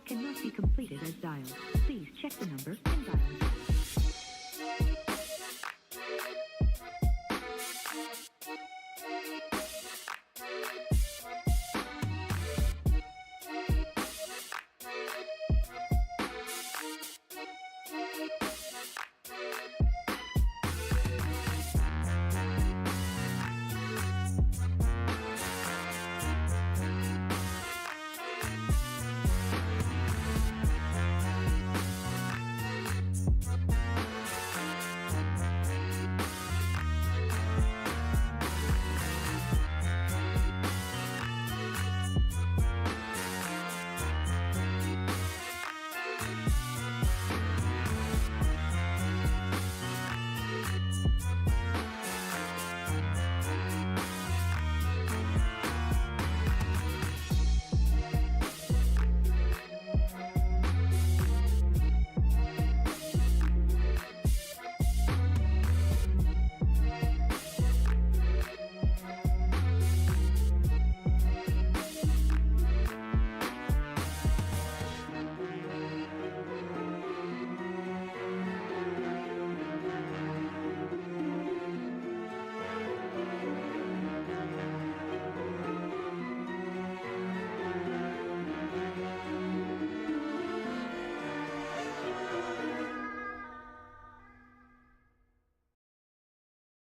Call cannot be completed as dialed. Please check the number and dial it.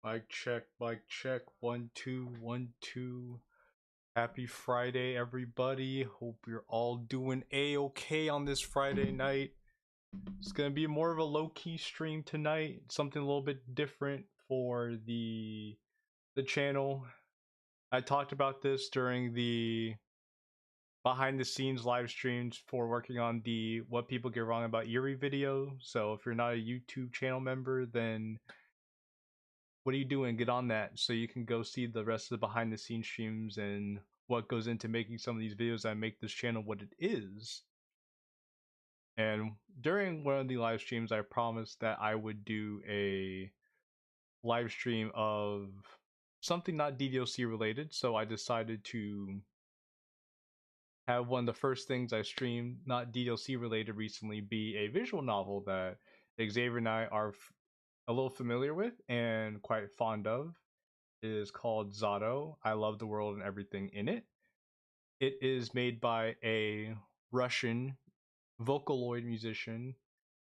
Mic check, 1 2 1 2. Happy Friday, everybody. Hope you're all doing a-okay on this Friday night. It's gonna be more of a low-key stream tonight, something a little bit different for the channel. I talked about this during the behind the scenes live streams for working on the What People Get Wrong About Yuri video. So if you're not a YouTube channel member, then what are you doing? Get on that so you can go see the rest of the behind the scenes streams and what goes into making some of these videos that make this channel what it is. And during one of the live streams, I promised that I would do a live stream of something not DDLC related, so I decided to have one of the first things I streamed not DDLC related recently be a visual novel that Xavier and I are a little familiar with and quite fond of. It is called Zato. I love the world and everything in it. It is made by a Russian Vocaloid musician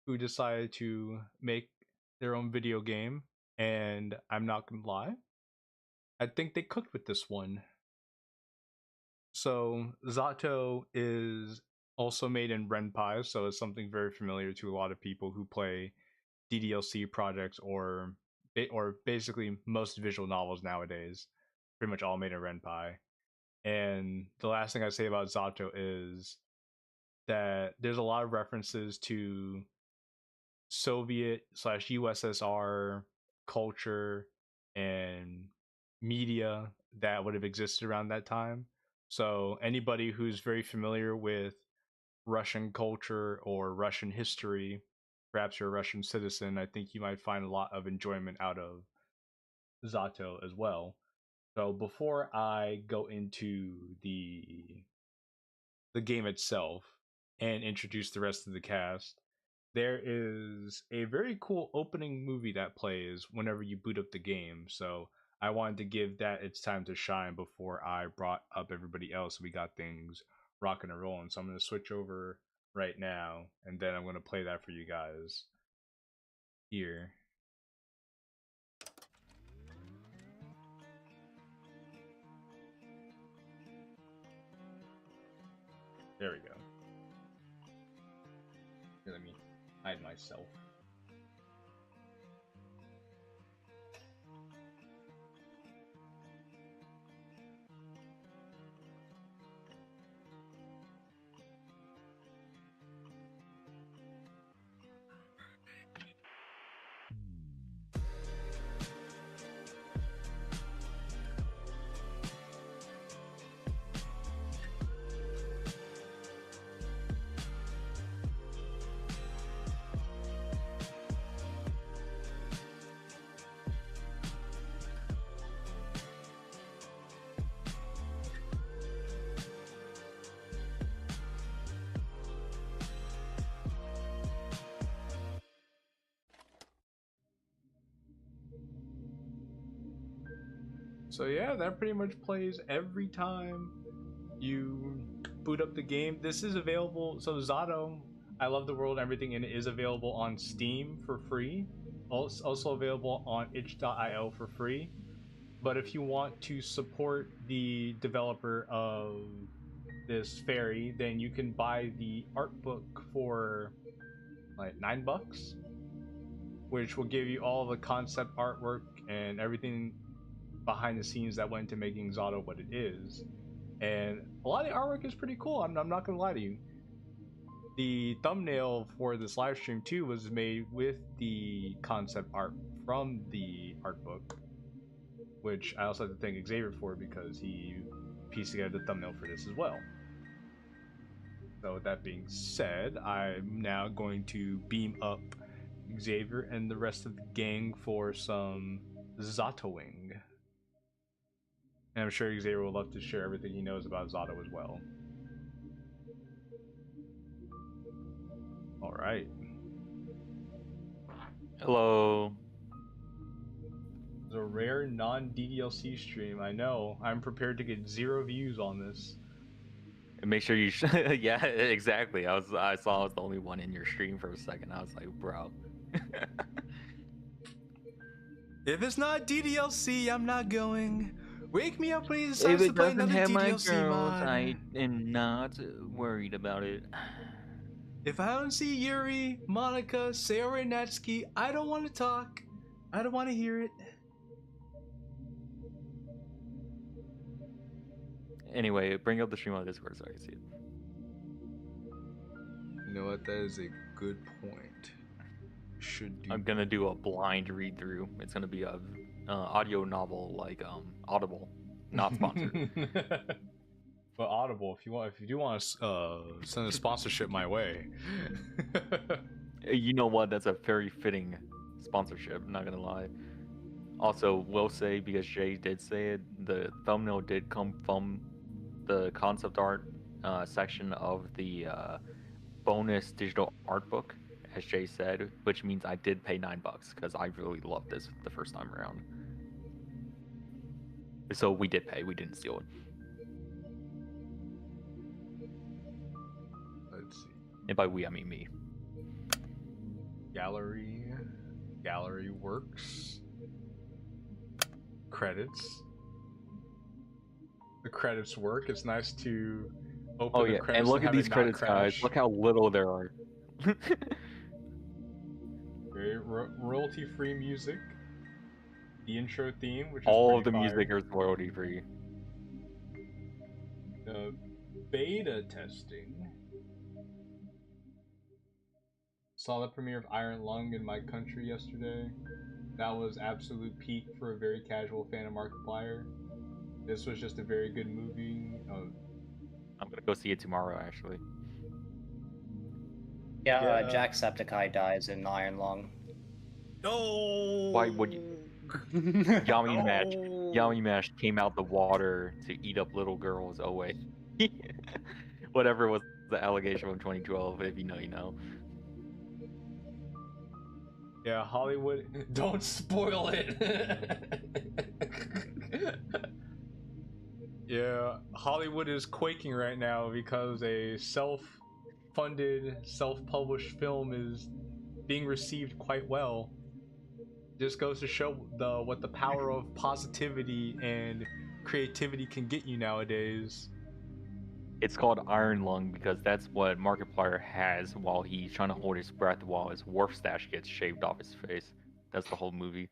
who decided to make their own video game, and I'm not gonna lie, I think they cooked with this one. So Zato is also made in Ren'Py, so it's something very familiar to a lot of people who play DDLC projects or basically most visual novels nowadays, pretty much all made in Ren'Py. And the last thing I say about Zato is that there's a lot of references to Soviet/USSR culture and media that would have existed around that time. So anybody who's very familiar with Russian culture or Russian history, perhaps you're a Russian citizen, I think you might find a lot of enjoyment out of Zato as well. So before I go into the game itself and introduce the rest of the cast, there is a very cool opening movie that plays whenever you boot up the game. So I wanted to give that its time to shine before I brought up everybody else. We got things rocking and rolling. So I'm going to switch over right now, and then I'm going to play that for you guys here. There we go. Here, let me hide myself. So yeah, that pretty much plays every time you boot up the game. This is available. So Zato, I Love the World, everything in it is available on Steam for free. Also available on itch.io for free. But if you want to support the developer of this fairy, then you can buy the art book for like $9, which will give you all the concept artwork and everything behind the scenes that went into making Zato what it is. And a lot of the artwork is pretty cool. I'm not gonna lie to you. The thumbnail for this live stream too was made with the concept art from the art book, which I also have to thank Xavier for because he pieced together the thumbnail for this as well. So with that being said, I'm now going to beam up Xavier and the rest of the gang for some Zatoing. And I'm sure Xavier will love to share everything he knows about Zato as well. Alright. Hello. It's a rare non-DDLC stream, I know. I'm prepared to get 0 views on this. And make sure you yeah, exactly. I saw I was the only one in your stream for a second. I was like, bro. If it's not DDLC, I'm not going. Wake me up when he If decides to it play doesn't another have my DDLC girls, mod. I am not worried about it. If I don't see Yuri, Monica, Sayori, and Natsuki, I don't want to talk. I don't want to hear it. Anyway, bring up the stream on Discord so I can see it. You know what? That is a good point. Should do. I'm gonna do a blind read through. It's gonna be a audio novel like Audible, not sponsored. But Audible, if you do want to send a sponsorship my way. You know what? That's a very fitting sponsorship. Not gonna lie. Also, will say, because Jay did say it, the thumbnail did come from the concept art section of the bonus digital art book, as Jay said, which means I did pay $9 because I really loved this the first time around. So we did pay. We didn't steal it. Let's see. And by we, I mean me. Gallery works. Credits. The credits work. It's nice to open Oh the yeah, credits and look and at have these it not credits, guys. crash. Look how little there are. Very royalty-free music. The intro theme, which is All of the pretty music fire. is royalty free. Beta testing. Saw the premiere of Iron Lung in my country yesterday. That was absolute peak for a very casual fan of Markiplier. This was just a very good movie. I'm gonna go see it tomorrow, actually. Yeah, Jacksepticeye dies in Iron Lung. No. Why would you? Yami Mash came out the water to eat up little girls. Oh wait, whatever was the allegation from 2012. If you know, you know. Yeah, Hollywood. Don't spoil it. Yeah, Hollywood is quaking right now because a self-funded, self-published film is being received quite well. Just goes to show what the power of positivity and creativity can get you nowadays. It's called Iron Lung because that's what Markiplier has while he's trying to hold his breath while his wharf stash gets shaved off his face. That's the whole movie.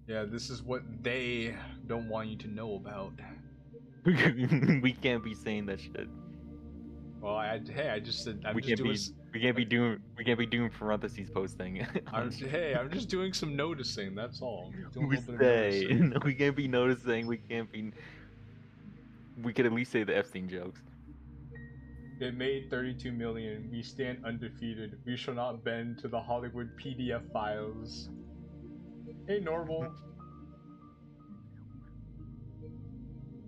Yeah, this is what they don't want you to know about. We can't be saying that shit. Well, I just said We can't be doing parentheses posting. I'm just doing some noticing. That's all. I'm doing a We little bit of noticing. say we can't be noticing. We can't be. We could at least say the Epstein jokes. It made 32 million. We stand undefeated. We shall not bend to the Hollywood PDF files. Hey, normal.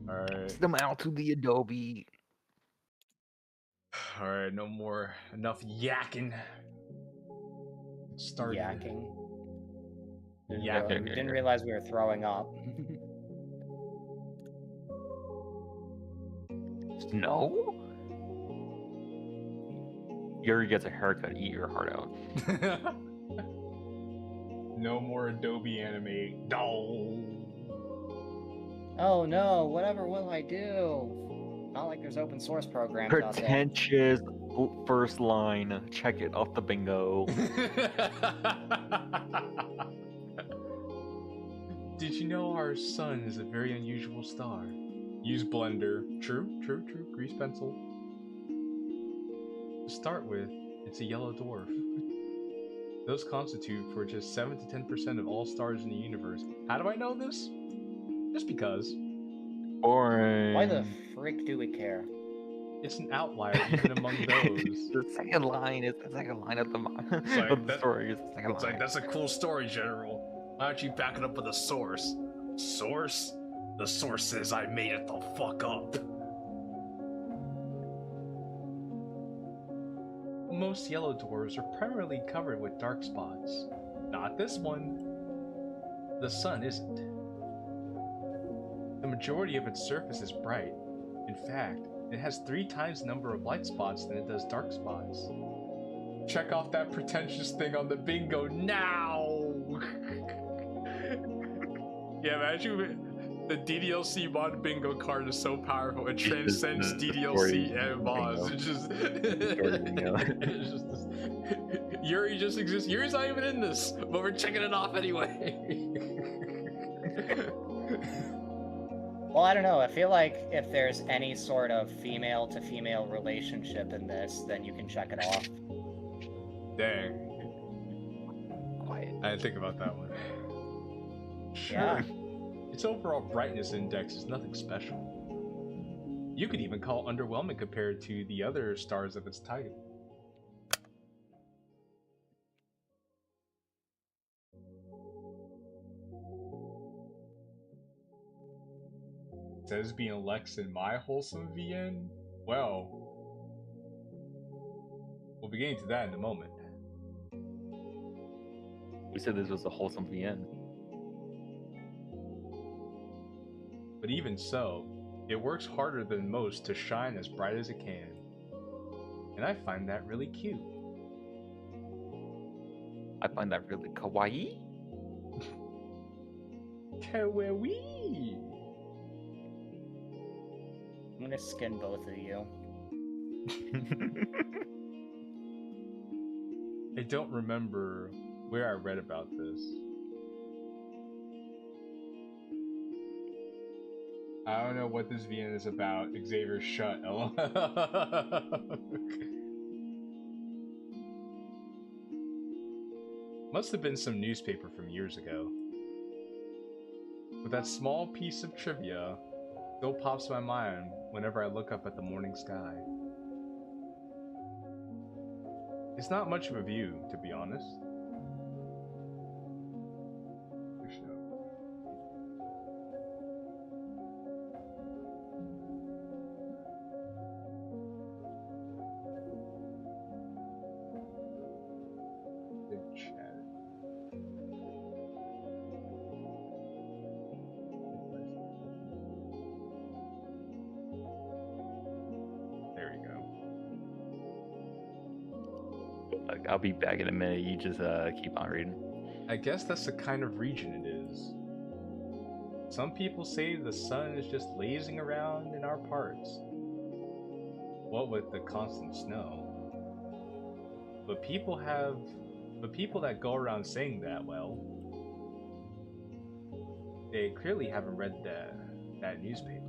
Alright. Them out to the Adobe. Alright, no more. Enough yakking. Start Yakking. Yakking. Didn't realize we were throwing up. No? Yuri gets a haircut, eat your heart out. No more Adobe Animate. No. Oh no, whatever will I do? Not like there's open source programs out there. Pretentious first line. Check it off the bingo. Did you know our sun is a very unusual star? Use blender. True. Grease pencil. To start with, it's a yellow dwarf. Those constitute for just 7 to 10% of all stars in the universe. How do I know this? Just because. Boring. Why the frick do we care? It's an outlier even among those. The second line is the second line of the, like, of the story. Is the second It's line. like, that's a cool story, General. Why don't you back it up with a source? Source? The source says I made it the fuck up. Most yellow dwarfs are primarily covered with dark spots. Not this one. The sun isn't. The majority of its surface is bright. In fact, it has 3 times the number of light spots than it does dark spots. Check off that pretentious thing on the bingo now! Yeah, imagine the DDLC mod bingo card is so powerful, it transcends DDLC and mods. It's just... it's just this... Yuri just exists. Yuri's not even in this, but we're checking it off anyway. Well, I don't know. I feel like if there's any sort of female-to-female relationship in this, then you can check it off. Dang. Quiet. I didn't think about that one. Sure. Yeah. Its overall brightness index is nothing special. You could even call it underwhelming compared to the other stars of its type. Says being Lex in my wholesome VN? Well, we'll be getting to that in a moment. We said this was a wholesome VN. But even so, it works harder than most to shine as bright as it can. And I find that really cute. I find that really kawaii. Kawaii! I'm gonna skin both of you. I don't remember where I read about this. I don't know what this VN is about. Xavier, shut. LOL. Must have been some newspaper from years ago. But that small piece of trivia still pops in my mind whenever I look up at the morning sky. It's not much of a view, to be honest. Big chat. There you go. Like, I'll be back in a minute. You just keep on reading. I guess that's the kind of region it is. Some people say the sun is just lazing around in our parts. What with the constant snow. But people that go around saying that, well, they clearly haven't read that newspaper.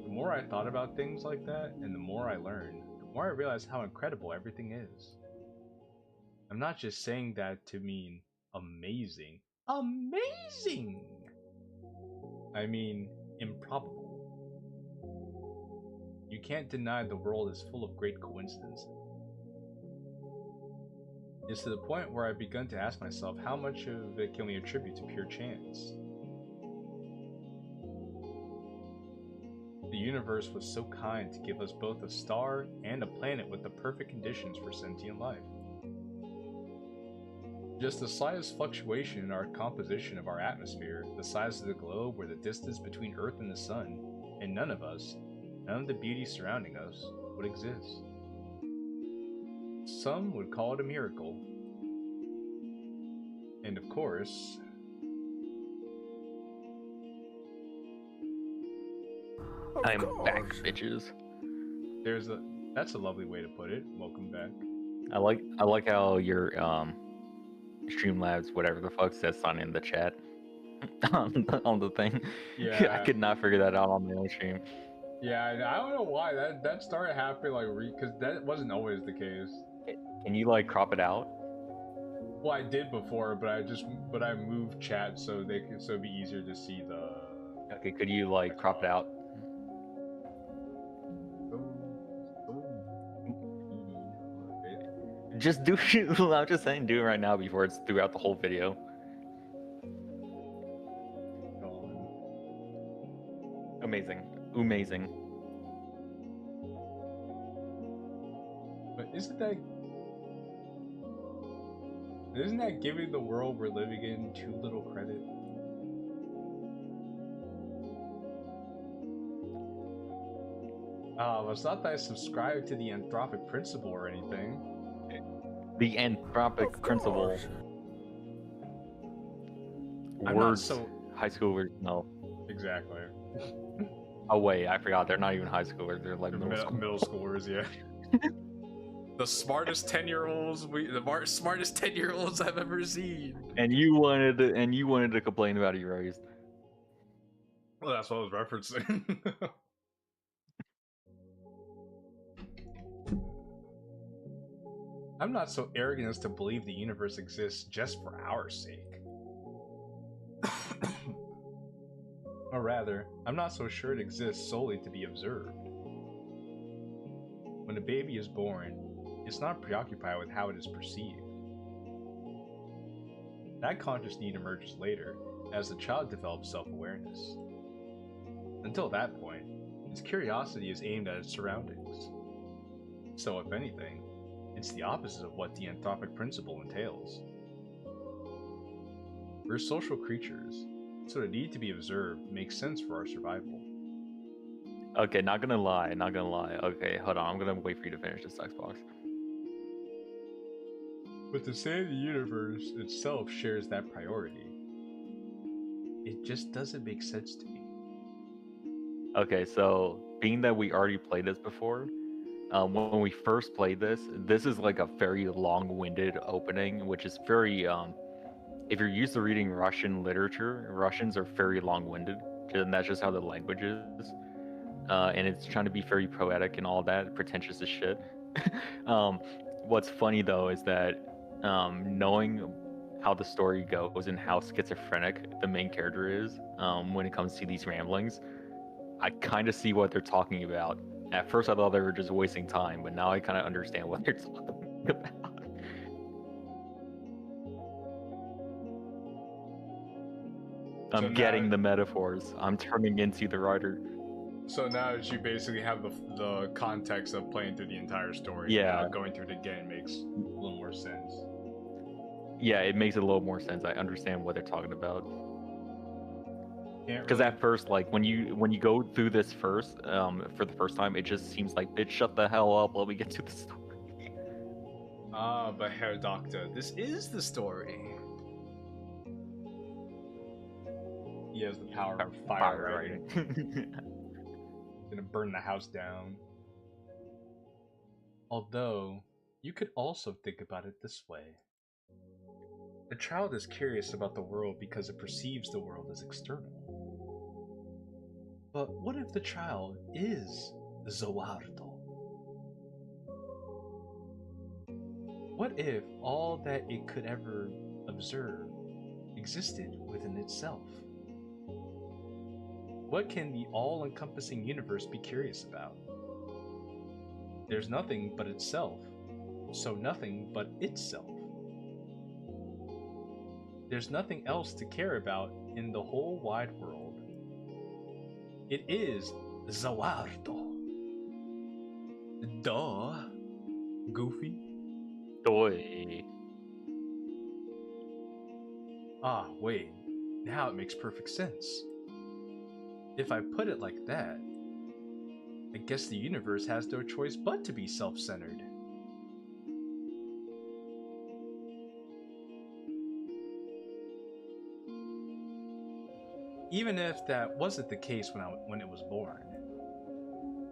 The more I thought about things like that, and the more I learned, the more I realized how incredible everything is. I'm not just saying that to mean amazing. Amazing! I mean improbable. You can't deny the world is full of great coincidences. It's to the point where I've begun to ask myself how much of it can we attribute to pure chance. The universe was so kind to give us both a star and a planet with the perfect conditions for sentient life. Just the slightest fluctuation in our composition of our atmosphere, the size of the globe, or the distance between Earth and the Sun, and none of us, none of the beauty surrounding us, would exist. Some would call it a miracle. And of course, I'm back, bitches. that's a lovely way to put it. Welcome back. I like how your Streamlabs, whatever the fuck, says sign in the chat on the thing. Yeah. I could not figure that out on my own stream. Yeah, I don't know why that started happening because that wasn't always the case. Can you like crop it out? Well, I did before, but I moved chat so it'd be easier to see the. Okay, could you like crop it out? Just do it. I'm just saying, do it right now before it's throughout the whole video. Amazing. Amazing. But isn't that giving the world we're living in too little credit? It's not that I subscribe to the anthropic principle or anything. The anthropic principle. Words. High school words, no. Exactly. Oh wait, I forgot. They're not even high schoolers. They're like middle schoolers, yeah. The smartest 10-year-olds smartest 10-year-olds I've ever seen. And you wanted to complain about erased. Well, that's what I was referencing. I'm not so arrogant as to believe the universe exists just for our sake. Or rather, I'm not so sure it exists solely to be observed. When a baby is born, it's not preoccupied with how it is perceived. That conscious need emerges later, as the child develops self-awareness. Until that point, its curiosity is aimed at its surroundings. So, if anything, it's the opposite of what the anthropic principle entails. We're social creatures, so the need to be observed makes sense for our survival. Okay, not gonna lie. Okay, hold on. I'm gonna wait for you to finish this Xbox. But to say the universe itself shares that priority, it just doesn't make sense to me. Okay, so being that we already played this before, when we first played this is like a very long-winded opening, which is very if you're used to reading Russian literature, Russians are very long-winded, and that's just how the language is. And it's trying to be very poetic and all that, pretentious as shit. What's funny though is that knowing how the story goes and how schizophrenic the main character is when it comes to these ramblings, I kind of see what they're talking about. At first I thought they were just wasting time, but now I kind of understand what they're talking about. I'm getting the metaphors. I'm turning into the writer. So now that you basically have the context of playing through the entire story, yeah, going through it again makes a little more sense. Yeah, it makes a little more sense. I understand what they're talking about. Because at first, like when you go through this first, for the first time, it just seems like, bitch, shut the hell up, let me get to the story. But Herr Doctor, this is the story. He has the power of fire writing. Gonna burn the house down. Although, you could also think about it this way. The child is curious about the world because it perceives the world as external. But what if the child is Zoardo? What if all that it could ever observe existed within itself? What can the all-encompassing universe be curious about? There's nothing but itself, so nothing but itself. There's nothing else to care about in the whole wide world. It is Zoardo. Duh. Goofy. Doy. Ah, wait. Now it makes perfect sense. If I put it like that, I guess the universe has no choice but to be self-centered. Even if that wasn't the case when it was born,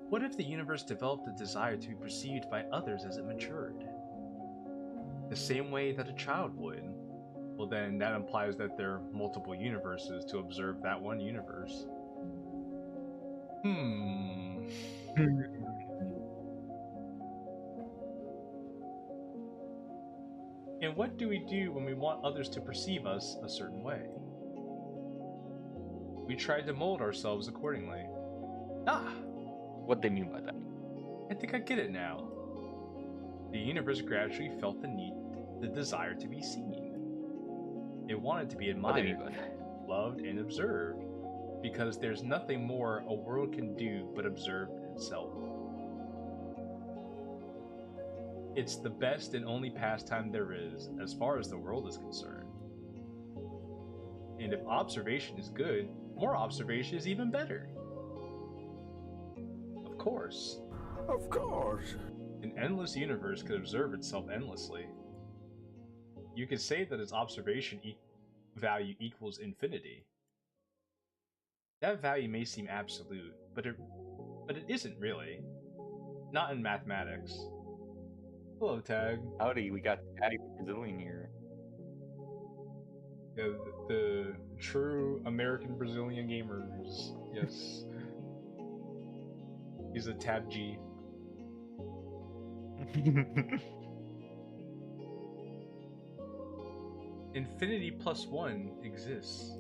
what if the universe developed a desire to be perceived by others as it matured? The same way that a child would. Well, then that implies that there are multiple universes to observe that one universe. And what do we do when we want others to perceive us a certain way? We try to mold ourselves accordingly. Ah! What they mean by that? I think I get it now. The universe gradually felt the desire to be seen. It wanted to be What they mean admired, by that? loved, and observed, because there's nothing more a world can do but observe itself. It's the best and only pastime there is, as far as the world is concerned. And if observation is good, more observation is even better. Of course. Of course. An endless universe could observe itself endlessly. You could say that its observation value equals infinity. That value may seem absolute, but it isn't really. Not in mathematics. Hello, Tag. Howdy, we got Patty Brazilian here. Yeah, the true American Brazilian gamers. Yes. He's a Tab G. Infinity plus one exists.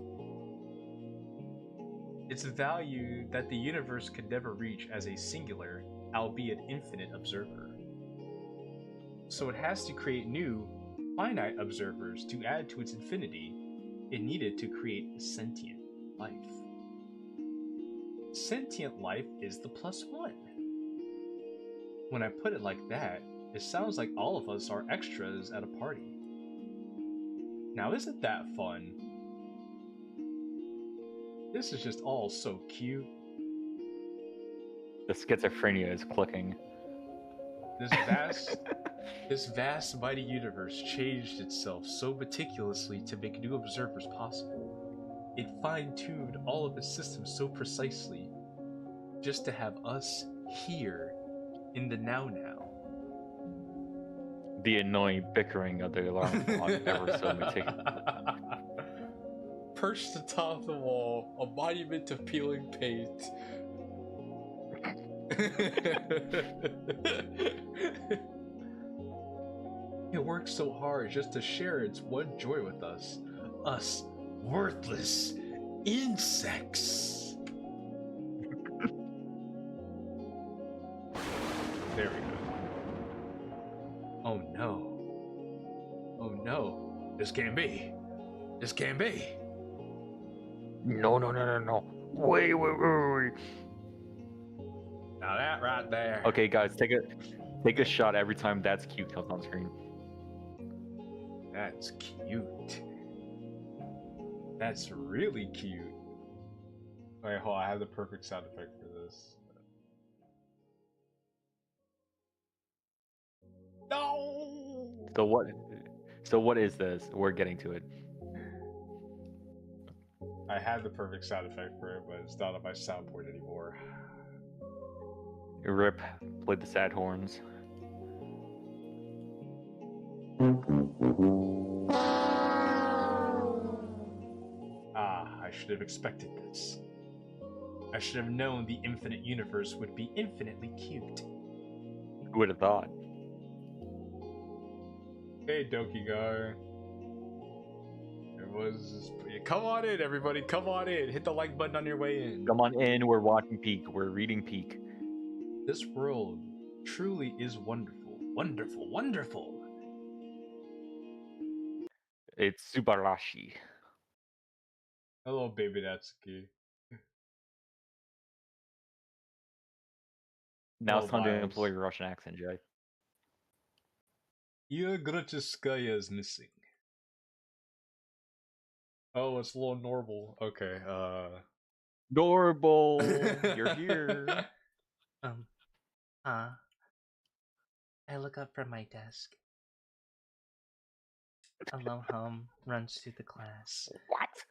It's a value that the universe could never reach as a singular, albeit infinite observer. So it has to create new, finite observers to add to its infinity. It needed to create sentient life. Sentient life is the plus one. When I put it like that, it sounds like all of us are extras at a party. Now isn't that fun? This is just all so cute. The schizophrenia is clicking. This vast mighty universe changed itself so meticulously to make new observers possible. It fine-tuned all of its systems so precisely just to have us here in the now. The annoying bickering of the alarm clock ever so meticulous. Perched atop the wall, a monument of peeling paint. It works so hard just to share its one joy with us. Us worthless insects. There we go. Oh no. Oh no. This can't be. This can't be. No. Wait. Now that right there. Okay, guys, take a shot every time that's cute comes on screen. That's cute. That's really cute. Wait, hold on, I have the perfect sound effect for this. No! So what is this? We're getting to it. I had the perfect sound effect for it, but it's not on my soundboard anymore. Rip played the sad horns. Ah, I should have expected this. I should have known the infinite universe would be infinitely cute. Who would have thought? Hey, Doki guy. Come on in, everybody. Come on in. Hit the like button on your way in. Come on in. We're watching Peak. We're reading Peak. This world truly is wonderful. Wonderful. Wonderful. It's Subarashi. Hello, baby Natsuki. Now it's time to Miles. employ your Russian accent, Jay. Ia Grocheskaya is missing. Oh, it's a little normal. Okay. Normal, you're here. I look up from my desk. A low hum runs through the class. What?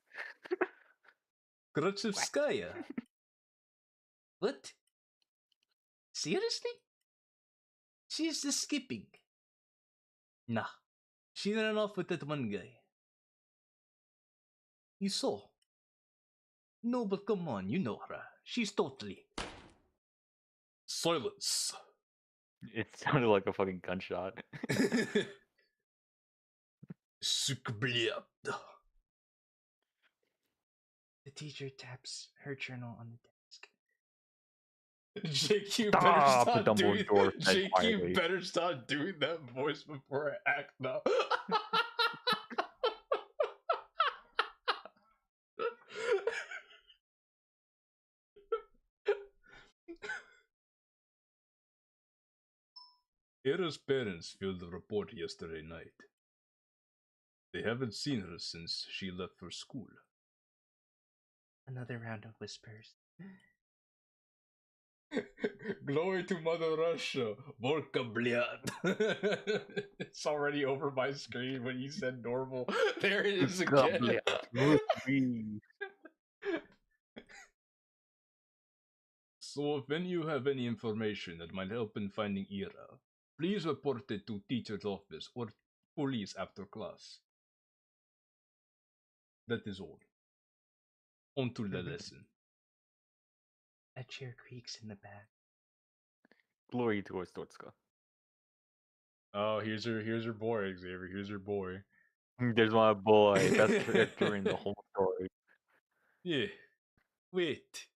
Grachevskaya. What? Seriously? She's just skipping. Nah, she ran off with that one guy. You saw? No, but come on, you know her. She's totally. Silence. It sounded like a fucking gunshot. Sukbliat. The teacher taps her journal on the desk. JQ Stop, better stop Dumbledore doing said JQ quietly. better stop doing that voice before I act now. Ira's parents filled the report yesterday night. They haven't seen her since she left for school. Another round of whispers. Glory to Mother Russia. Volka bliat. It's already over my screen when you said normal. There it is again. So if any of you have any information that might help in finding Ira, please report it to teacher's office or police after class. That is all. On to the lesson. A chair creaks in the back. Glory to Ostotska. Oh, here's her boy, Xavier. Here's her boy. There's my boy. Best character in the whole story. Yeah. Wait.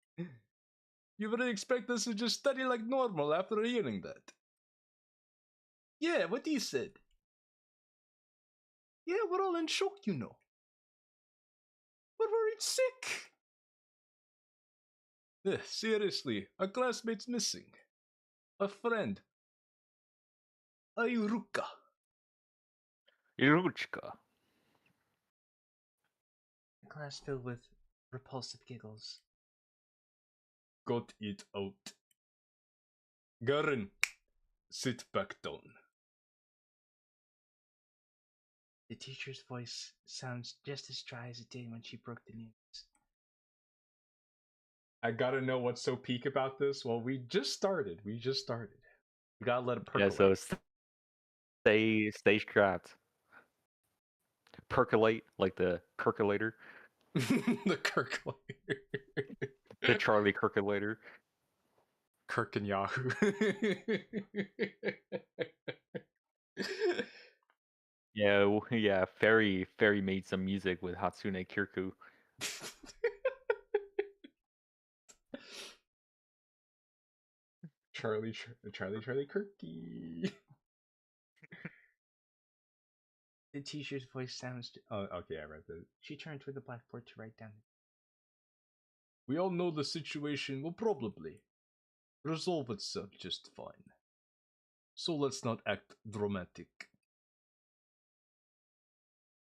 You wouldn't expect us to just study like normal after hearing that. Yeah, what he said. Yeah, we're all in shock, you know. We're worried sick. Seriously, a classmate's missing. A friend. Ayuruka. Iruchka. A class filled with repulsive giggles. Got it out. Garen, sit back down. The teacher's voice sounds just as dry as it did when she broke the news. I gotta know what's so peak about this. Well, we just started. We gotta let it percolate. Yeah, so stay strapped. Percolate, like the percolator. The Kirklater. The Charlie Kirkulator. Kirk and Yahoo. Yeah, Fairy made some music with Hatsune Kirku. Charlie Kirky. The teacher's voice sounds. Oh, okay, I read that. She turned toward the blackboard to write down. We all know the situation will probably resolve itself just fine. So let's not act dramatic.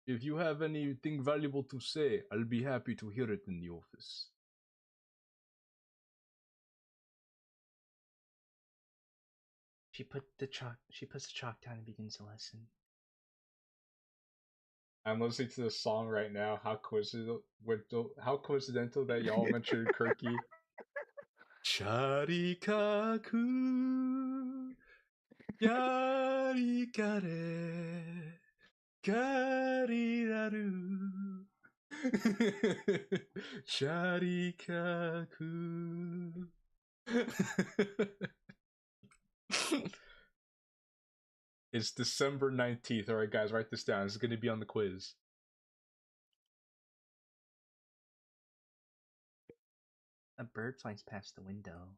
If you have anything valuable to say, I'll be happy to hear it in the office. She puts the chalk down and begins the lesson. I'm listening to the song right now. How coincidental that y'all mentioned Kirky. Charikaku Yarikare Kariraru Charikaku. It's December 19th. Alright, guys, write this down. This is going to be on the quiz. A bird flies past the window.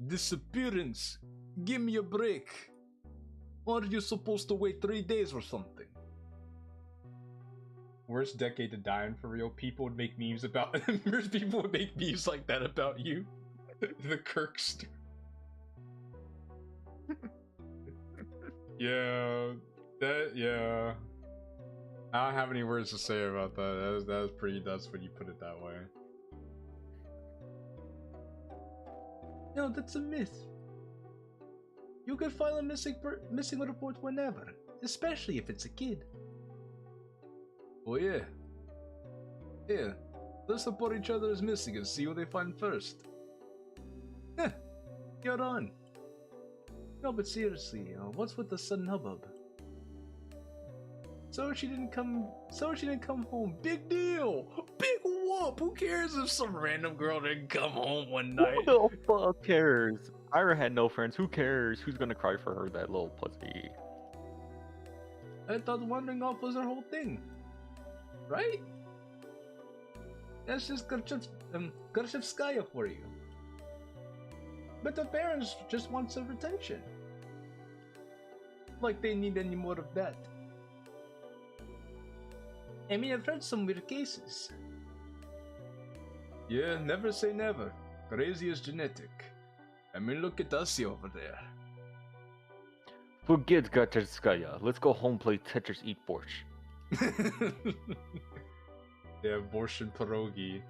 Disappearance. Give me a break. Or are you supposed to wait 3 days or something? Worst decade to die in for real. People would make memes about. People would make memes like that about you. The Kirkster. Yeah, yeah. I don't have any words to say about that. That was pretty nuts when you put it that way. No, that's a myth. You can file a missing report whenever, especially if it's a kid. Oh yeah. Yeah. Let's report each other as missing and see who they find first. Heh, you're on. No, but seriously, what's with the sudden hubbub? So she didn't come home. Big deal. Big whoop. Who cares if some random girl didn't come home one night? Who the fuck cares? Ira had no friends. Who cares? Who's gonna cry for her, that little pussy? I thought wandering off was her whole thing. Right? That's just Gorshevskaya for you. But the parents just want some attention. Like they need any more of that. I mean, I've heard some weird cases. Yeah, never say never. Crazy is genetic. I mean, look at Dusty over there. Forget Gatcherskaya. Let's go home, play Tetris, eat borscht. Yeah, borscht and pierogi.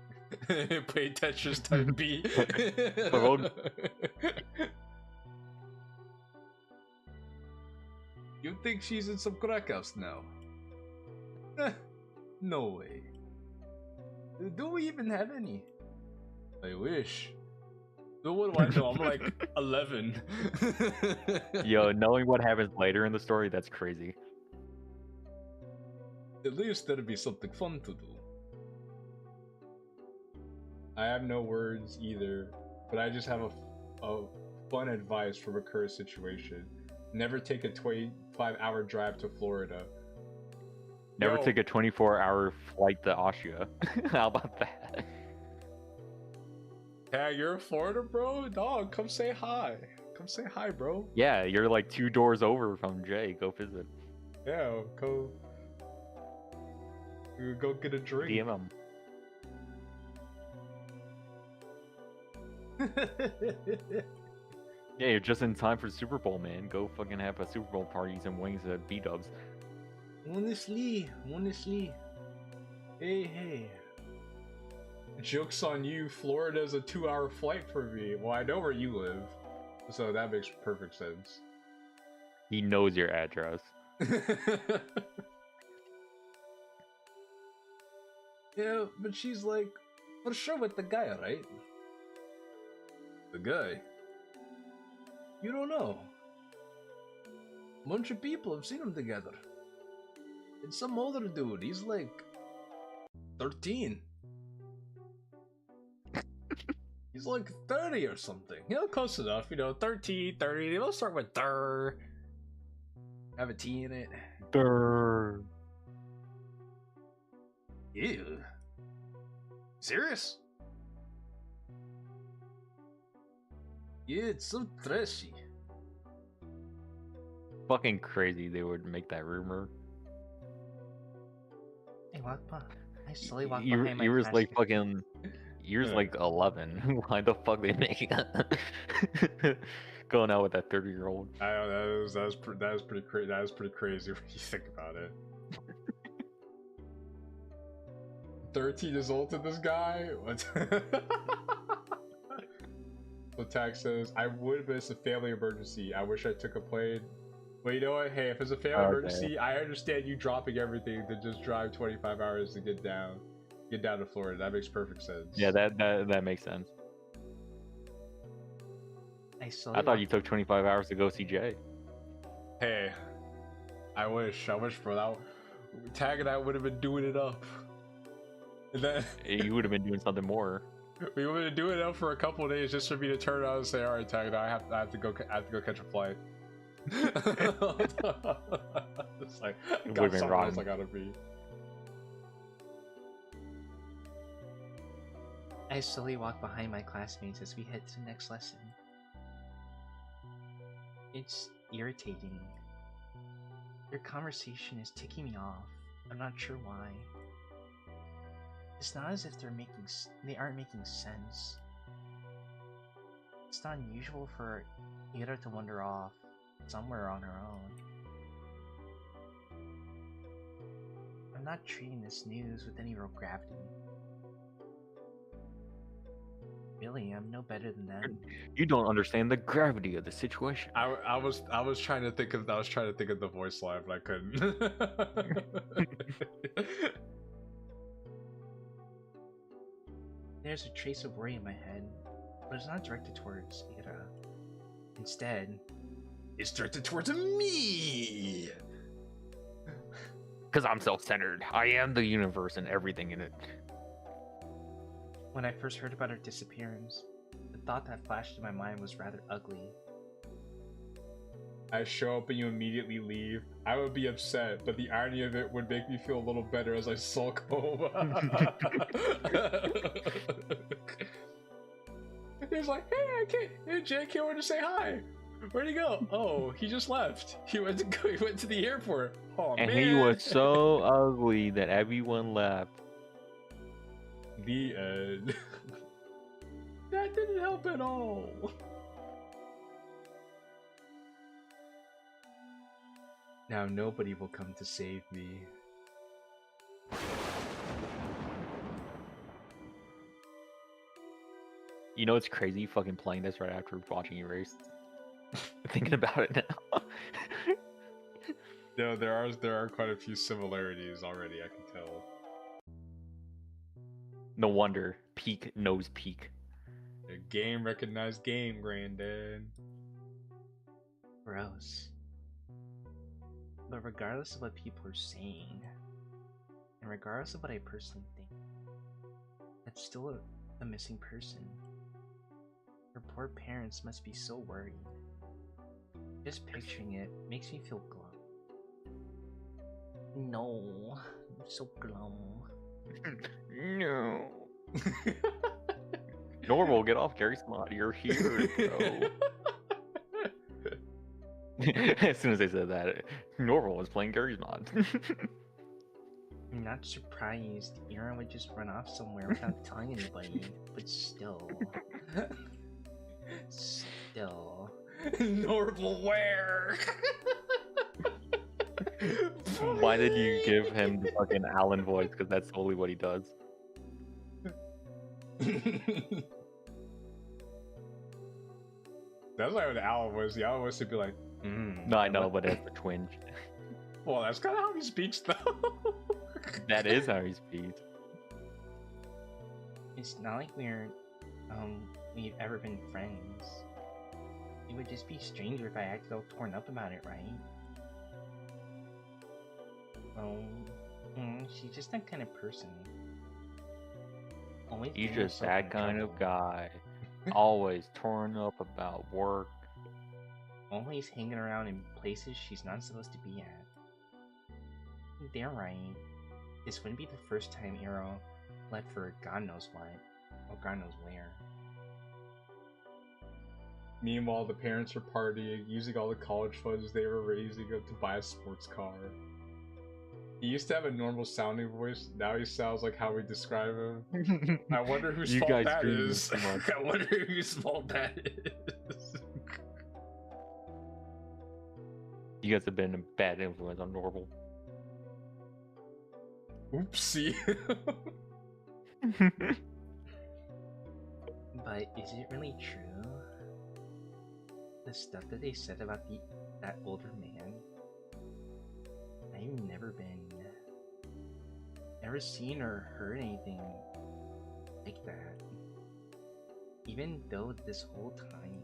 Play Tetris type B. Pierogi. You think she's in some crack house now? No way. Do we even have any? I wish. So what do I know? I'm like 11. Yo, knowing what happens later in the story, that's crazy. At least there'd be something fun to do. I have no words either, but I just have a fun advice from a current situation. Never take a 25-hour drive to Florida. Never Yo. take a 24-hour flight to Austria. How about that? Yeah, you're in Florida, bro? Dog, come say hi. Come say hi, bro. Yeah, you're like 2 doors over from Jay. Go visit. Yeah, go get a drink. DM him. Yeah, you're just in time for Super Bowl, man. Go fucking have a Super Bowl party and wings at B-dubs. Honestly. Hey. Joke's on you, Florida's a 2-hour flight for me. Well, I know where you live, so that makes perfect sense. He knows your address. Yeah, but she's like, for sure with the guy, right? The guy? You don't know. Bunch of people have seen them together. It's some older dude. He's like 13. He's like 30 or something. You know, close enough. 13, 30. They both start with "der." Have a T in it. Durr. Ew. Serious? Yeah, it's so trashy. Fucking crazy they would make that rumor. Hey, I slowly walk You behind my was like classmate. fucking... You're like 11. Why the fuck they make going out with that 30-year-old? I don't know. That was pretty crazy. That was pretty crazy when you think about it. 13 years old to this guy? What? So Tag says, I would, but it's a family emergency. I wish I took a plane. But you know what? Hey, if it's a family emergency, I understand you dropping everything to just drive 25 hours to get down to Florida. That makes perfect sense. Yeah, that makes sense. I thought you took 25 hours to go see Jay. Hey, I wish, bro. That Tag and I would have been doing it up. And then You would have been doing something more. we would have been doing it up for a couple of days just for me to turn around and say, "All right, Tag, I have to go catch a flight." It's like It got would've been something rotten. else I gotta be. I slowly walk behind my classmates as we head to the next lesson. It's irritating. Their conversation is ticking me off. I'm not sure why. It's not as if they aren't making sense. It's not unusual for Ira to wander off somewhere on her own. I'm not treating this news with any real gravity. Really, I'm no better than them. You don't understand the gravity of the situation. I was trying to think of the voice line, but I couldn't. There's a trace of worry in my head, but it's not directed towards Ira. Instead, It's directed towards me. Because I'm self-centered. I am the universe and everything in it. when I first heard about her disappearance, the thought that flashed in my mind was rather ugly. I show up and you immediately leave. I would be upset, but the irony of it would make me feel a little better as I sulk home. He's like, hey, I can't. Hey, Jake, wanted to say hi. Where'd he go? Oh, he just left. He went to the airport. Oh And man. he was so ugly that everyone left. The end. That didn't help at all. Now nobody will come to save me. You know it's crazy fucking playing this right after watching Erased. Thinking about it now. No, there are quite a few similarities already, I can tell. No wonder. Peak knows peak. The game recognized game, Granddad. Gross. But regardless of what people are saying, and regardless of what I personally think, that's still a missing person. Her poor parents must be so worried. Just picturing it makes me feel glum. No, I'm so glum. No. Normal, get off Gary's mod. You're here, bro. As soon as I said that, Normal was playing Gary's mod. I'm not surprised Aaron would just run off somewhere without telling anybody, but still. Still. Normal where? Why did you give him the fucking Alan voice? Because that's totally what he does. That's like what Alan was. The Alan was to be like, No, I know, but it's a twinge. well, that's kind of how he speaks, though. That is how he speaks. It's not like we've ever been friends. It would just be stranger if I acted all torn up about it, right? Oh, she's just that kind of person. Always He's getting just herself that in kind of trouble. guy. Always torn up about work. Always hanging around in places she's not supposed to be at. They're right. This wouldn't be the first time Iro left for God knows what, or God knows where. Meanwhile, the parents are partying, using all the college funds they were raising up to buy a sports car. He used to have a normal sounding voice. Now he sounds like how we describe him. I wonder whose You fault guys that screwed me is. too much. I wonder whose fault that is. You guys have been a bad influence on Normal. Oopsie. But is it really true? The stuff that they said about that older man? I've never seen or heard anything like that. Even though this whole time,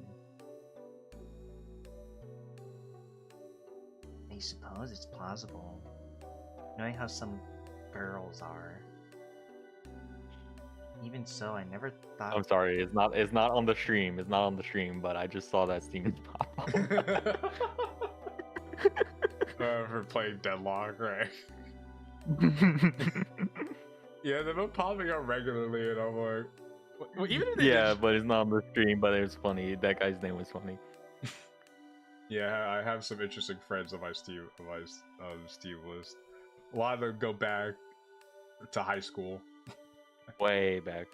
I suppose it's plausible. Knowing how some girls are. Even so, I never thought. I'm sorry, it's not on the stream. It's not on the stream, but I just saw that scene pop up. For playing Deadlock, right? Yeah, they've been popping up regularly, and I'm like, well, even if they Yeah, did- but it's not on the stream, but it was funny. That guy's name was funny. Yeah, I have some interesting friends on my Steam list. A lot of them go back to high school. Way back.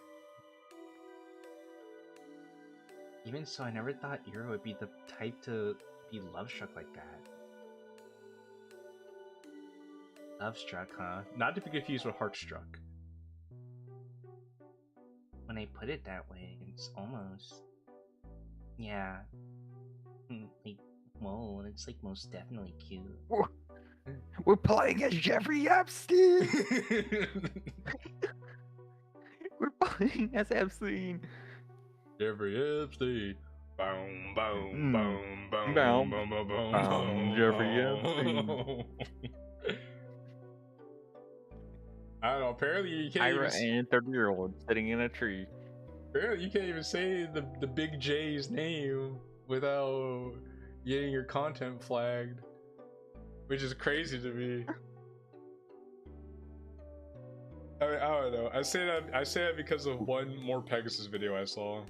Even so, I never thought Ira would be the type to be love-struck like that. Love-struck, huh? Not to be confused with heart-struck. When I put it that way, it's almost... Yeah. Like, whoa, it's like most definitely cute. We're playing as Jeffrey Epstein. We're playing as Epstein. Jeffrey Epstein. Boom, boom, Mm. boom, boom, Boom. boom, boom, boom, Boom, Jeffrey Epstein. I don't know. Apparently, you can't Ira even. and 30-year-old sitting in a tree. Apparently, you can't even say the Big J's name without getting your content flagged, which is crazy to me. I mean, I don't know. I say that because of one more Pegasus video I saw.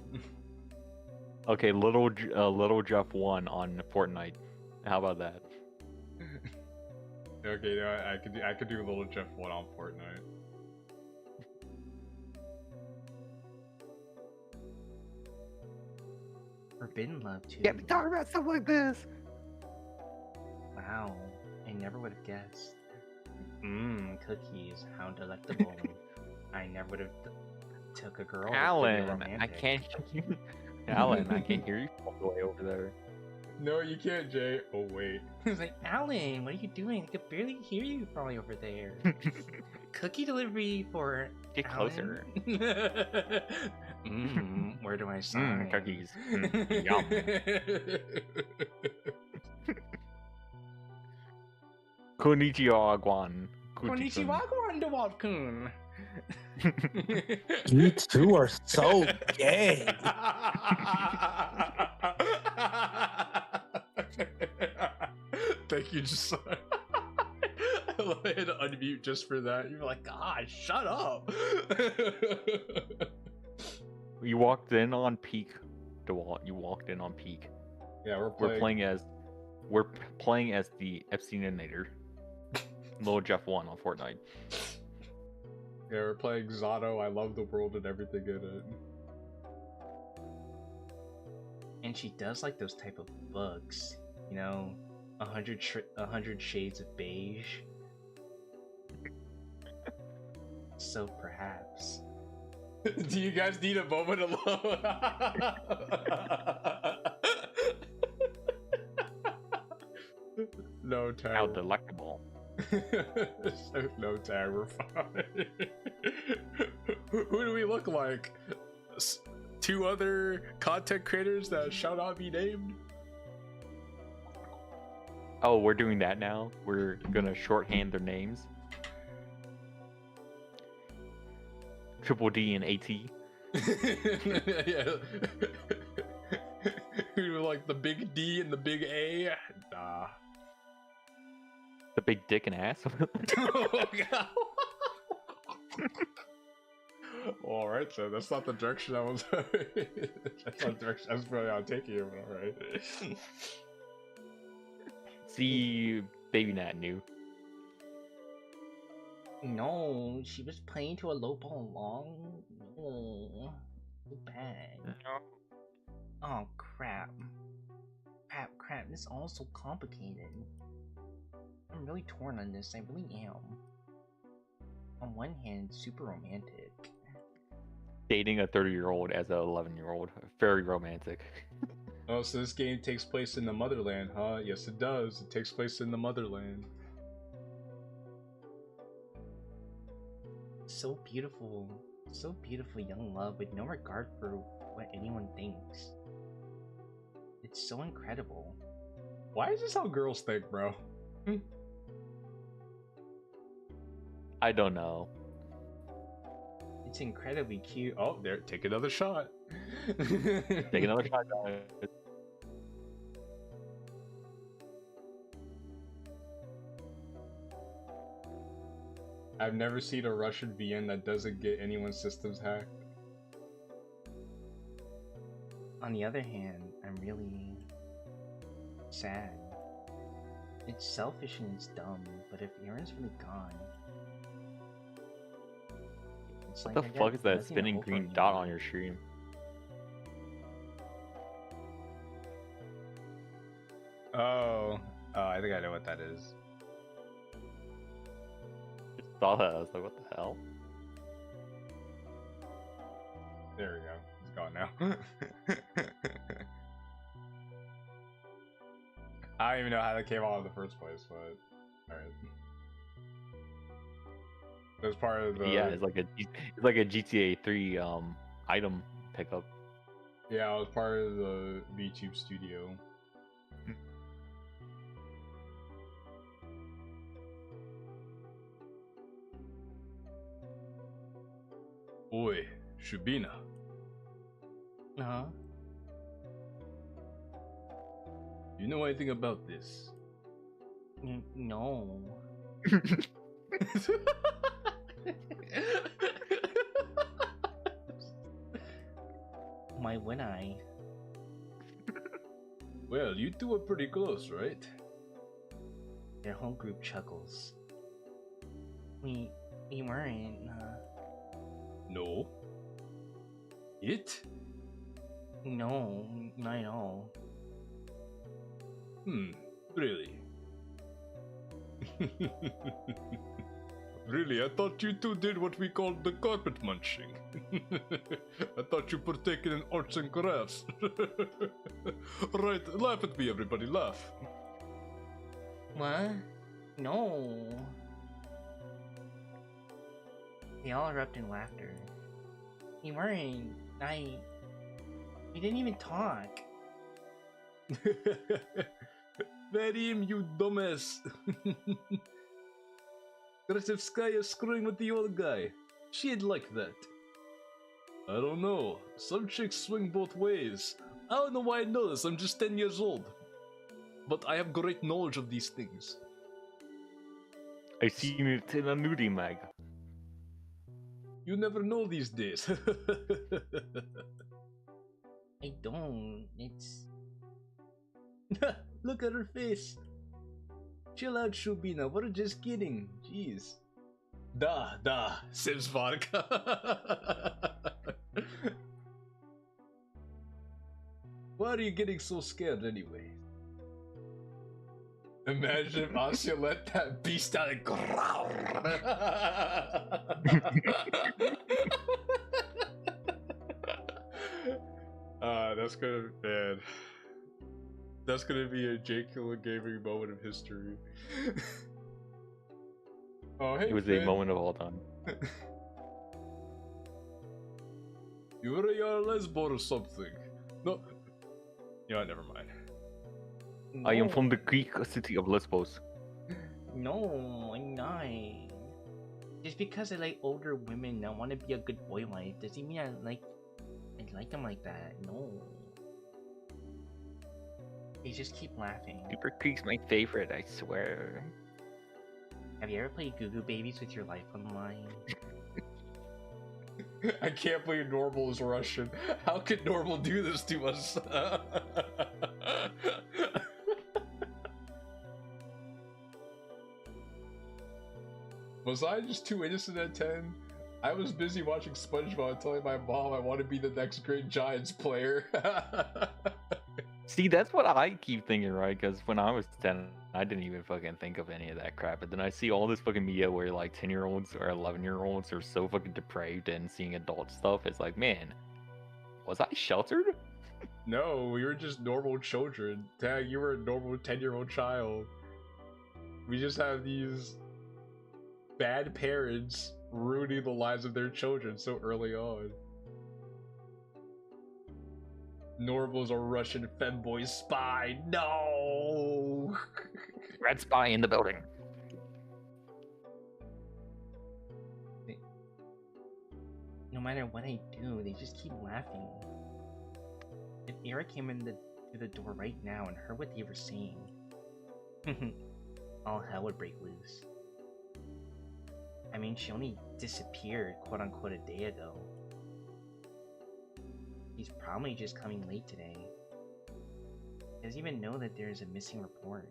Okay, little Jeff won on Fortnite. How about that? Okay, no, I could do Little Jeff 1 on Fortnite. Forbidden Love, too. Can't be talking about stuff like this. Wow, I never would have guessed. Mmm, cookies, how delectable. I never would have took a girl. Alan, I can't. Alan, I can't hear you all the way over there. No, you can't, Jay. Oh wait. It's like, Alan, what are you doing? I could barely hear you probably over there. Cookie delivery for Get Alan? closer. Where do I sign? Cookies. Yum. Konnichiwa, Guan. Konnichiwa, Gwandawa-kun. You two are so gay. Thank you, just I had to unmute just for that. You're like, God, shut up. You walked in on peak, DeWalt. You walked in on peak. Yeah, We're playing as the Epsteininator. Little Jeff 1 on Fortnite. Yeah, we're playing Zato. I love the world and everything in it. And she does like those type of books, you know, 100 Shades of Beige. So perhaps. Do you guys need a moment alone? No time. How delectable. No time, we're fine. Who do we look like? Two other content creators that shall not be named? Oh, we're doing that now? We're gonna shorthand their names? Triple D and AT? Yeah. Who like the big D and the big A? Nah. The big dick and ass? Oh, God. All right, so that's not the direction I was. That's not the direction I was probably not taking you, but all right. See, Baby Nat knew. No, she was playing to a low ball long. No, so bad. Oh crap! Crap! This is all so complicated. I'm really torn on this. I really am. On one hand, super romantic. Dating a 30-year-old as a 11-year-old. Very romantic. Oh, so this game takes place in the motherland, huh? Yes, it does. It takes place in the motherland. So beautiful young love with no regard for what anyone thinks. It's so incredible. Why is this how girls think, bro? I don't know. It's incredibly cute. Oh, there. Take another shot. Take another shot, guys. I've never seen a Russian VN that doesn't get anyone's systems hacked. On the other hand, I'm really sad. It's selfish and it's dumb, but if Aaron's really gone, it's What like the I got fuck is that nothing to spinning hold green on dot to. on your stream? Oh, I think I know what that is. Just saw that. I was like, what the hell? There we go. It's gone now. I don't even know how that came out in the first place, but alright. It was part of the Yeah, it's like a GTA 3 item pickup. yeah, it was part of the VTube studio. Oi, Shubina. Huh? You know anything about this? No. Why would I? Well, you two are pretty close, right? Their whole group chuckles. We weren't. No. It? No, not at all. Really? Really, I thought you two did what we called the carpet munching. I thought you partaken in arts and crafts. Right, laugh at me, everybody, laugh. What? No. They all erupt in laughter. We weren't. We didn't even talk. Vadim, you dumbass. Krasevskaya screwing with the old guy. She'd like that. I don't know. Some chicks swing both ways. I don't know why I know this. I'm just 10 years old. But I have great knowledge of these things. I seen it in a nudie mag. You never know these days. I don't. It's. Look at her face. Chill out, Shubina. We're just kidding. Jeez. Da. Sims vodka. Why are you getting so scared anyway? Imagine if Asya let that beast out and growl. That's gonna, man. That's gonna be a JQilin gaming moment of history. Oh, hey, It was Finn. a moment of all time. You really are a lesbo or something. No. Yeah, never mind. I am from the Greek city of Lesbos. No, I'm not. Just because I like older women and I want to be a good boy wife doesn't mean I like them like that. No. They just keep laughing. Super Creek's my favorite, I swear. Have you ever played Goo Goo Babies with your life on the line? I can't believe Normal is Russian. How could Normal do this to us? Was I just too innocent at 10? I was busy watching SpongeBob and telling my mom I want to be the next great Giants player. See, that's what I keep thinking, right? Because when I was 10, I didn't even fucking think of any of that crap. But then I see all this fucking media where like 10-year-olds or 11-year-olds are so fucking depraved and seeing adult stuff. It's like, man, was I sheltered? No, we were just normal children. Tag, you were a normal 10-year-old child. We just have these bad parents ruining the lives of their children so early on. Normal's a Russian femboy spy. No! Red spy in the building. No matter what I do, they just keep laughing. If Eric came in through the door right now and heard what they were saying, all hell would break loose. I mean, she only disappeared, quote unquote, a day ago. He's probably just coming late today. He doesn't even know that there's a missing report.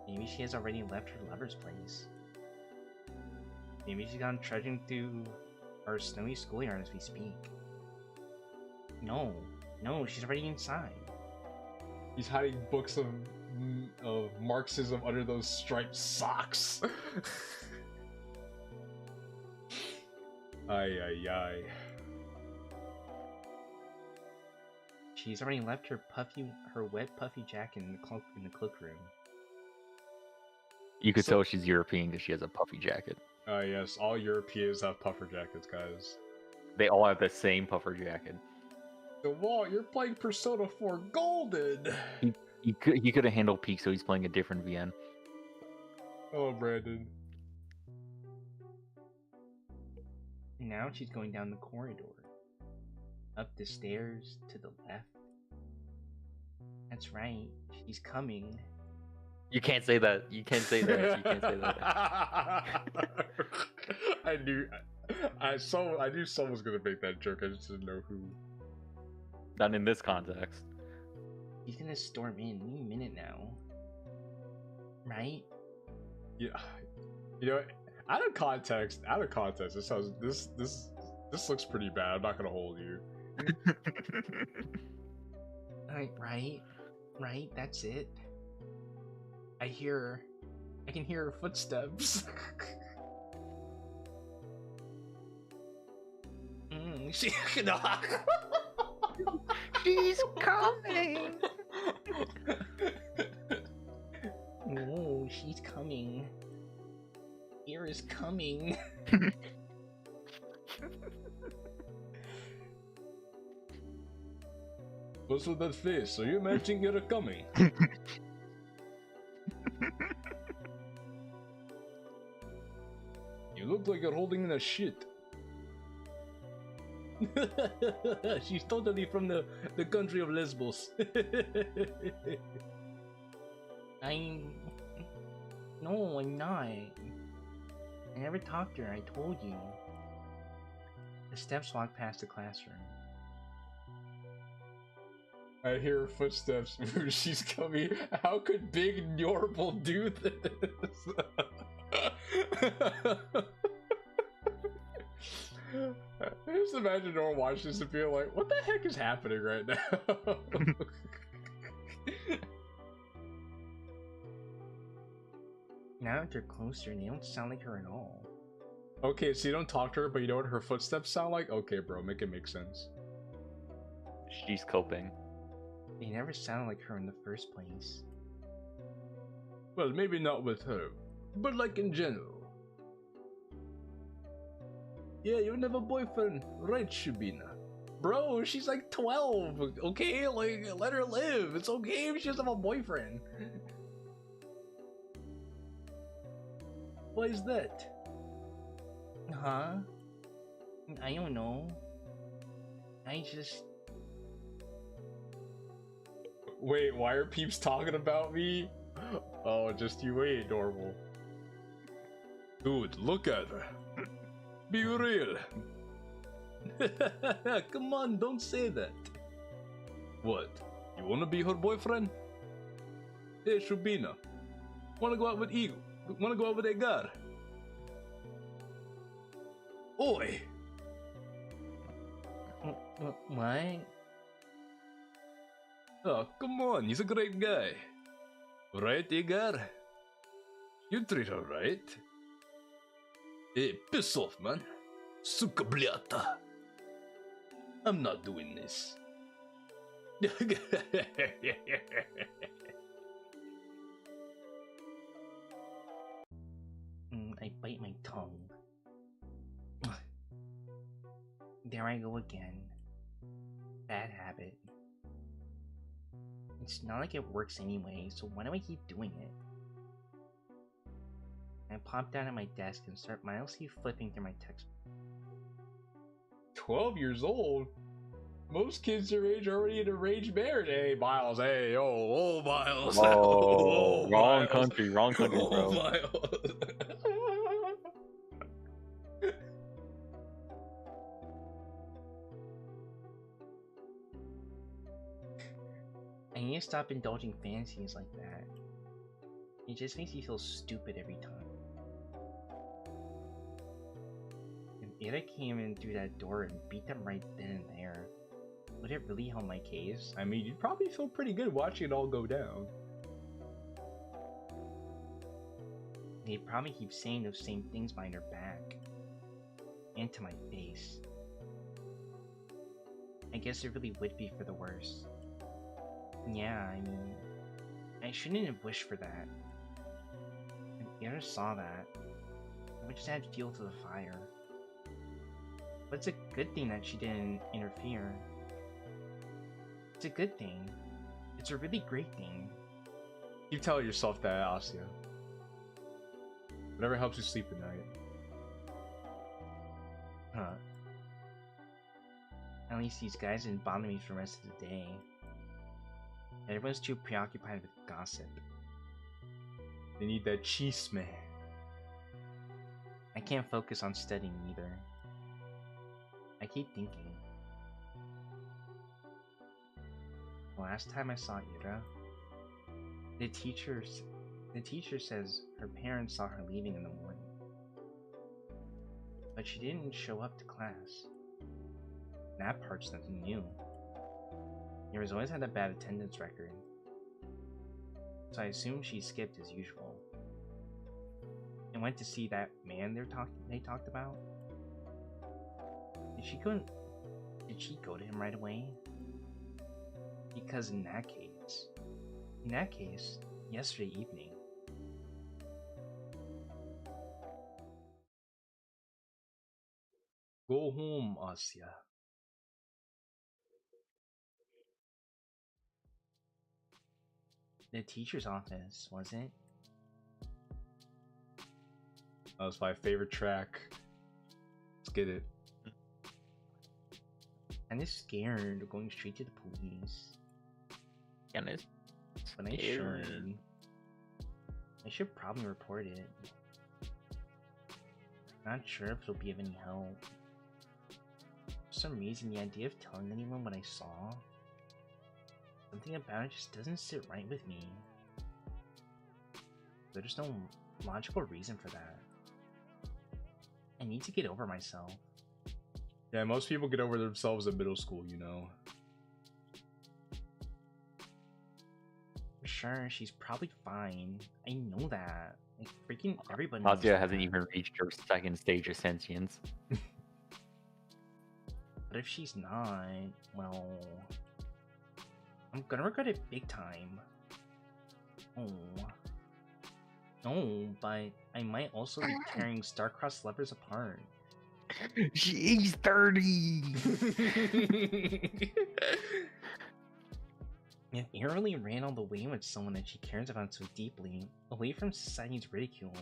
Maybe she has already left her lover's place. Maybe she's gone trudging through our snowy schoolyard as we speak. No, she's already inside. He's hiding books of Marxism under those striped socks. Ay ay ay. She's already left her wet puffy jacket in the cloakroom. You could So- tell she's European because she has a puffy jacket. Yes, all Europeans have puffer jackets, guys. They all have the same puffer jacket. The wall, you're playing Persona 4 Golden! He could have handled Peak, so he's playing a different VN. Oh, Brandon. Now she's going down the corridor. Up the stairs to the left. That's right. She's coming. You can't say that. You can't say that. You can't say that. I knew someone was gonna make that joke. I just didn't know who. Not in this context. He's gonna storm in any minute now. Right? Yeah, you know, out of context. This sounds this looks pretty bad. I'm not gonna hold you. Right. That's it. I can hear her footsteps. She's coming. Oh, she's coming. Here is coming. What's with that face? Are you imagining you're coming? You look like you're holding in a shit. She's totally from the country of Lesbos. No, I'm not. I never talked to her, I told you. The steps walk past the classroom. I hear her footsteps. She's coming. How could Big Normal do this? I just imagine Normal watching this and being like, what the heck is happening right now? Now that they're closer, they don't sound like her at all. Okay, so you don't talk to her, but you know what her footsteps sound like? Okay, bro, make it make sense. She's coping. They never sounded like her in the first place. Well, maybe not with her, but like in general. Yeah, you have a boyfriend, right, Shubina? Bro, she's like 12, okay? Like, let her live. It's okay if she doesn't have a boyfriend. Why is that? Huh? I don't know. I just... Wait, why are peeps talking about me? Oh, just you wait, Normal. Dude, look at her. Be real. Come on, don't say that. What? You wanna be her boyfriend? Hey, Shubina. Wanna go out with Eagle? Wanna go out with Edgar? Oi! What? Oh, come on, he's a great guy. Right, Edgar? You treat her right. Hey, piss off, man. Suka bliata. I'm not doing this. I bite my tongue. There I go again. Bad habit. It's not like it works anyway, so why do I keep doing it? I pop down at my desk and start mindlessly flipping through my textbook. 12 years old? Most kids your age are already in arranged marriage. Hey, Miles, hey, oh, Miles. Oh, wrong Miles. country, Oh, bro. Miles. I need to stop indulging fantasies like that. It just makes me feel stupid every time. If Ida came in through that door and beat them right then and there, would it really help my case? I mean, you'd probably feel pretty good watching it all go down. They'd probably keep saying those same things behind her back. And to my face. I guess it really would be for the worst. Yeah, I mean, I shouldn't have wished for that. If Ira saw that, I would just add fuel to the fire. But it's a good thing that she didn't interfere. It's a good thing. It's a really great thing. Keep telling yourself that, Asya. Whatever helps you sleep at night. Huh. At least these guys didn't bother me for the rest of the day. Everyone's too preoccupied with gossip. They need that cheese, man. I can't focus on studying either. I keep thinking. The last time I saw Ira, the teacher says her parents saw her leaving in the morning. But she didn't show up to class. That part's nothing new. Ira's always had a bad attendance record. So I assume she skipped as usual. And went to see that man they talked about. Did she go to him right away? Because in that case, yesterday evening. Go home, Asya. The teacher's office, was it? That was my favorite track. Let's get it. Kinda scared of going straight to the police. And it's But I should probably report it. Not sure if it'll be of any help. For some reason, the idea of telling anyone what I saw, something about it just doesn't sit right with me. There's no logical reason for that. I need to get over myself. Yeah, most people get over themselves in middle school, you know. For sure, she's probably fine. I know that. Like, freaking everybody Asya knows hasn't that. even reached her second stage of sentience. But if she's not, well, I'm gonna regret it big time. Oh. No, but I might also be tearing star-crossed lovers apart. She's 30! If Ira really ran all the way with someone that she cares about so deeply, away from society's ridicule,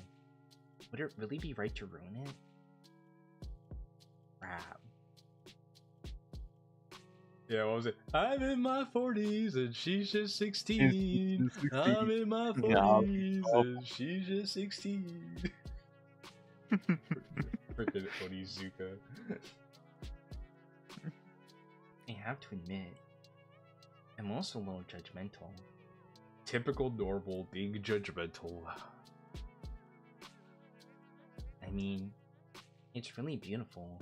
would it really be right to ruin it? Crap. Yeah, what was it? I'm in my 40s and she's just 16. I'm in my 40s and she's just 16. Freaking Onizuka. I have to admit, I'm also a little judgmental. Typical normal being judgmental. I mean, it's really beautiful.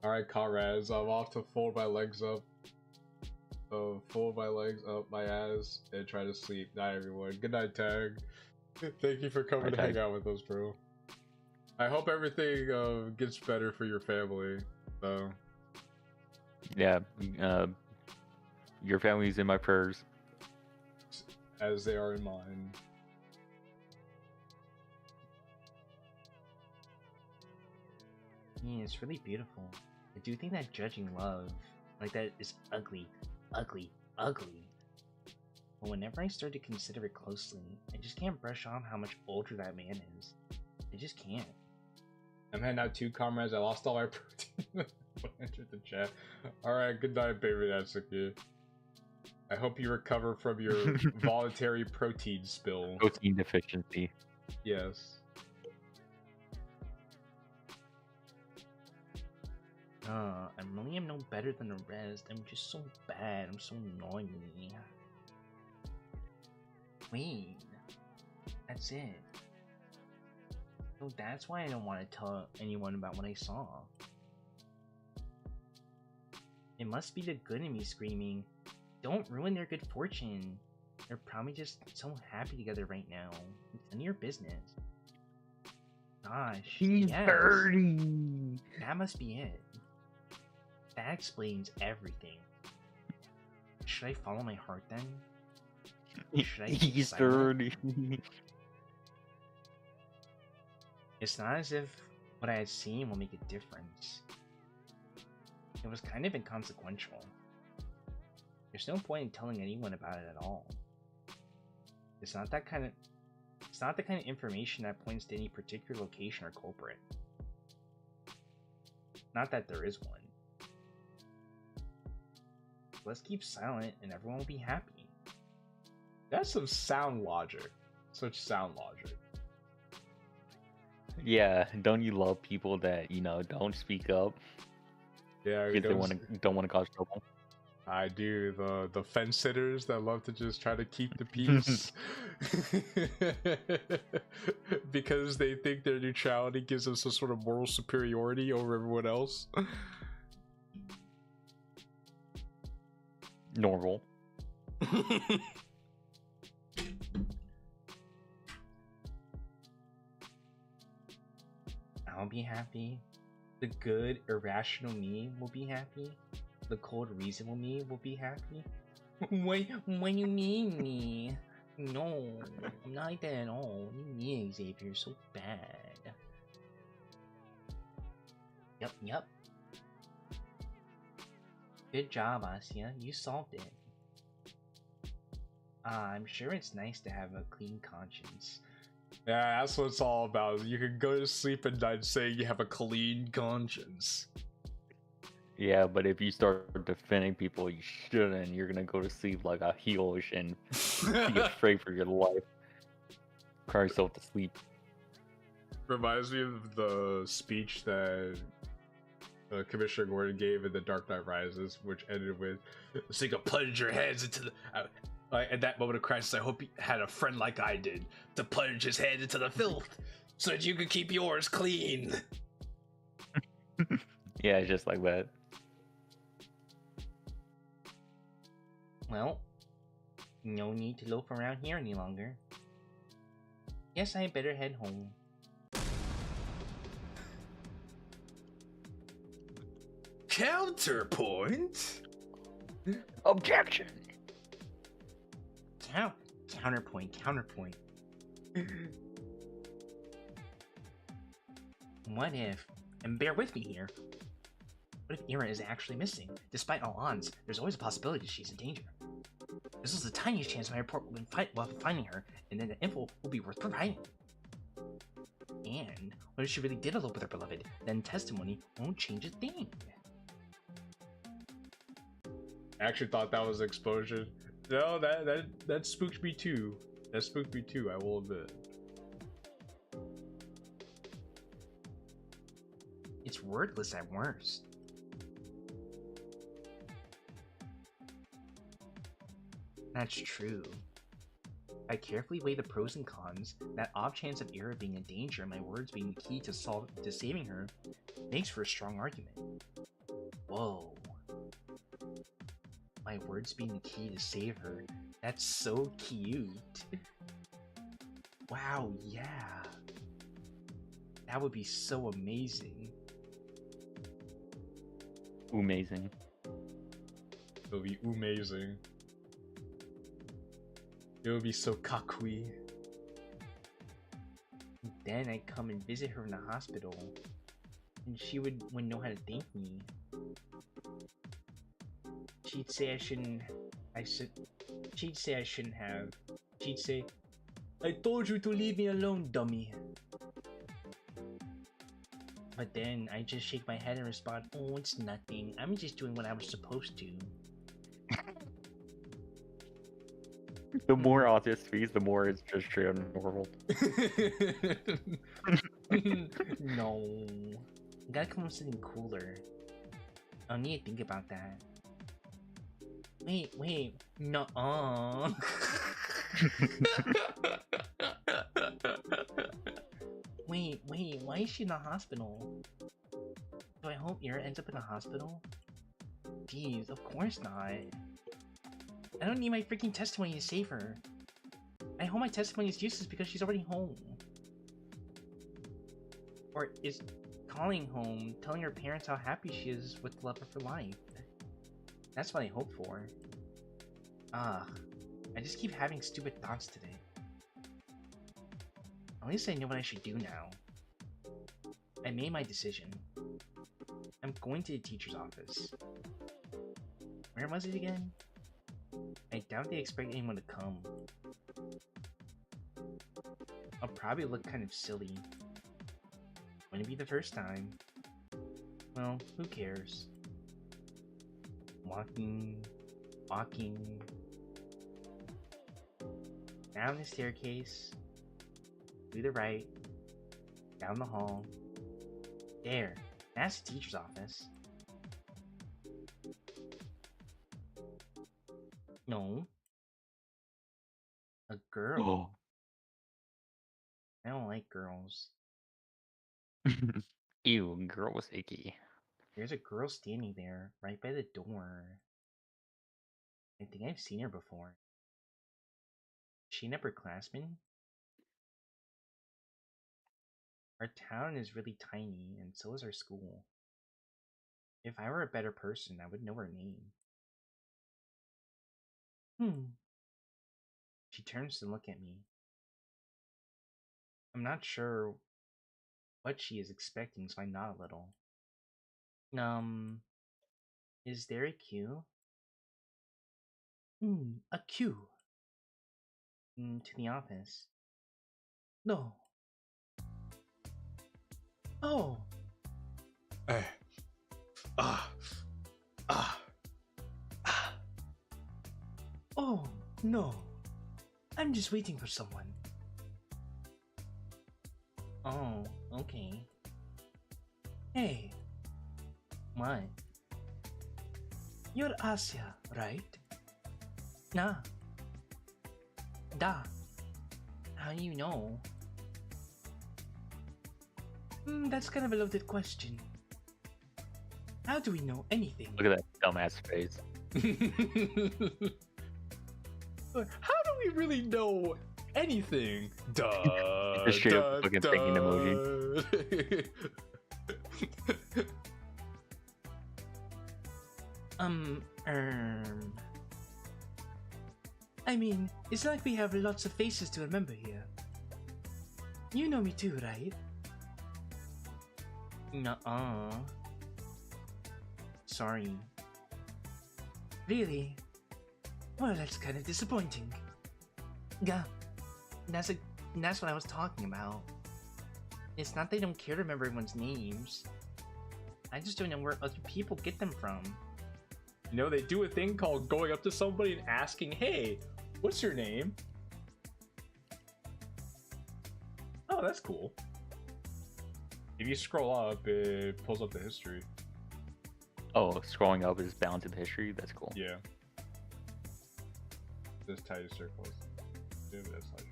Alright, comrades, I'm off to fold my legs up. Fold my legs up my ass and try to sleep. Night, everyone. Good night, Tag. Thank you for coming to hang out with us, bro. I hope everything gets better for your family. So. Yeah, your family's in my prayers. As they are in mine. Yeah, it's really beautiful. I do think that judging love like that is ugly, ugly, ugly. But whenever I start to consider it closely, I just can't brush off how much older that man is. I just can't. I'm heading out too, comrades. I lost all my protein when I entered the chat. Alright, good night, baby Natsuki. I hope you recover from your voluntary protein spill. Protein deficiency. Yes. I really am no better than the rest. I'm just so bad. I'm so annoying. Wait. That's it. So that's why I don't want to tell anyone about what I saw. It must be the good in me screaming. Don't ruin their good fortune. They're probably just so happy together right now. It's none of your business. Gosh, He's yes. dirty. That must be it. That explains everything. Should I follow my heart then? Should I keep He's silent? dirty. It's not as if what I had seen will make a difference. It was kind of inconsequential. There's no point in telling anyone about it at all. It's not the kind of information that points to any particular location or culprit. Not that there is one. Let's keep silent and everyone will be happy. That's some sound logic. Such sound logic. Yeah, don't you love people that don't speak up Yeah, because they don't want to cause trouble? I do. The fence sitters that love to just try to keep the peace because they think their neutrality gives them some sort of moral superiority over everyone else. Normal. I'll be happy. The good, irrational me will be happy. The cold, reasonable me will be happy. What you mean me? No, I'm not like that at all. You mean Xavier, you're so bad. Yep. Good job, Asya. You solved it. I'm sure it's nice to have a clean conscience. Yeah, that's what it's all about. You can go to sleep at night saying you have a clean conscience. Yeah, but if you start defending people you shouldn't, you're gonna go to sleep like a heelish and be afraid for your life. Cry yourself to sleep. Reminds me of the speech that Commissioner Gordon gave in The Dark Knight Rises, which ended with, "So you can plunge your hands into the..." at that moment of crisis, I hope you had a friend like I did to plunge his hand into the filth so that you could keep yours clean. Yeah, just like that. Well, no need to loaf around here any longer. Guess I better head home. Counterpoint? Objection! Counterpoint. What if, and bear with me here, what if Ira is actually missing? Despite all odds, there's always a possibility she's in danger. This is the tiniest chance my report will finding her, and then the info will be worth providing. And what if she really did elope with her beloved? Then testimony won't change a thing. I actually thought that was an explosion. No, that spooked me too. That spooked me too, I will admit. It's wordless at worst. That's true. I carefully weigh the pros and cons. That off chance of Ira being in danger and my words being the key to saving her makes for a strong argument. Whoa. My words being the key to save her. That's so cute. Wow, yeah. That would be so amazing. Amazing. It'll be amazing. It would be so kakui. Then I'd come and visit her in the hospital, and she wouldn't know how to thank me. She'd say I shouldn't have. She'd say, "I told you to leave me alone, dummy." But then I just shake my head and respond, "Oh, it's nothing. I'm just doing what I was supposed to." The more Autist speaks, the more it's just straight up normal. No. I gotta come up with something cooler. I'll need to think about that. Wait. No. Wait, why is she in the hospital? Do I hope Ira ends up in the hospital? Jeez, of course not. I don't need my freaking testimony to save her. I hope my testimony is useless because she's already home. Or is calling home, telling her parents how happy she is with the love of her life. That's what I hope for. I just keep having stupid thoughts today. At least I know what I should do now. I made my decision. I'm going to the teacher's office. Where was it again? I doubt they expect anyone to come. I'll probably look kind of silly. Wouldn't be the first time. Well, who cares? Walking. Down the staircase. To the right. Down the hall. There. That's the teacher's office. No. A girl. Oh. I don't like girls. Ew, girl was icky. There's a girl standing there, right by the door. I think I've seen her before. Is she an upperclassman? Our town is really tiny, and so is our school. If I were a better person, I would know her name. She turns to look at me. I'm not sure what she is expecting, so I nod a little. Is there a queue? A queue. To the office. No. Oh. Oh, no. I'm just waiting for someone. Oh, okay. Hey. What? You're Asya, right? Nah. Da. How do you know? That's kind of a loaded question. How do we know anything? Look at that dumbass face. How do we really know anything? Duh. Just straight up fucking thinking emoji. I mean, it's like we have lots of faces to remember here. You know me too, right? Nuh-uh. Sorry. Really? Well, that's kind of disappointing. Yeah, that's what I was talking about. It's not they don't care to remember everyone's names. I just don't know where other people get them from. You know, they do a thing called going up to somebody and asking, hey, what's your name? Oh, that's cool. If you scroll up, it pulls up the history. Oh, scrolling up is bound to the history? That's cool. Yeah. Just tight circles. Yeah, that's like...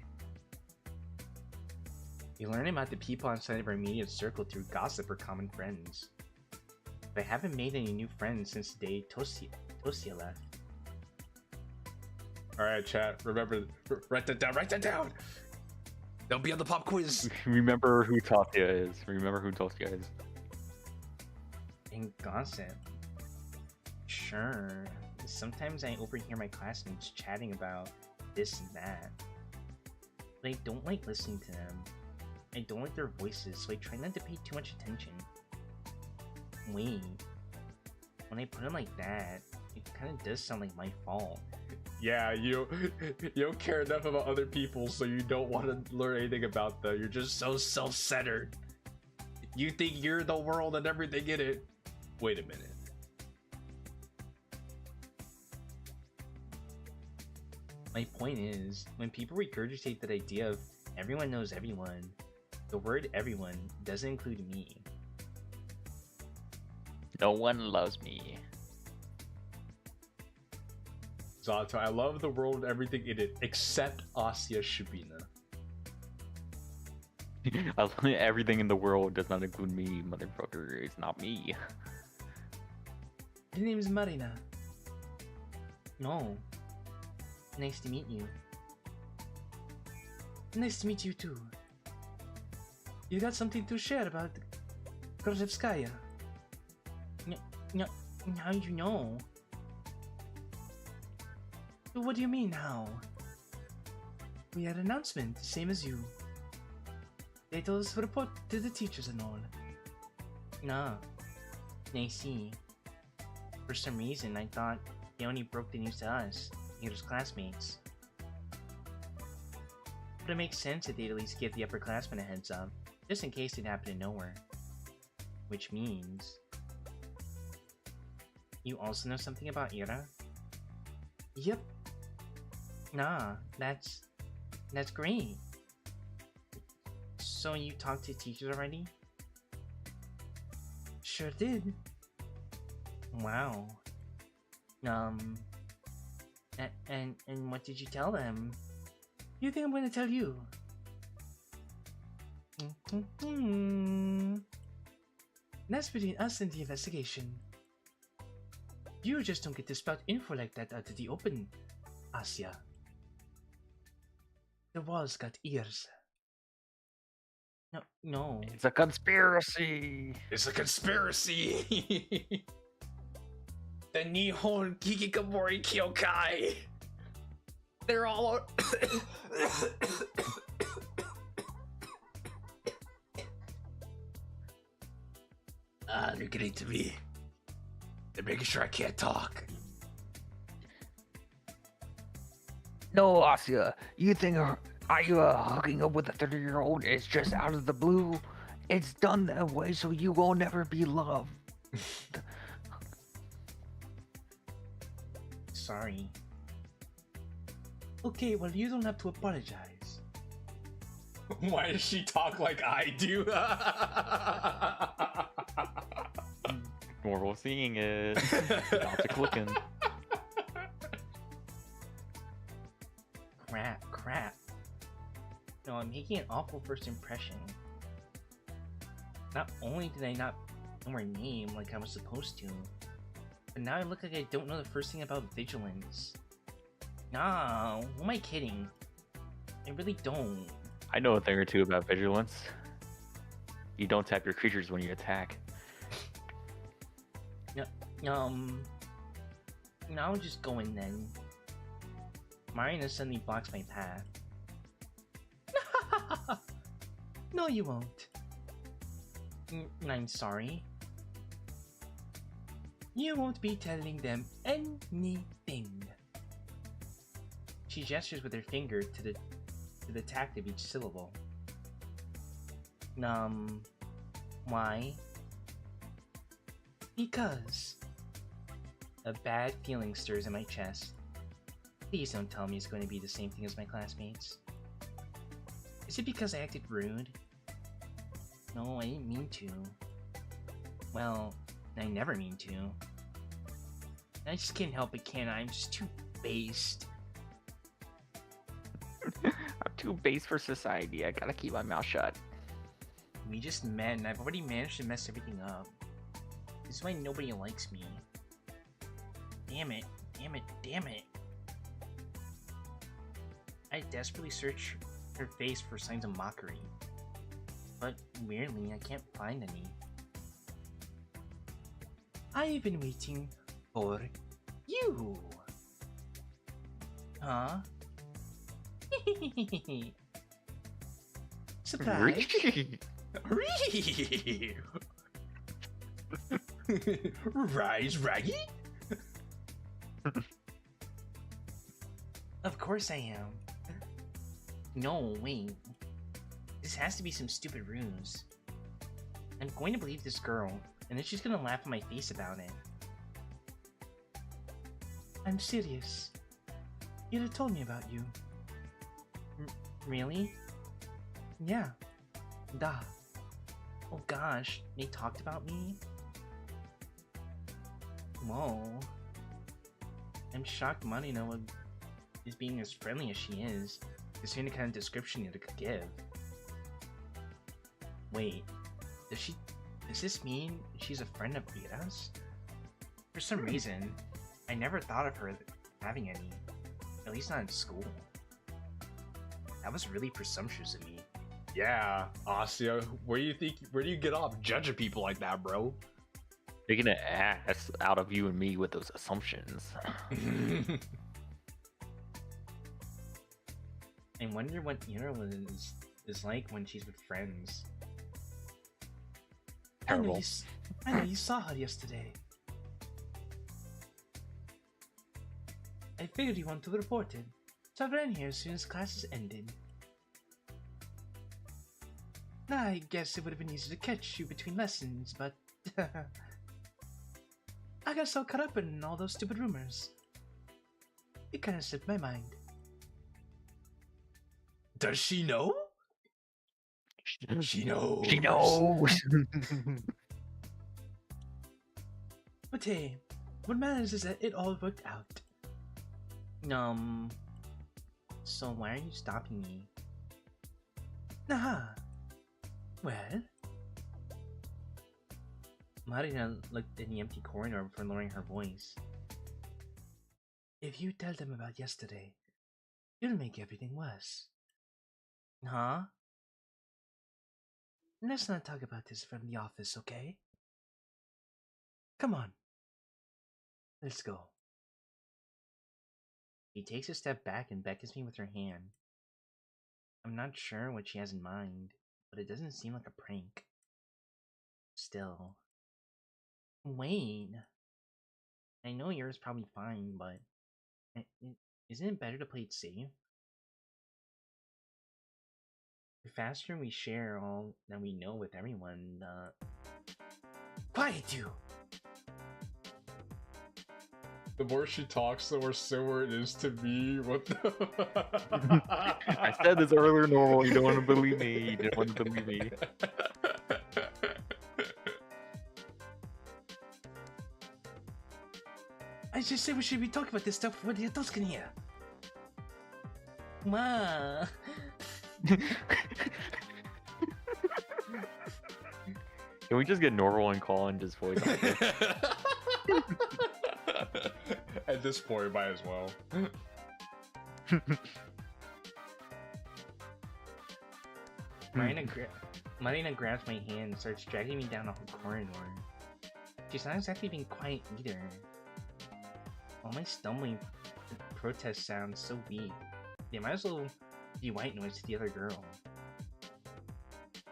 You learn about the people outside of our immediate circle through gossip or common friends. But I haven't made any new friends since the day Tosia left. Alright, chat. Remember, write that down. Write that down! They'll be on the pop quiz. Remember who Tosia is. Remember who Tosia is. And gossip. Sure. Sometimes I overhear my classmates chatting about this and that. But I don't like listening to them. I don't like their voices, so I try not to pay too much attention. Wait. When I put it like that, it kind of does sound like my fault. Yeah, you don't care enough about other people, so you don't want to learn anything about them. You're just so self-centered. You think you're the world and everything in it. Wait a minute. My point is, when people regurgitate that idea of everyone knows everyone, the word everyone doesn't include me. No one loves me. Zato, I love the world and everything in it, except Asya Shibina. Everything in the world does not include me, motherfucker. It's not me. The name is Marina. No. Nice to meet you. Nice to meet you too. You got something to share about Korzhevskaya? No, how do you know? What do you mean, how? We had an announcement, same as you. They told us to report to the teachers and all. Nah. I see. For some reason, I thought they only broke the news to us, Peter's classmates. But it makes sense that they'd at least give the upperclassmen a heads up, just in case they'd happen to know her. Which means... You also know something about Ira? Yep. Nah, that's great. So you talked to teachers already? Sure did. Wow. And what did you tell them? You think I'm gonna tell you? That's between us and the investigation. You just don't get to spout info like that out of the open, Asya. The walls got ears. No. It's a conspiracy. It's a conspiracy. The Nihon Kikikamori Kyokai. They're all. They're getting to me. They're making sure I can't talk. No, Asya. You think are you hooking up with a 30-year-old? It's just out of the blue. It's done that way so you will never be loved. Sorry. Okay, well, you don't have to apologize. Why does she talk like I do? We're seeing it. Zato clicking. Crap. No, I'm making an awful first impression. Not only did I not know her name like I was supposed to, but now I look like I don't know the first thing about vigilance. Nah, who am I kidding? I really don't. I know a thing or two about vigilance. You don't tap your creatures when you attack. Now I'll just go in then. Marina suddenly blocks my path. No, you won't. I'm sorry. You won't be telling them anything. She gestures with her finger to the tact of each syllable. Why? Because. A bad feeling stirs in my chest. Please don't tell me it's going to be the same thing as my classmates. Is it because I acted rude? No, I didn't mean to. Well, I never mean to. I just can't help it, can I? I'm just too based. I'm too base for society. I gotta keep my mouth shut. We just met and I've already managed to mess everything up. This is why nobody likes me. Damn it. I desperately search her face for signs of mockery. But weirdly, I can't find any. I've been waiting for you. Huh? Surprise. Rise, Raggy? Of course I am. No, wait. This has to be some stupid ruse. I'm going to believe this girl, and then she's gonna laugh in my face about it. I'm serious. Ira told me about you. Really? Yeah. Duh. Oh gosh, they talked about me? Whoa. I'm shocked Marina is being as friendly as she is, considering the kind of description you could give. Wait, does this mean she's a friend of Ira's? For some reason, I never thought of her having any. At least not in school. That was really presumptuous of me. Yeah, Asya, where do you get off judging people like that, bro? Taking an ass out of you and me with those assumptions. I wonder what Irwin is like when she's with friends. Terrible. I know you saw her yesterday. I figured you wanted to report it, so I ran here as soon as classes ended. I guess it would have been easy to catch you between lessons, but I got so caught up in all those stupid rumors. It kind of slipped my mind. Does she know? She knows. She knows. But hey, what matters is that it all worked out. So why are you stopping me? Nah. Well? Marina looked in the empty corridor before lowering her voice. If you tell them about yesterday, it'll make everything worse. Huh? Let's not talk about this from the office, okay? Come on. Let's go. She takes a step back and beckons me with her hand. I'm not sure what she has in mind, but it doesn't seem like a prank. Still. Wayne. I know yours probably fine, but isn't it better to play it safe? The faster we share all that we know with everyone, Quiet, you! The more she talks, the more similar it is to me. What the? I said this earlier, Normal. You don't want to believe me. You didn't want to believe me. I just said we should be talking about this stuff when the adults can hear. Ma. Can we just get Normal and call and just voice on it? At this point, might as well. Marina grabs my hand and starts dragging me down a whole corridor. She's not exactly being quiet either. All my stumbling protest sounds so weak. They might as well be white noise to the other girl.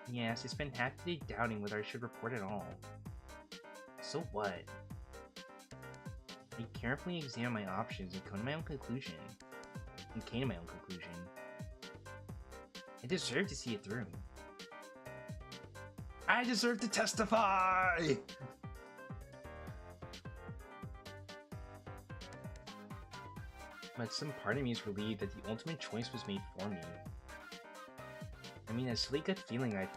Yes, I spent half the day doubting whether I should report at all. So what? I carefully examine my options and come to my own conclusion. I deserve to see it through. I deserve to testify! But some part of me is relieved that the ultimate choice was made for me. I mean, a silly gut feeling I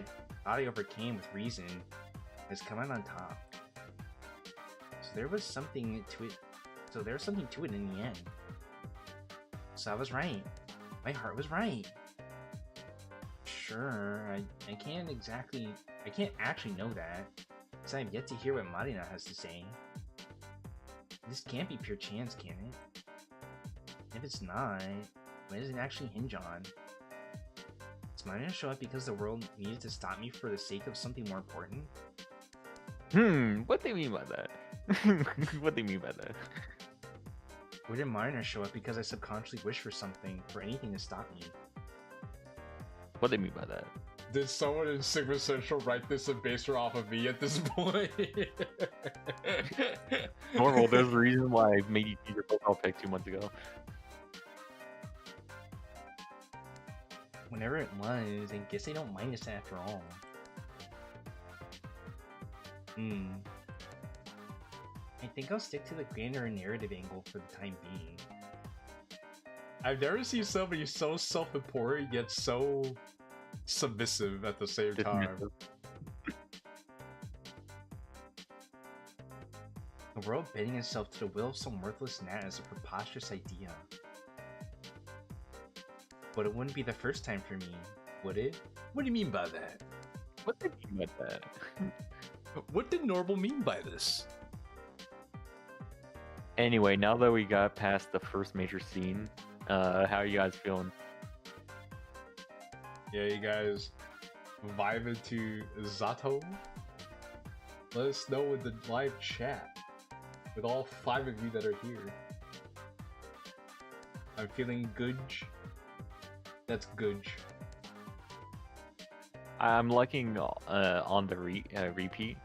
thought I overcame with reason has come out on top. So there was something to it. In the end. So I was right. My heart was right. Sure, I can't actually know that, because I have yet to hear what Marina has to say. This can't be pure chance, can it? If it's not, what does it actually hinge on? Does Marina show up because the world needed to stop me for the sake of something more important? What do you mean by that? What do you mean by that? Or did Marina show up because I subconsciously wished for something, for anything to stop me? What do you mean by that? Did someone in Sigma Central write this and base her off of me at this point? Normal, there's a reason why I made you do your profile pic 2 months ago. Whenever it was, I guess they don't mind us after all. I think I'll stick to the grander narrative angle for the time being. I've never seen somebody so self-important yet so submissive at the same time. The world bending itself to the will of some worthless gnat is a preposterous idea. But it wouldn't be the first time for me, would it? What do you mean by that? What do you mean by that? What did Normal mean by this? Anyway, now that we got past the first major scene, how are you guys feeling? Yeah, you guys vibing to Zato? Let us know in the live chat with all 5 of you that are here. I'm feeling good. That's good. I'm liking on the repeat,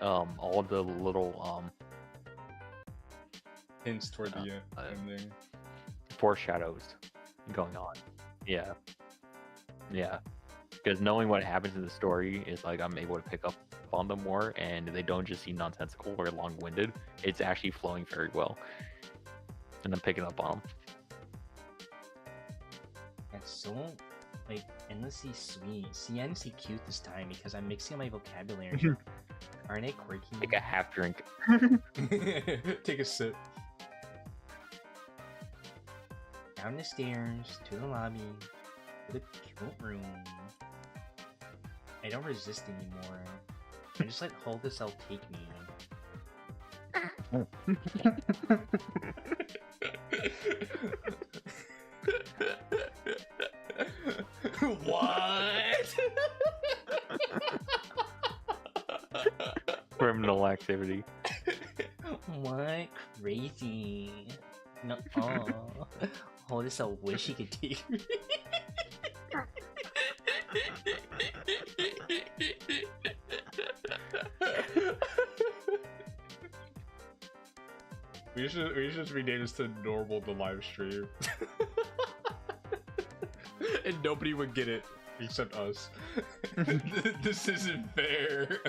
all the little Hints toward the ending. foreshadows going on. Yeah, yeah. Because knowing what happens in the story is like I'm able to pick up on them more, and they don't just seem nonsensical or long-winded. It's actually flowing very well, and I'm picking up on them. That's so like endlessly sweet. See, I didn't say cute this time because I'm mixing my vocabulary. Aren't they quirky? Take a half drink. Take a sip. Down the stairs to the lobby to the cute room. I don't resist anymore. I just let Hold the Cell take me. What? Criminal activity. What? Crazy. No. Hold the Cell wish he could take me. We should just rename this to normal the live stream. And nobody would get it except us. This isn't fair.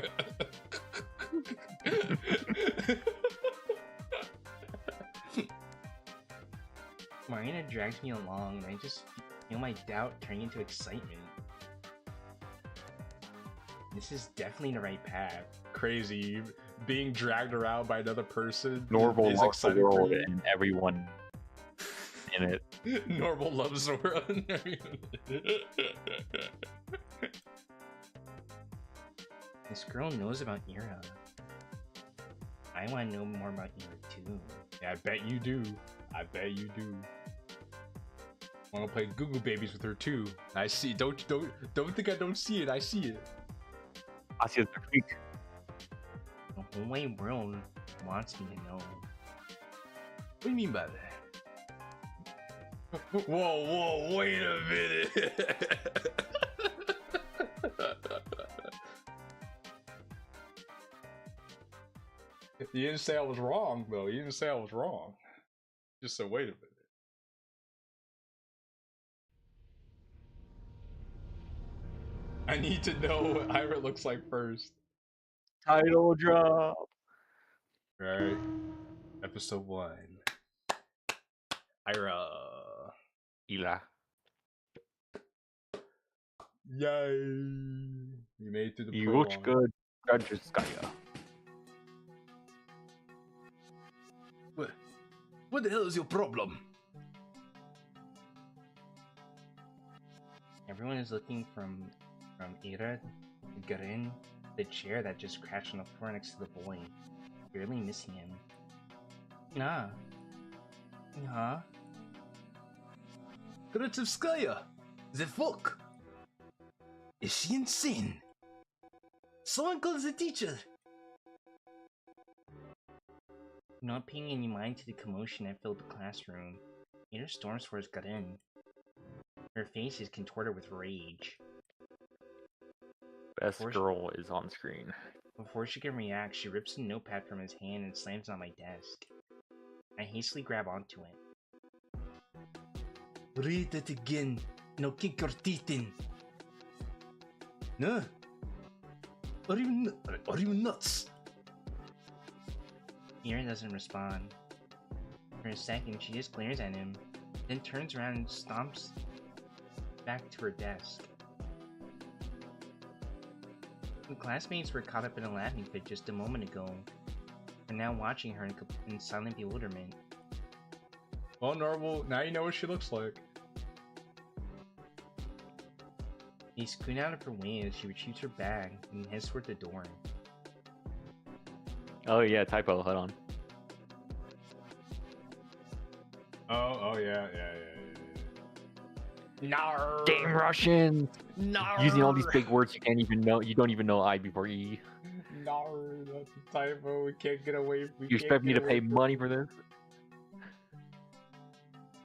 Marina dragged me along, and I just feel my doubt turning into excitement. This is definitely the right path. Crazy. Being dragged around by another person. Normal is loves the exciting for world you. and everyone in it. Normal loves the world. This girl knows about Ira. I want to know more about Ira too. Yeah, I bet you do. I bet you do. Want to play Google Babies with her too. I see. Don't think I don't see it. I see it. I see it next week. The whole wide world wants me to know. What do you mean by that? Whoa, wait a minute. You didn't say I was wrong, though. You didn't say I was wrong. Just said, wait a minute. I need to know what Ira looks like first. Title drop. Right. Episode 1. Ira. Ila. Yay. You made it through the You look prologue. good. Gadgetskaya. What the hell is your problem? Everyone is looking from Ira to Garin, the chair that just crashed on the floor next to the boy, barely missing him. Nah. Huh? Krutevskaya! The fuck? Is she insane? Someone calls the teacher! Not paying any mind to the commotion that filled the classroom, Ira storms towards Garin. Her face is contorted with rage. Best Before girl is on screen. Before she can react, she rips a notepad from his hand and slams it on my desk. I hastily grab onto it. Read it again, and I'll kick your teeth in. No? Are you nuts? Ira doesn't respond. For a second, she just glares at him, then turns around and stomps back to her desk. The classmates were caught up in a laughing fit just a moment ago, are now watching her in silent bewilderment. Well, normal. Now you know what she looks like. They squint out of her way as she retrieves her bag and heads toward the door. Oh yeah, typo. Hold on. Oh yeah. Nar. Damn Russian! Nar. Using all these big words you can't even know. You don't even know I before E. Nar. That's a typo. We can't get away. You expect me to pay money for this?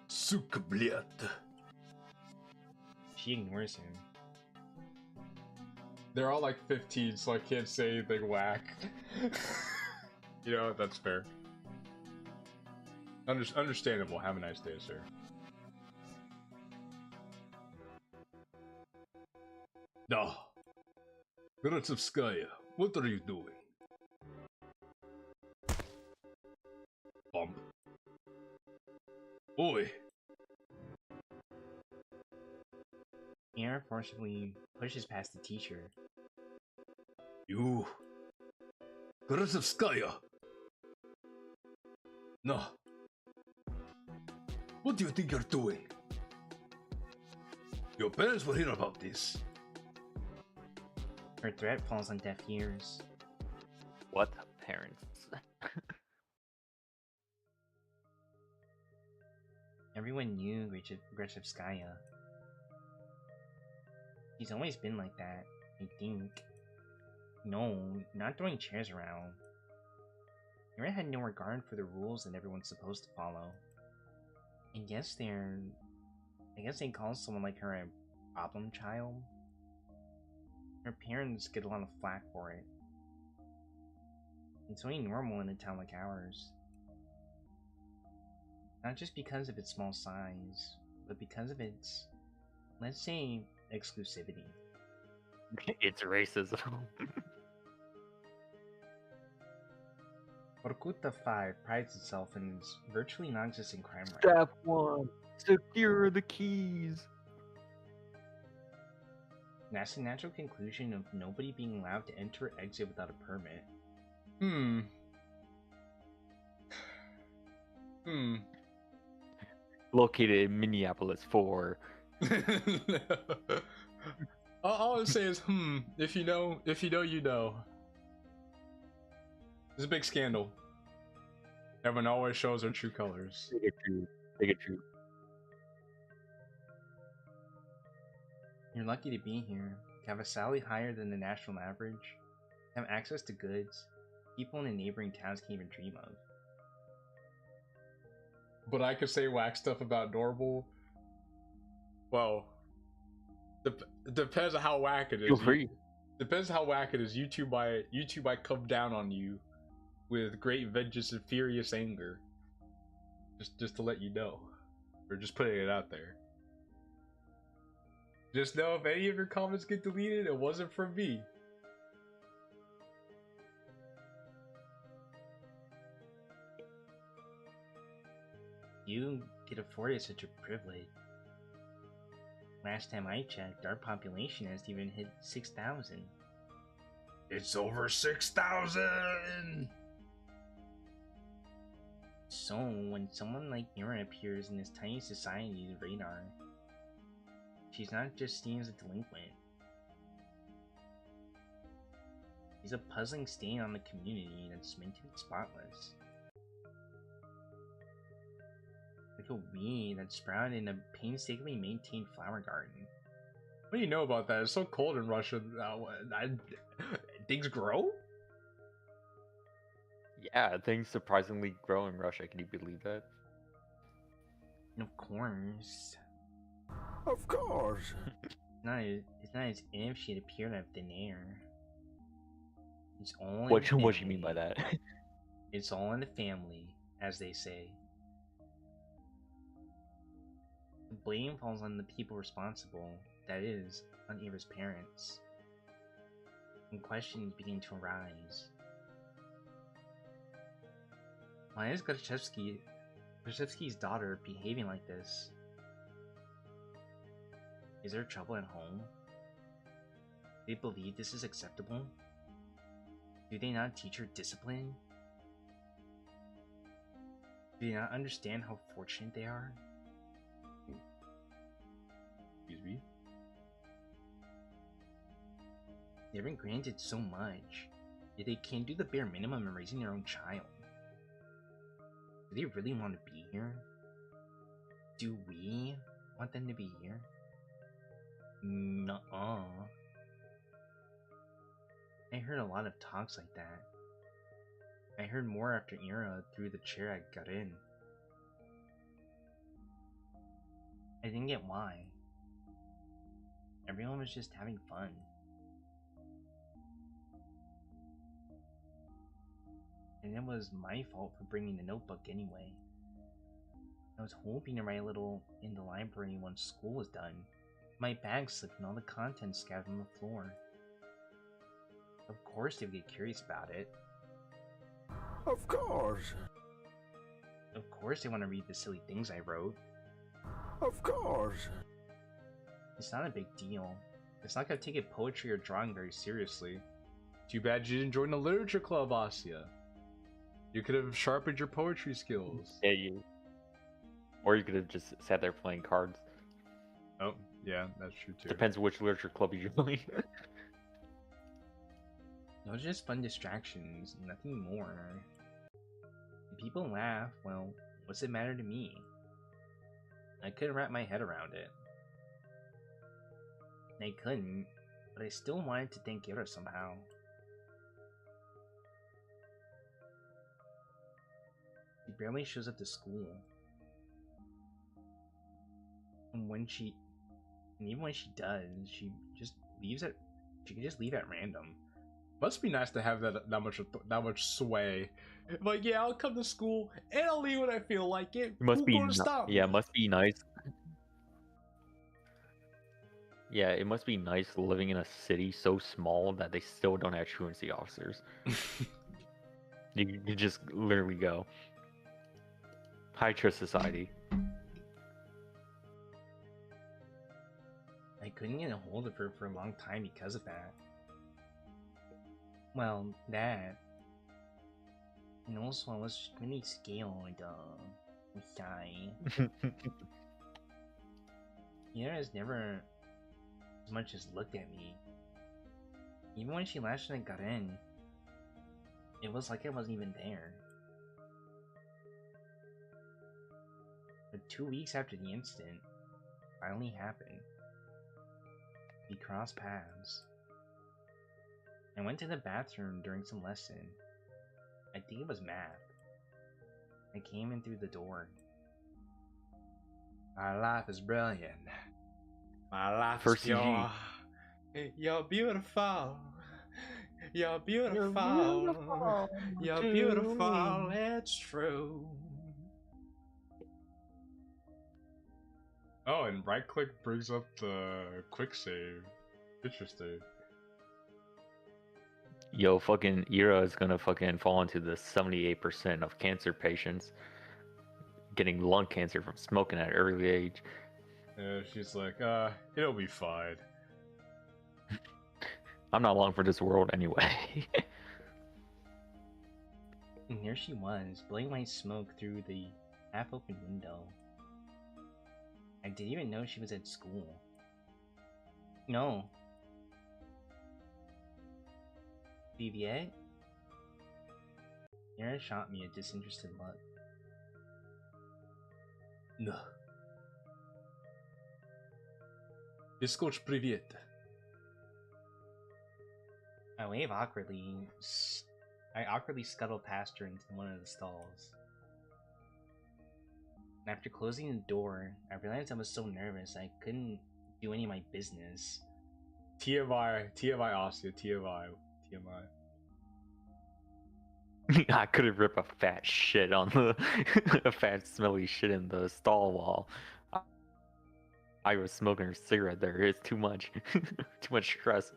Suka bliat. She ignores him. They're all like 15, so I can't say anything whack. You know, that's fair. Understandable. Have a nice day, sir. No. Gratsevskaya, what are you doing? Bump. Oi. Aaron forcibly pushes past the teacher. You. Gratsevskaya. No. What do you think you're doing? Your parents will hear about this. Her threat falls on deaf ears. What parents? Everyone knew Greshevskaya. She's always been like that, I think. No, not throwing chairs around. Aaron had no regard for the rules that everyone's supposed to follow. I guess they call someone like her a problem child. Her parents get a lot of flack for it. It's only normal in a town like ours. Not just because of its small size, but because of its, let's say, exclusivity. It's racism. Vorkuta 5 prides itself in its virtually non-existent crime rate. Step 1. Secure the keys. That's the natural conclusion of nobody being allowed to enter or exit without a permit. Located in Minneapolis 4. All I'm saying is, if you know, you know. It's a big scandal. Everyone always shows their true colors. Bigotry. You're lucky to be here, to have a salary higher than the national average, to have access to goods people in the neighboring towns can't even dream of. But I could say whack stuff about Normal. Well, depends on how whack it is. Feel free. Depends how whack it is. YouTube might come down on you with great vengeance and furious anger. Just to let you know, or just putting it out there. Just know if any of your comments get deleted, it wasn't from me. You get afforded such a privilege. Last time I checked, our population hasn't even hit 6,000. It's over 6,000! So, when someone like Aaron appears in this tiny society's radar, she's not just seen as a delinquent. She's a puzzling stain on the community that's meant to be spotless. Like a weed that sprouted in a painstakingly maintained flower garden. What do you know about that? It's so cold in Russia. Things grow? Yeah, things surprisingly grow in Russia. Can you believe that? And of course. Of course. It's not as if she had appeared out of thin air. It's all What do you mean by that? It's all in the family, as they say. The blame falls on the people responsible, that is, on Ava's parents. And questions begin to arise. Why is Grishevsky's daughter behaving like this? Is there trouble at home? Do they believe this is acceptable? Do they not teach her discipline? Do they not understand how fortunate they are? Excuse me? They've been granted so much, yet they can't do the bare minimum in raising their own child. Do they really want to be here? Do we want them to be here? Nuh-uh. I heard a lot of talks like that. I heard more after Ira threw the chair I got in. I didn't get why. Everyone was just having fun. And it was my fault for bringing the notebook anyway. I was hoping to write a little in the library once school was done. My bag slipped and all the contents scattered on the floor. Of course they would get curious about it. Of course. Of course they want to read the silly things I wrote. Of course. It's not a big deal. It's not gonna take it poetry or drawing very seriously. Too bad you didn't join the literature club, Asya. You could have sharpened your poetry skills. Yeah, you. Or you could have just sat there playing cards. Oh, yeah, that's true too. Depends which literature club you join. Those are just fun distractions, nothing more. If people laugh, well, what's it matter to me? I couldn't wrap my head around it. I couldn't, but I still wanted to thank Ira somehow. She barely shows up to school. And even when she does, she just leaves at. She can just leave at random. Must be nice to have that much sway. Like, yeah, I'll come to school and I'll leave when I feel like it. It must Who's be gonna stop yeah, me? it must be nice. Yeah, it must be nice living in a city so small that they still don't have truancy officers. You just literally go. High trust society. I couldn't get a hold of her for a long time because of that. Well, that. And also, I was really scared, shy. Yara's never as much as looked at me. Even when she last night got in, it was like I wasn't even there. But 2 weeks after the incident, finally happened. We crossed paths. I went to the bathroom during some lesson. I think it was math. I came in through the door. My life is brilliant. My life First is pure. You're beautiful. You're beautiful. You're beautiful. It's true. Oh, and right click brings up the quick save. Interesting. Yo, fucking Ira is gonna fucking fall into the 78% of cancer patients getting lung cancer from smoking at an early age. Yeah, she's like, it'll be fine. I'm not long for this world anyway. And here she was, blowing my smoke through the half-open window. I didn't even know she was at school. No. Viviette? Yara shot me a disinterested look. No. Iskocz privyet. I wave awkwardly. I awkwardly scuttle past her into one of the stalls. And after closing the door, I realized I was so nervous I couldn't do any of my business. TMI, Asya, TMI. I couldn't rip a fat shit on the a fat smelly shit in the stall wall. I was smoking a cigarette there. It's too much. Too much stress.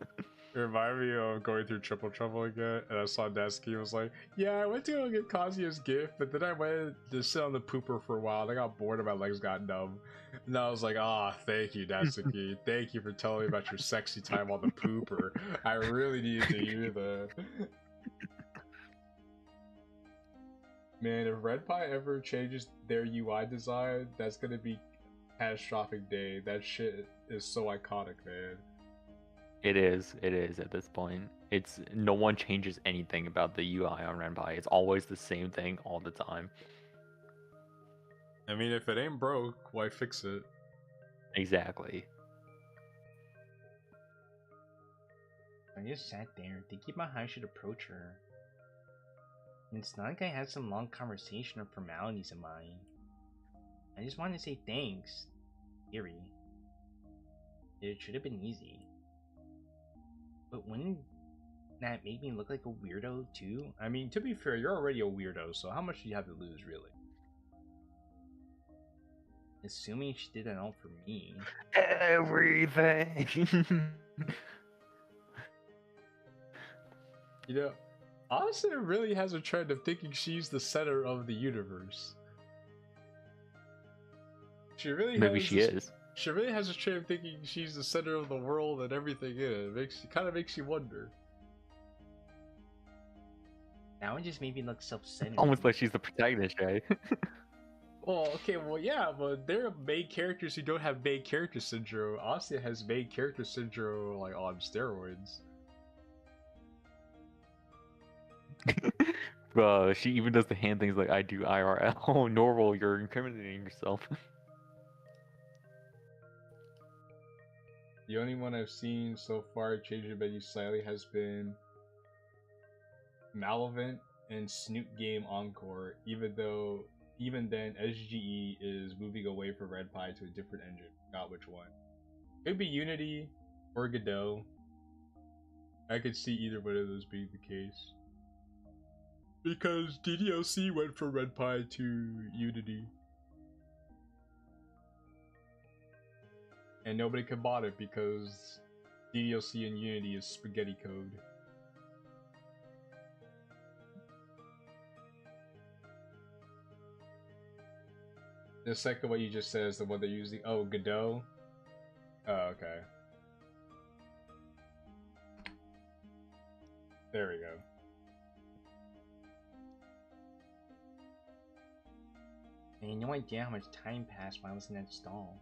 It reminded me of going through Triple Trouble again, and I saw Desky was like, yeah, I went to go get Kazuya's gift, but then I went to sit on the pooper for a while, and I got bored and my legs got numb. And I was like, thank you, Datsuki. Thank you for telling me about your sexy time on the pooper. I really needed to hear that. Man, if Red Pie ever changes their UI design, that's gonna be catastrophic day. That shit is so iconic, man. It is at this point. It's no one changes anything about the UI on Renpai. It's always the same thing all the time. I mean, if it ain't broke, why fix it? Exactly. I just sat there thinking about how I should approach her. And it's not like I had some long conversation or formalities in mind. I just wanted to say thanks. Theory. It should have been easy. But wouldn't that make me look like a weirdo too? I mean, to be fair, you're already a weirdo, so how much do you have to lose, really? Assuming she did that all for me. Everything. You know, Austin really has a trend of thinking she's the center of the universe. She really Maybe has she this- is. She really has a trend of thinking she's the center of the world and everything in it. Kind of makes you wonder. That one just made me look self-centered. Almost like she's the protagonist, right? Well, okay, well, yeah, but there are main characters who don't have main character syndrome. Austin has main character syndrome, like, on steroids. Bro, she even does the hand things like I do IRL. Oh, Norval, you're incriminating yourself. The only one I've seen so far change the menu slightly has been Malavant and Snoot Game Encore, even then SGE is moving away from Red Pie to a different engine. Forgot which one. Could be Unity or Godot. I could see either one of those being the case. Because DDLC went from Red Pie to Unity. And nobody could bot it because DDLC and Unity is spaghetti code. The second one you just said is the one they're using. Oh, Godot? Oh, okay. There we go. I had no idea how much time passed while I was in that stall.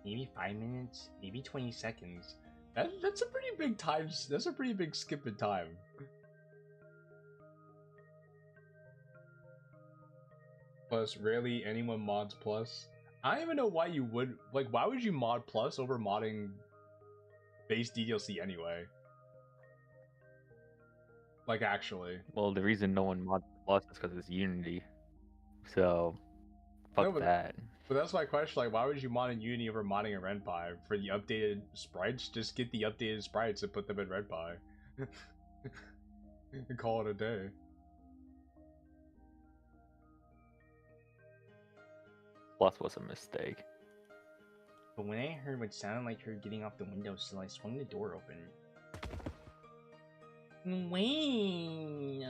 Maybe 5 minutes, maybe 20 seconds. That's a pretty big time. That's a pretty big skip in time. Plus, rarely anyone mods plus. I don't even know why you would why would you mod plus over modding base DDLC anyway? Like, actually. Well, the reason no one mods Plus is because it's Unity. So, fuck No, but- that. But that's my question, like, why would you mod in Unity over modding in Red Pie? For the updated sprites? Just get the updated sprites and put them in Red Pie. And call it a day. Plus was a mistake. But when I heard what sounded like her getting off the windowsill, I swung the door open. Wait.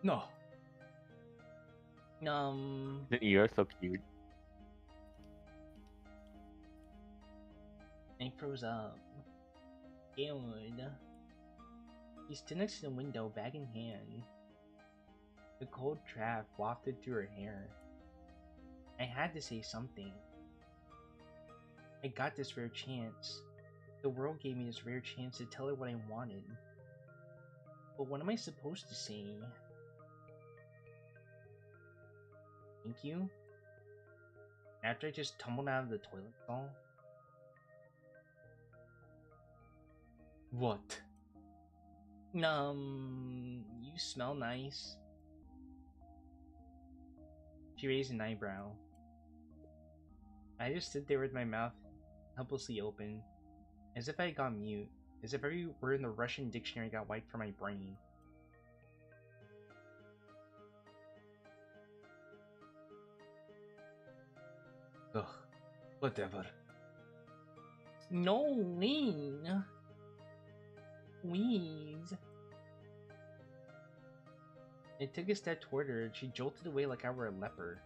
No. You're so cute. I froze up. Good. She stood next to the window, bag in hand. The cold draft wafted through her hair. I had to say something. I got this rare chance. The world gave me this rare chance to tell her what I wanted. But what am I supposed to say? Thank you? After I just tumbled out of the toilet stall? What? You smell nice. She raised an eyebrow. I just stood there with my mouth helplessly open, as if I had gone mute, as if every word in the Russian dictionary got wiped from my brain. Ugh. Whatever. No, Lynn! Please. I took a step toward her and she jolted away like I were a leper.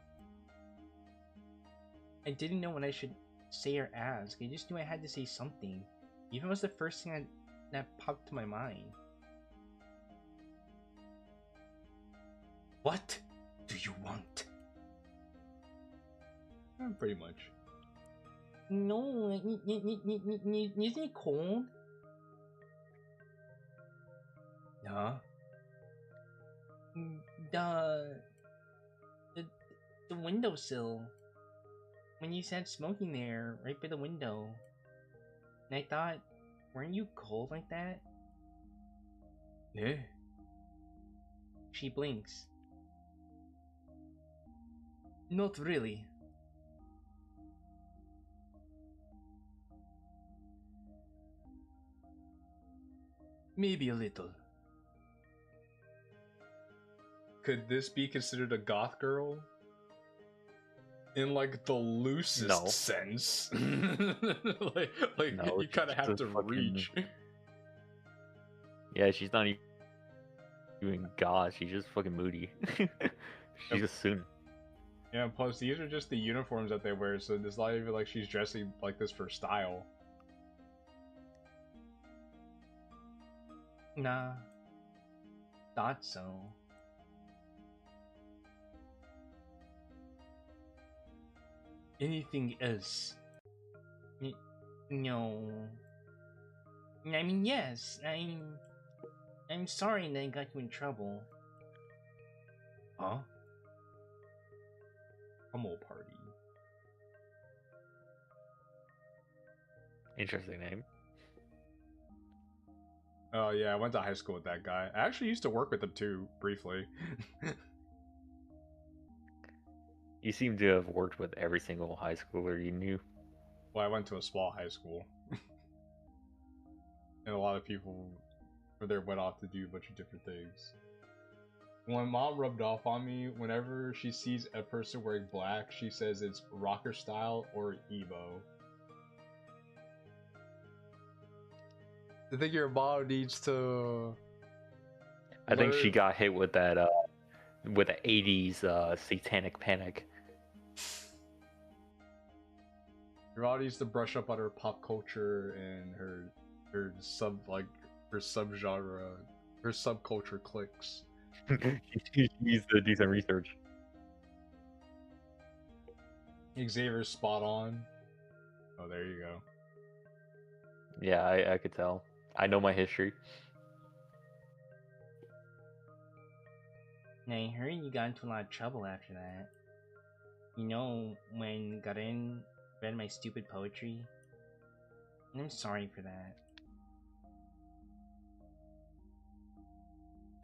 I didn't know what I should say or ask. I just knew I had to say something. Even if it was the first thing that popped to my mind. What do you want? Pretty much. No, isn't it cold? Huh? The the the windowsill. When you said smoking there, right by the window. And I thought, weren't you cold like that? Yeah. She blinks. Not really. Maybe a little. Could this be considered a goth girl? In like the loosest No. sense. like No, you kind of she's have just to fucking- reach. Yeah, she's not even god. She's just fucking moody. She's just soon. Yeah, plus these are just the uniforms that they wear, so it's not even like she's dressing like this for style. Nah. Thought so. Anything else? No. I mean, yes. I'm sorry that I got you in trouble. Huh? Hummel party. Interesting name. Oh yeah, I went to high school with that guy. I actually used to work with him too, briefly. You seem to have worked with every single high schooler you knew. Well, I went to a small high school. And a lot of people went off to do a bunch of different things. When mom rubbed off on me, whenever she sees a person wearing black, she says it's rocker style or emo. I think your mom needs to. I think she learn- got hit with that with the 80s satanic panic. Your mom needs to brush up on her pop culture and her subgenre, her subculture clicks. She needs to do some research. Xavier's spot on. Oh, there you go. Yeah, I could tell. I know my history. Now, I heard you got into a lot of trouble after that. You know, when Garin read my stupid poetry? And I'm sorry for that.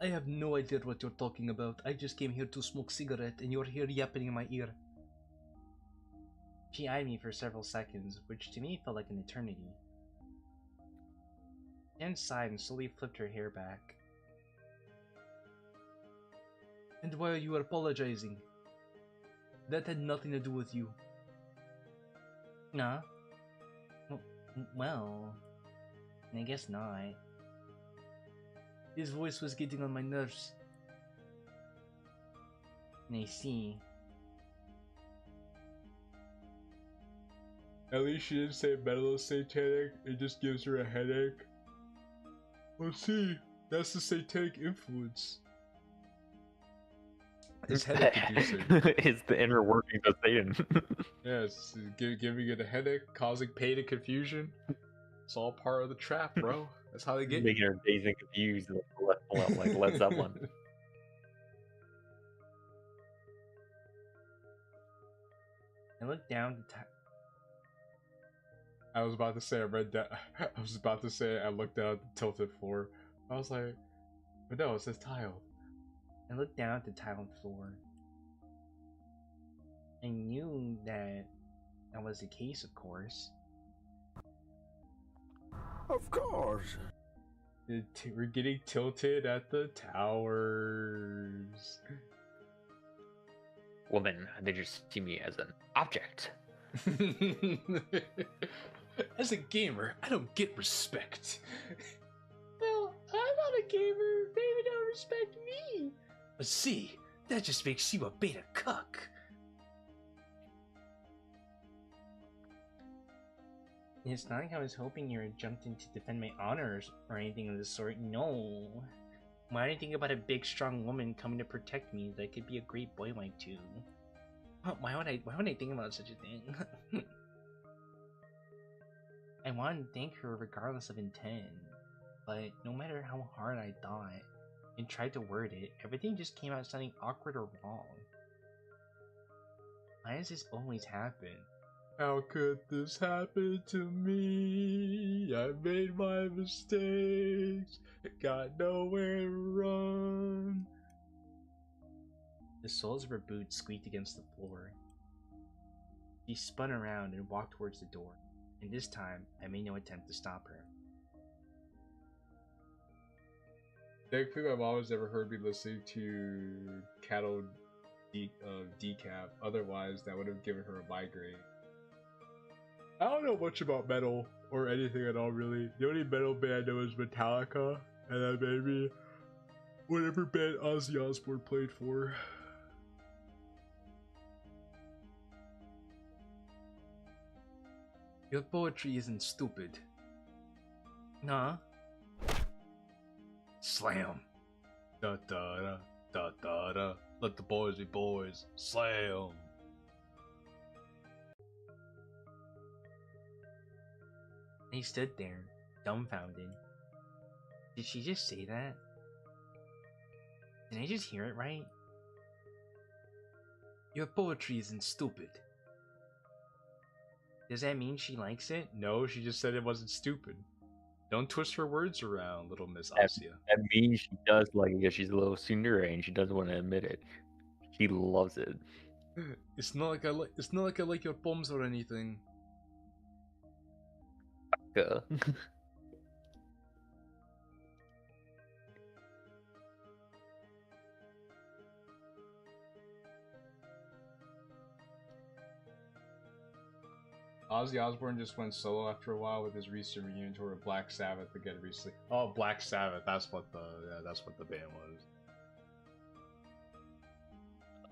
I have no idea what you're talking about. I just came here to smoke cigarette and you're here yapping in my ear. She eyed me for several seconds, which to me felt like an eternity. Then sighed and slowly flipped her hair back. And why are you apologizing? That had nothing to do with you. Nah. Well, I guess not. His voice was getting on my nerves. I see. At least she didn't say mental satanic, it just gives her a headache. Oh, see, that's the satanic influence. It's headache inducing. It's the inner workings of Satan. Yes, giving it a headache, causing pain and confusion. It's all part of the trap, bro. That's how they get Making her dazed and confused like Led Zeppelin. I looked down to I was about to say I read that. I was about to say I looked down at the tilted floor. I was like, but no, it says tiled. I looked down at the tiled floor. I knew that was the case, of course. Of course. We're getting tilted at the towers. Well, then they just see me as an object. As a gamer, I don't get respect. Well, I'm not a gamer. Maybe don't respect me. See, that just makes you a beta cuck. It's not like I was hoping you were jumped in to defend my honors or anything of the sort. No. Why do you think about a big, strong woman coming to protect me that could be a great boy wife too? Why would I think about such a thing? I wanted to thank her regardless of intent, but no matter how hard I thought, and tried to word it, everything just came out sounding awkward or wrong. Why does this always happen? How could this happen to me? I made my mistakes, got nowhere to run. The soles of her boots squeaked against the floor. She spun around and walked towards the door, and this time I made no attempt to stop her. Thankfully, my mom has never heard me listening to Cattle Decap. Otherwise, that would have given her a migraine. I don't know much about metal or anything at all, really. The only metal band I know is Metallica, and then maybe whatever band Ozzy Osbourne played for. Your poetry isn't stupid. Nah. Slam. Da da da da da da. Let the boys be boys. Slam. He stood there, dumbfounded. Did she just say that? Did I just hear it right? Your poetry isn't stupid. Does that mean she likes it? No, she just said it wasn't stupid. Don't twist her words around, little Miss Asia. That means she does like it because she's a little senior and she doesn't want to admit it. She loves it. It's not like I like your poems or anything. Ozzy Osbourne just went solo after a while with his recent reunion tour with Black Sabbath again recently. Oh, Black Sabbath. That's what the band was.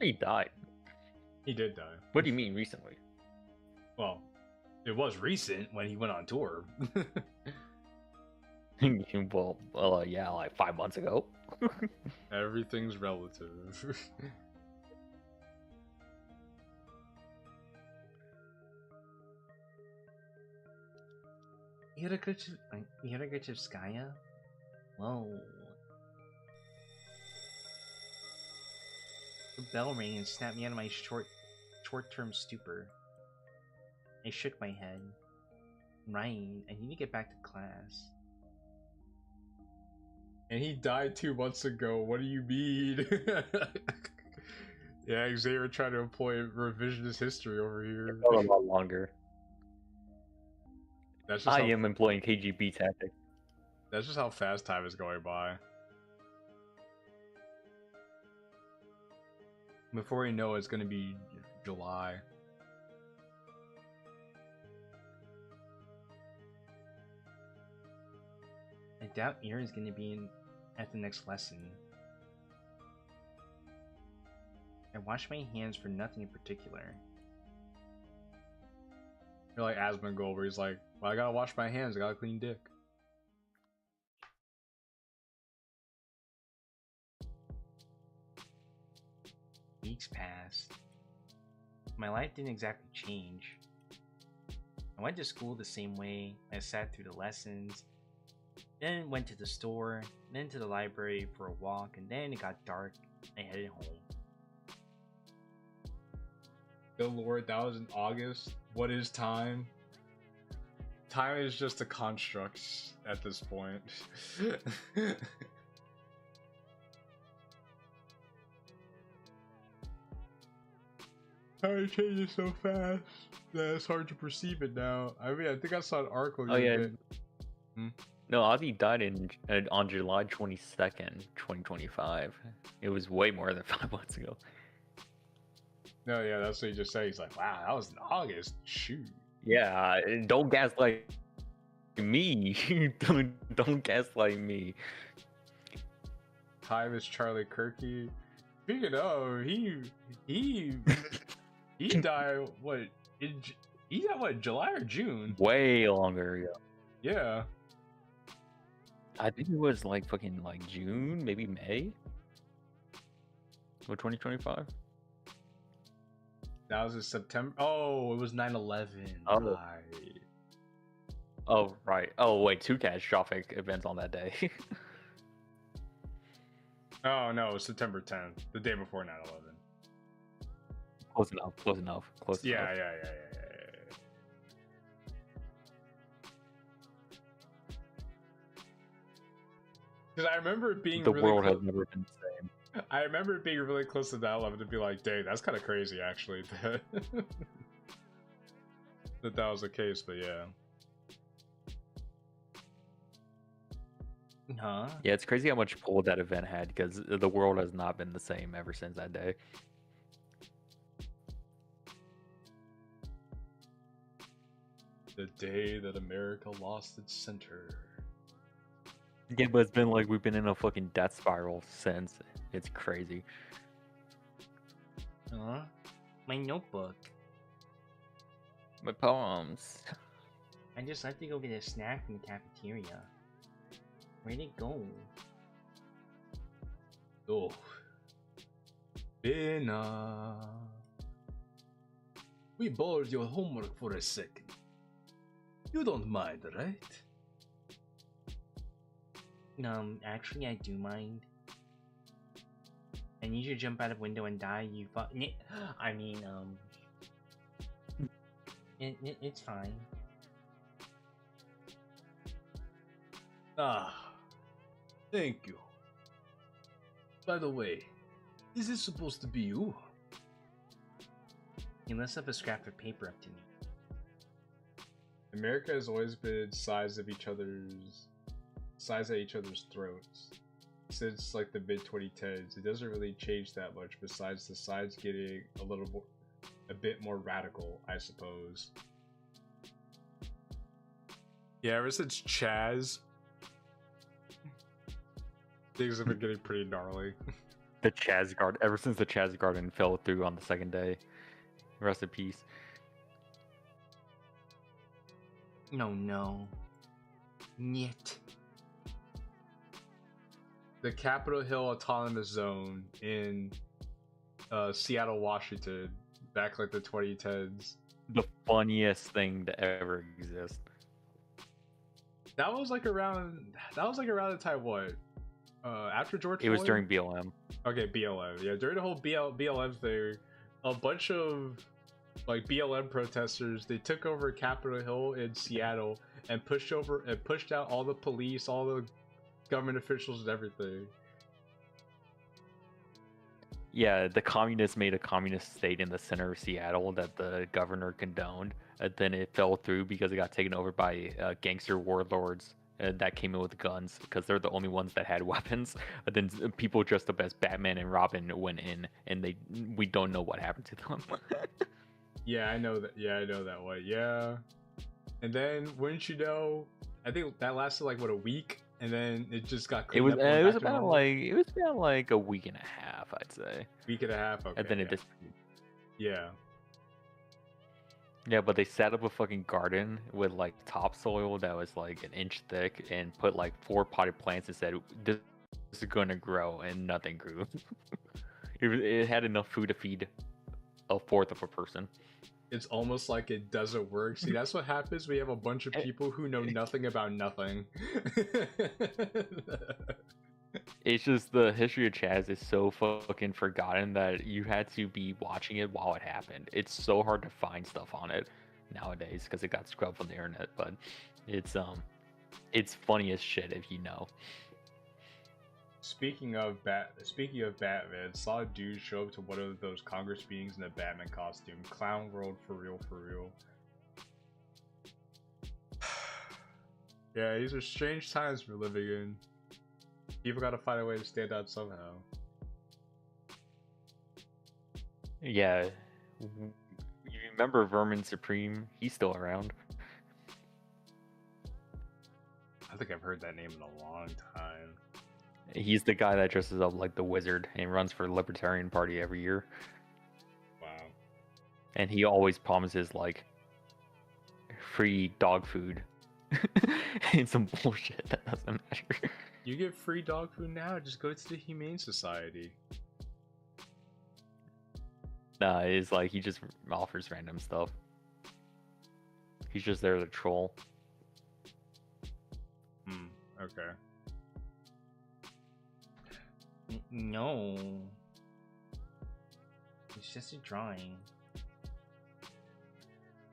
He died. He did die. What do you mean recently? Well, it was recent when he went on tour. well, yeah, like 5 months ago. Everything's relative. Yaragachevskaya? Whoa. The bell rang and snapped me out of my short-term stupor. I shook my head. Right, I need to get back to class. And he died 2 months ago. What do you mean? Yeah, Xavier trying to employ revisionist history over here. A lot longer. That's just I am employing KGB tactics. That's just how fast time is going by. Before you know it, it's gonna be July. I doubt Ira is going to be at the next lesson. I wash my hands for nothing in particular. You're like Asmongold, where he's like, well, I gotta wash my hands, I got a clean dick. Weeks passed. My life didn't exactly change. I went to school the same way. I sat through the lessons, then went to the store, then to the library for a walk, and then it got dark. I headed home. Good lord, that was in August. What is time? Time is just a construct at this point. Time changes so fast that it's hard to perceive it now. I mean, I think I saw an article. Oh yeah. Hmm? No, Ozzy died on July 22nd, 2025. It was way more than 5 months ago. No, yeah, that's what he just said. He's like, wow, that was in August. Shoot. Yeah, don't gaslight me. don't gaslight me. Time is Charlie Kirky. Speaking of, he died what? He died what? July or June? Way longer ago. Yeah. I think it was like fucking like June, maybe May. Or 2025. That was in September. Oh, it was 9/11. Oh. Right. Oh right. Oh wait, two catastrophic events on that day. Oh no, it was September 10th, the day before 9/11. Close enough. Close enough. Close Yeah, enough. yeah. Because I remember it being The really world has close. never been the same. I remember it being really close to 9/11 to be like, dang, that's kind of crazy, actually. that was the case, but yeah. Huh? Yeah, it's crazy how much pull that event had because the world has not been the same ever since that day. The day that America lost its center. Yeah, but it's been like we've been in a fucking death spiral since. It's crazy. Huh? My notebook. My poems. I just have to go get a snack from the cafeteria. Where'd it go? Oh. We borrowed your homework for a second. You don't mind, right? Actually, I do mind. I need you to jump out of window and die, you I mean, it's fine. Ah, thank you. By the way, is this supposed to be you? You must have a scrap of paper up to me. America has always been sides at each other's throats since like the mid 2010s. It doesn't really change that much besides the sides getting a bit more radical, I suppose. Yeah, ever since Chaz, things have been getting pretty gnarly. The Chaz Garden. Ever since the Chaz Garden fell through on the second day. Rest in peace. No. Niet. The Capitol Hill Autonomous Zone in Seattle, Washington, back like the 2010s. The funniest thing to ever exist. That was like around the time what? After George It was Floyd? during BLM. Okay, BLM. Yeah, during the whole BLM thing, a bunch of like BLM protesters, they took over Capitol Hill in Seattle and pushed out all the police, all the government officials and everything. Yeah, the communists made a communist state in the center of Seattle that the governor condoned. And then it fell through because it got taken over by gangster warlords that came in with guns because they're the only ones that had weapons. And then people dressed up as Batman and Robin went in, and we don't know what happened to them. Yeah, I know that. Yeah, I know that one. Yeah, and then wouldn't you know? I think that lasted like what, a week, and then it just got It was cleaned up and it went was back to about normal. like a week and a half, I'd say. Week and a half. Okay, And then yeah. it just Yeah. yeah, but they set up a fucking garden with like topsoil that was like an inch thick and put like 4 potted plants and said this is going to grow, and nothing grew. It had enough food to feed a fourth of a person. It's almost like it doesn't work. See, that's what happens. We have a bunch of people who know nothing about nothing. It's just the history of Chaz is so fucking forgotten that you had to be watching it while it happened. It's so hard to find stuff on it nowadays because it got scrubbed from the internet, but it's funny as shit if you know. Speaking of Batman, saw a dude show up to one of those Congress meetings in a Batman costume. Clown world for real, for real. Yeah, these are strange times we're living in. People gotta find a way to stand out somehow. Yeah, you remember Vermin Supreme? He's still around. I think I've heard that name in a long time. He's the guy that dresses up like the Wizard and runs for the Libertarian Party every year. Wow. And he always promises like free dog food and some bullshit that doesn't matter. You get free dog food now, just go to the Humane Society. Nah, it's like he just offers random stuff. He's just there to troll. Okay. No. It's just a drawing.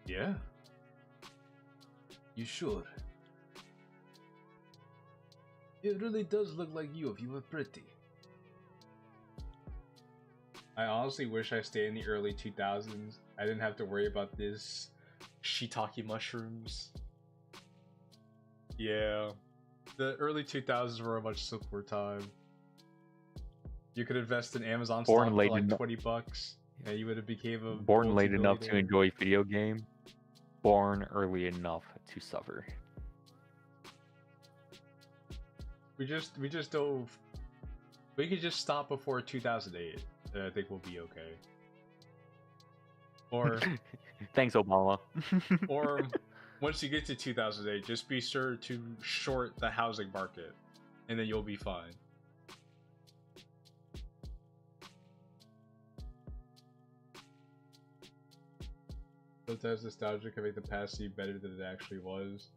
Yeah. You sure? It really does look like you if you were pretty. I honestly wish I stayed in the early 2000s. I didn't have to worry about this shiitake mushrooms. Yeah. The early 2000s were a much simpler time. You could invest in Amazon stock for like $20, and you would have became a born late enough to multi-billionaire. enjoy video game, born early enough to suffer. We just dove. We could just stop before 2008, and I think we'll be okay. Or Thanks, Obama. or once you get to 2008, just be sure to short the housing market, and then you'll be fine. Sometimes nostalgia can make the past seem better than it actually was.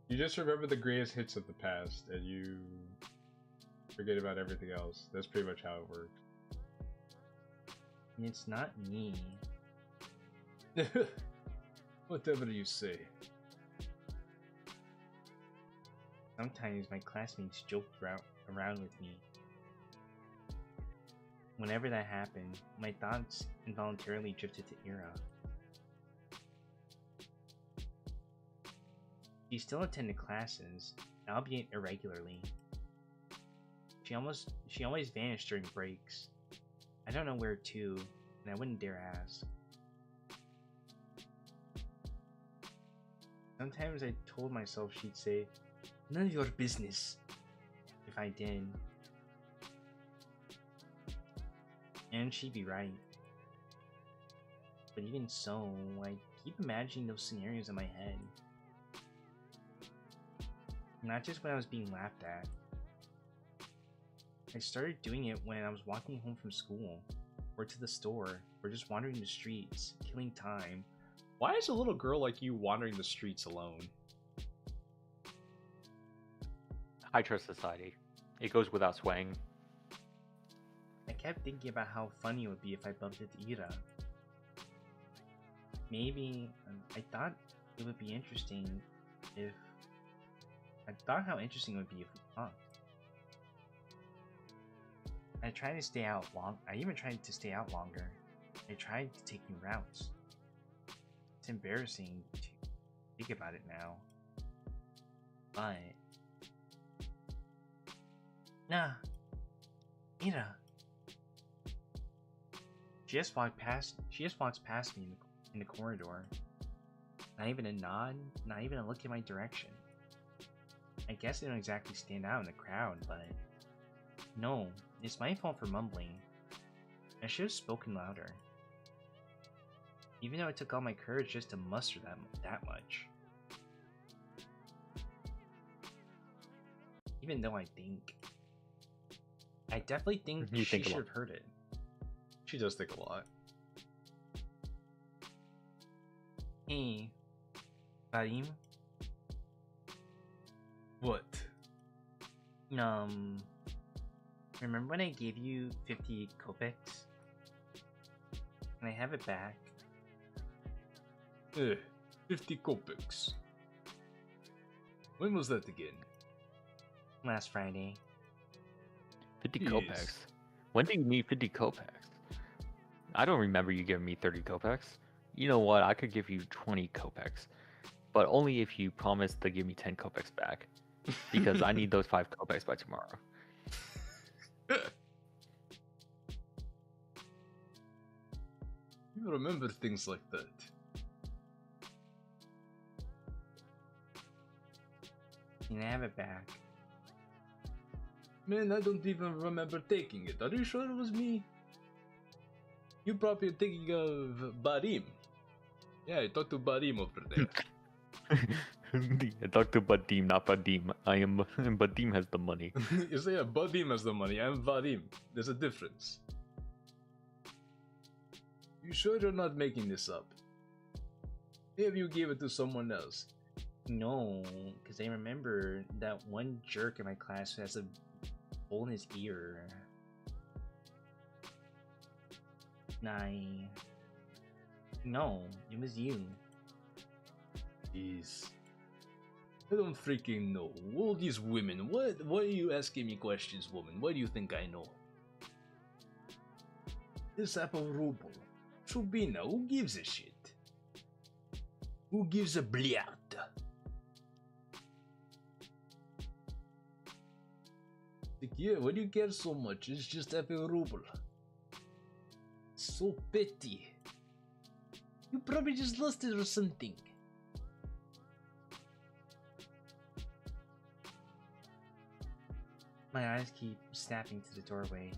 You just remember the greatest hits of the past, and you forget about everything else. That's pretty much how it works. It's not me. Whatever you say. Sometimes my classmates joked around with me. Whenever that happened, my thoughts involuntarily drifted to Ira. She still attended classes, albeit irregularly. She always vanished during breaks. I don't know where to, and I wouldn't dare ask. Sometimes I told myself she'd say, "None of your business," if I did. And she'd be right. But even so, I keep imagining those scenarios in my head. Not just when I was being laughed at. I started doing it when I was walking home from school, or to the store, or just wandering the streets, killing time. Why is a little girl like you wandering the streets alone? I trust society. It goes without saying. I kept thinking about how funny it would be if I bumped into Ira. Maybe, I thought it would be interesting if... I thought how interesting it would be if we talked. I tried to stay out long. I even tried to stay out longer. I tried to take new routes. It's embarrassing to think about it now. But... Nah. Ira. She just walks past me in the corridor. Not even a nod, not even a look in my direction. I guess I don't exactly stand out in the crowd, but... No, it's my fault for mumbling. I should have spoken louder. Even though it took all my courage just to muster that much. Even though I definitely think You she think a should lot. have heard it. She does think a lot. Hey, Vadim? What? Remember when I gave you 50 kopecks? Can I have it back? 50 kopecks. When was that again? Last Friday. 50 Jeez. kopecks? When do you need 50 kopecks? I don't remember you giving me 30 kopecks. You know what? I could give you 20 kopecks. But only if you promise to give me 10 kopecks back. Because I need those 5 kopecks by tomorrow. You remember things like that. Can I have it back? Man, I don't even remember taking it. Are you sure it was me? You probably are thinking of Barim. Yeah, I talked to Barim over there. I talked to Badim, not Badim. Badim has the money. You say yeah, Badim has the money, I'm Vadim. There's a difference. You sure you're not making this up? Maybe you gave it to someone else. No, because I remember that one jerk in my class who has a hole in his ear. No, it was you. Jeez. I don't freaking know. All these women, why are you asking me questions, woman? Why do you think I know? This apple ruble. Shubina, who gives a shit? Who gives a bliat? Like, yeah, why do you care so much? It's just apple ruble. So petty. You probably just lost it or something. My eyes keep snapping to the doorway.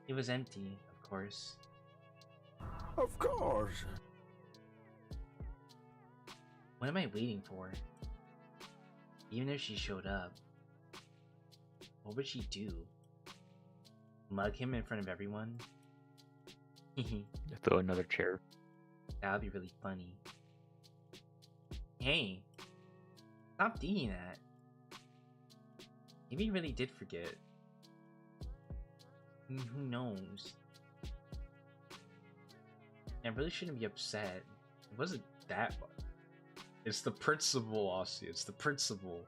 It was empty, of course. Of course. What am I waiting for? Even if she showed up, what would she do? Mug him in front of everyone? Throw another chair. That would be really funny. Hey, stop thinking that. Maybe he really did forget. Who knows? I really shouldn't be upset. It wasn't that much. It's the principle, Aussie. It's the principle.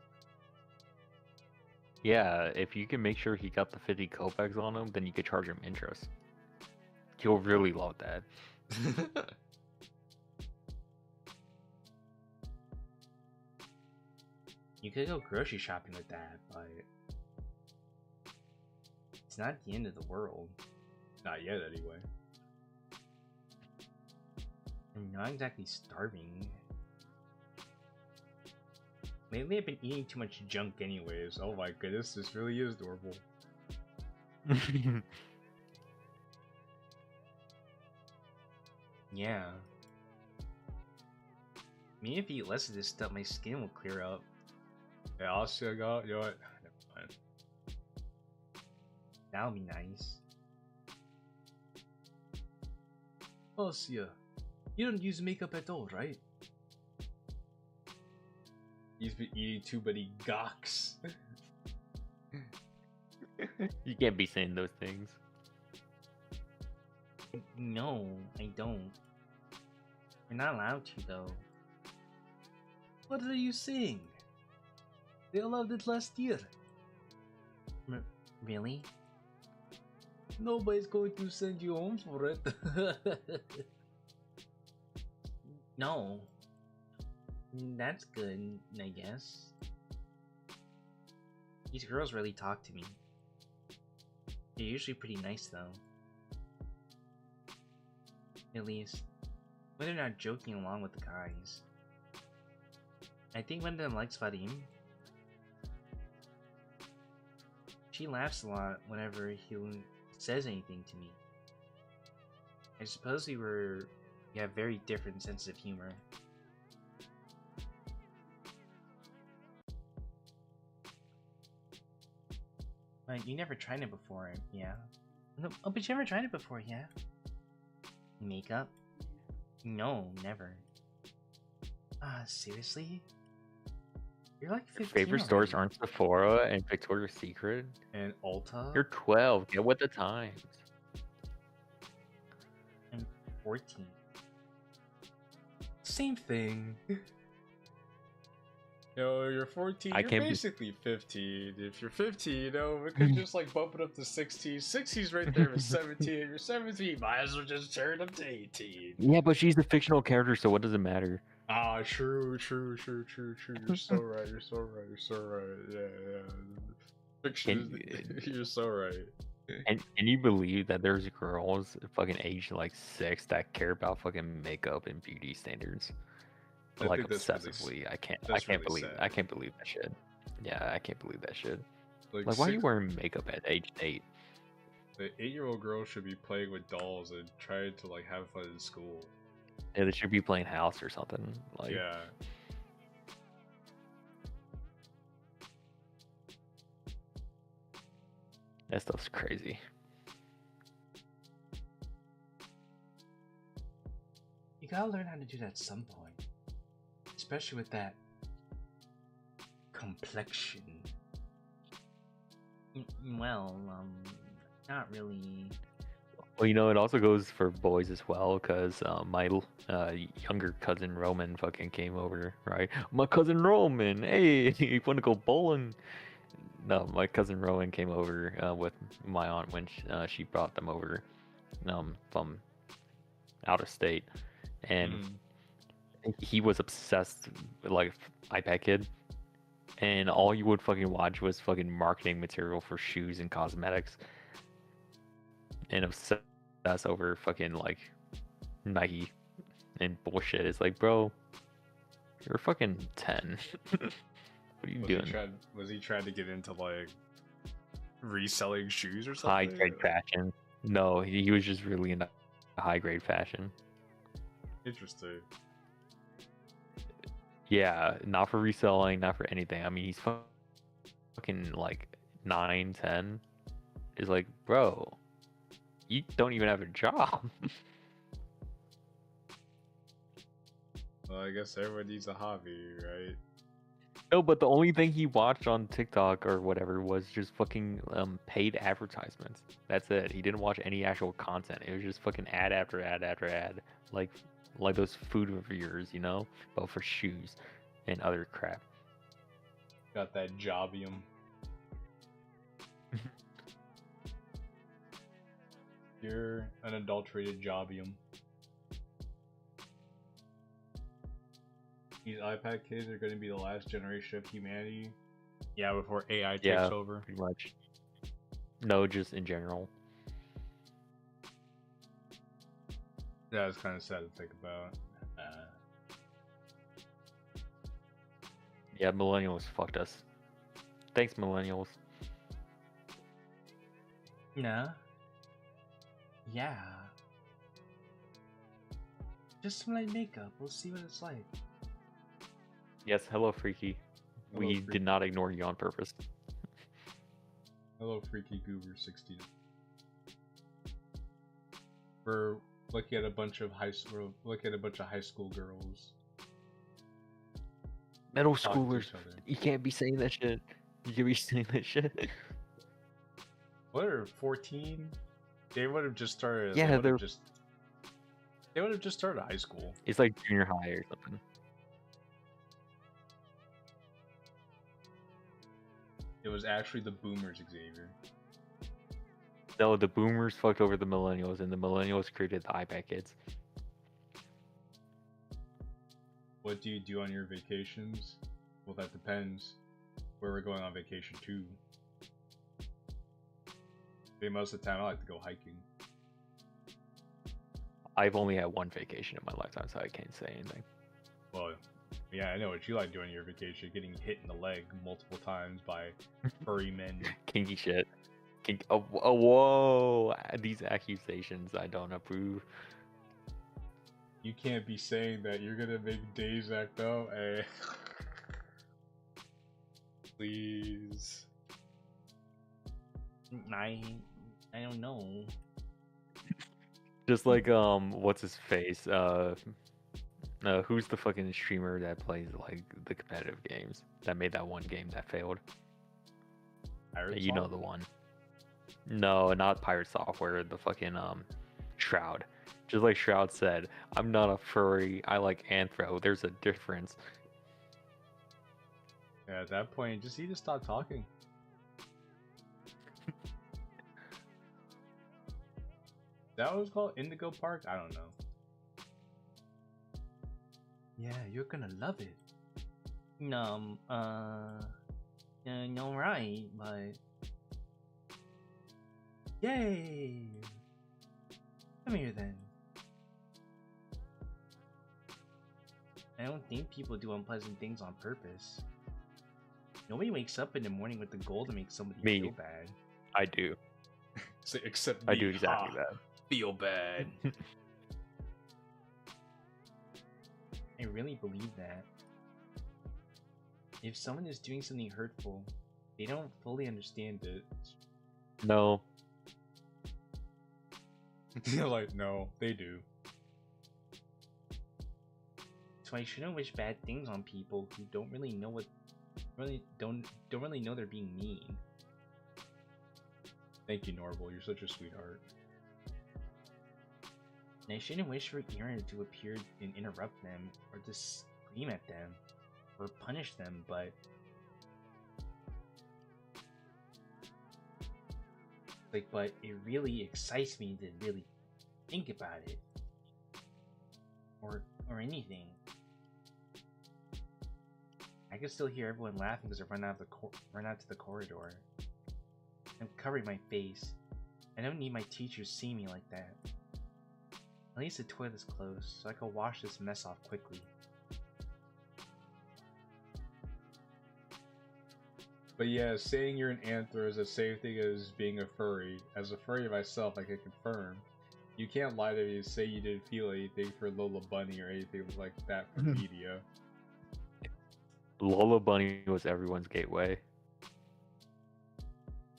Yeah, if you can make sure he got the 50 kopecks on him, then you could charge him interest. He'll really love that. You could go grocery shopping with that, but it's not the end of the world. Not yet, anyway. I'm not exactly starving. Lately I've been eating too much junk anyways. Oh my goodness, this really is adorable. Yeah. Maybe if I eat less of this stuff, my skin will clear up. Yeah, Aussie, I got, you know what? Never mind. That would be nice. Ossia, you don't use makeup at all, right? He's been eating too many gawks. You can't be saying those things. No, I don't. You're not allowed to, though. What are you saying? They allowed it last year. Really? Nobody's going to send you home for it. No. That's good, I guess. These girls really talk to me. They're usually pretty nice, though. At least, when they're not joking along with the guys. I think one of them likes Vadim. She laughs a lot whenever he says anything to me. I suppose we have very different senses of humor. But you never tried it before, yeah? No, oh, but you never tried it before, yeah? Makeup? No, never. Seriously? You're like 15 Your favorite stores already. aren't Sephora and Victoria's Secret. And Ulta? You're 12. Get with the times. I'm 14. Same thing. Yo, you're 14, I you're can't be- basically 15. If you're 15, you know, we could just like bump it up to 16. 16's right there with 17. You're 17, might as well just turn up to 18. Yeah, but she's a fictional character, so what does it matter? Ah, true. You're so right, you're so right. Yeah. Fiction, you're so right. And can you believe that there's girls fucking aged like 6 that care about fucking makeup and beauty standards? I Like think that's really obsessively. I can't that's really believe sad. I can't believe that shit. Yeah, I can't believe that shit. Like Like why are you wearing makeup at age 8? The 8-year-old girl should be playing with dolls and trying to like have fun in school. Yeah, they should be playing house or something. Like Yeah. that stuff's crazy. You gotta learn how to do that at some point. Especially with that complexion. Well, not really. Well, you know, it also goes for boys as well, because my younger cousin Roman fucking came over, right? My cousin Roman, hey, you want to go bowling? No, my cousin Roman came over with my aunt when she brought them over from out of state, and he was obsessed with like iPad Kid, and all you would fucking watch was fucking marketing material for shoes and cosmetics, and obsessed over fucking like Nike and bullshit. It's like, bro, you're fucking 10. What are you doing? Was he trying to get into like reselling shoes or something? High grade fashion. No, he was just really into high grade fashion. Interesting. Yeah, not for reselling, not for anything. I mean, he's fucking like 9, 10. It's like, bro, you don't even have a job. Well, I guess everyone needs a hobby, right? No, but the only thing he watched on TikTok or whatever was just fucking paid advertisements. That's it. He didn't watch any actual content. It was just fucking ad after ad after ad, like those food reviewers, you know, but for shoes and other crap. Got that jobium. You're unadulterated jobium. These iPad kids are going to be the last generation of humanity. Yeah, before AI takes over. Pretty much. No, just in general. Yeah, it's kind of sad to think about. Yeah, millennials fucked us. Thanks, millennials. Nah. Yeah. Just some light makeup. We'll see what it's like. Yes, hello, Freaky. Hello, We Freaky. did not ignore you on purpose. Hello, Freaky Goober 16. We're looking at a bunch of high school girls. Middle Talking to schoolers, each other. you can't be saying that shit. You can't be saying that shit. What are 14? They would have just started. Yeah, they would have just started high school. It's like junior high or something. It was actually the boomers, Xavier. No, the boomers fucked over the millennials, and the millennials created the iPad kids. What do you do on your vacations? Well, that depends. Where we're going on vacation to. Most of the time, I like to go hiking. I've only had one vacation in my lifetime, so I can't say anything. Well, yeah, I know what you like doing on your vacation. Getting hit in the leg multiple times by furry men. Kinky shit. Oh, whoa! These accusations I don't approve. You can't be saying that. You're gonna make Days act out. Hey. Please. I don't know. Just like what's his face? Who's the fucking streamer that plays like the competitive games that made that one game that failed? You know the one. No, not Pirate Software. The fucking Shroud. Just like Shroud said, I'm not a furry. I like anthro. There's a difference. Yeah, at that point, you just stop talking. That was called Indigo Park? I don't know. Yeah, you're gonna love it. No, no, right, but yay! Come here then. I don't think people do unpleasant things on purpose. Nobody wakes up in the morning with the goal to make somebody feel bad. I do. Except I do exactly that. Feel bad. I really believe that. If someone is doing something hurtful, they don't fully understand it. No. You're like, no, they do. So I shouldn't wish bad things on people who don't really know what don't really know they're being mean. Thank you, Norval. You're such a sweetheart. And I shouldn't wish for Aaron to appear and interrupt them, or to scream at them, or punish them, but but it really excites me to really think about it, or anything. I can still hear everyone laughing as I run out to the corridor. I'm covering my face. I don't need my teachers to see me like that. At least the toilet's closed, so I can wash this mess off quickly. But yeah, saying you're an anther is the same thing as being a furry. As a furry myself, I can confirm. You can't lie to me and say you didn't feel anything for Lola Bunny or anything like that from media. Lola Bunny was everyone's gateway.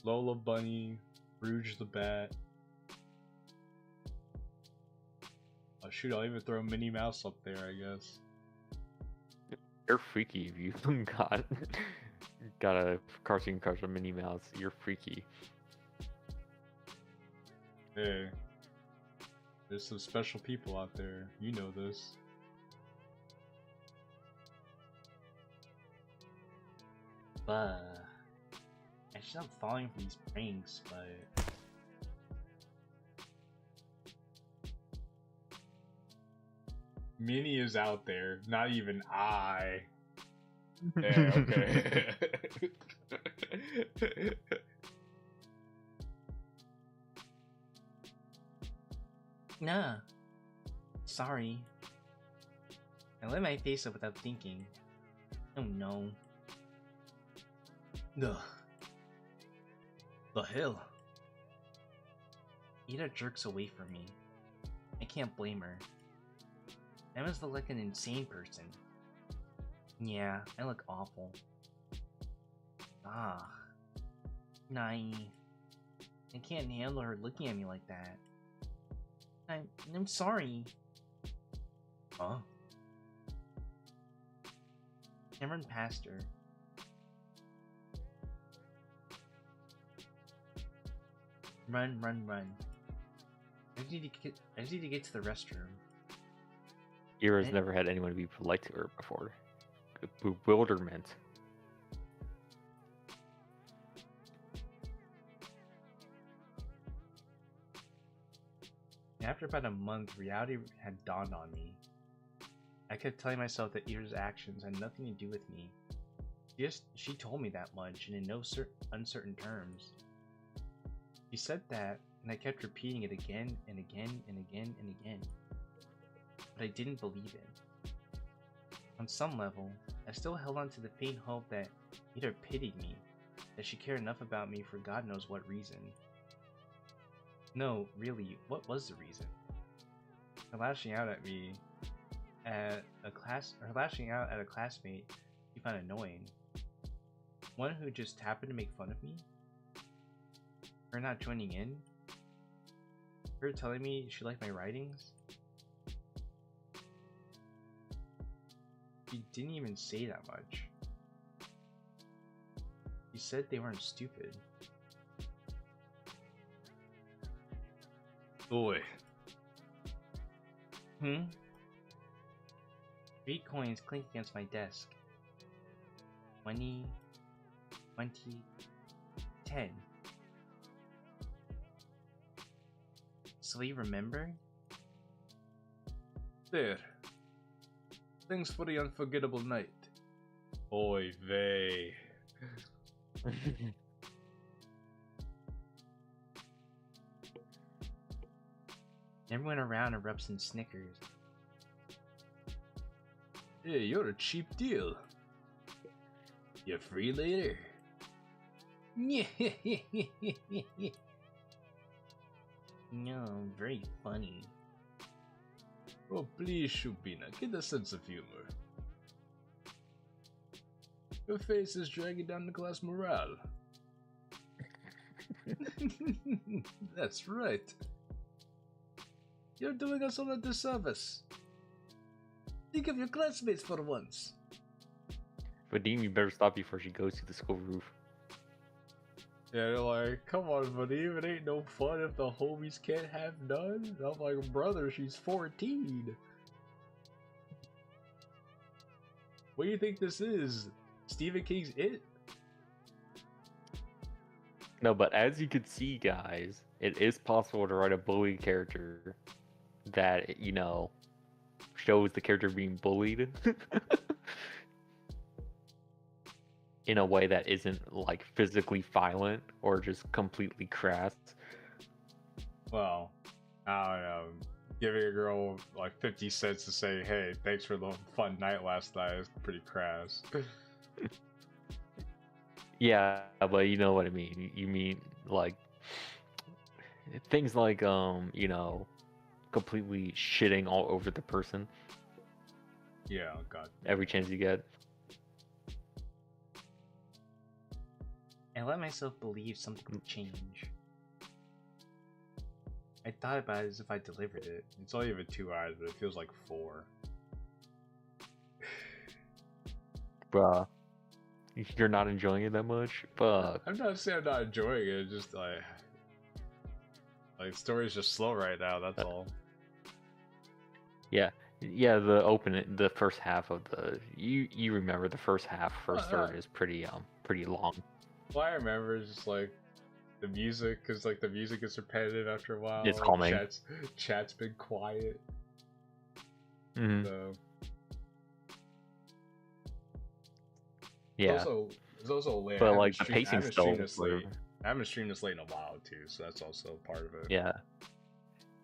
Lola Bunny, Rouge the Bat. Oh shoot, I'll even throw Minnie Mouse up there, I guess. You're freaky if you got a cartoon crush on Minnie Mouse. You're freaky. Hey. There's some special people out there. You know this. But I should stop falling for these pranks, but Minnie is out there, not even I. Yeah, okay. nah. Sorry. I let my face up without thinking. Oh no. Ugh. The hell? Ida jerks away from me. I can't blame her. I must look like an insane person. Yeah, I look awful. Ah. Nai. I can't handle her looking at me like that. I'm sorry. Huh? I run past her. Run. I just need to get to the restroom. Ira's never had anyone be polite to her before. Bewilderment. After about a month, reality had dawned on me. I kept telling myself that Ira's actions had nothing to do with me. She told me that much, and in no uncertain terms. She said that, and I kept repeating it again and again and again and again. But I didn't believe it. On some level, I still held on to the faint hope that Ida pitied me, that she cared enough about me for God knows what reason. No, really, what was the reason? Her lashing out at me at a classmate she found annoying. One who just happened to make fun of me? Her not joining in? Her telling me she liked my writings? She didn't even say that much. She said they weren't stupid. Oi. 3 coins clink against my desk. 20, 10. So you remember? There. Thanks for the unforgettable night. Oy vey. Everyone around erupts in snickers. Hey, you're a cheap deal. You free later? No, very funny. Oh, please, Shubina, get a sense of humor. Your face is dragging down the class morale. That's right. You're doing us all a disservice. Think of your classmates for once. Vadim, you better stop before she goes to the school roof. Yeah, they're like, come on, buddy, it ain't no fun if the homies can't have none. I'm like, brother, she's 14. What do you think this is? Stephen King's It? No, but as you can see, guys, it is possible to write a bully character that, you know, shows the character being bullied in a way that isn't like physically violent or just completely crass. Well, I don't know. Giving a girl like 50 cents to say, hey, thanks for the fun night last night is pretty crass. Yeah, but you know what I mean. You mean like things like you know, completely shitting all over the person Yeah, oh god. every chance you get. I let myself believe something would change. I thought about it as if I delivered it. It's only even 2 hours, but it feels like 4. Bruh. You're not enjoying it that much? Fuck. I'm not saying I'm not enjoying it, just like the story's just slow right now, that's all. Yeah, the first half of the you remember the first half, first third is pretty long. Well, I remember just like the music, because like the music gets repetitive after a while. It's like, calming. Chat's been quiet. Mhm. So Yeah, it's also late. but like the pacing still. I haven't streamed this late in a while too, so that's also part of it.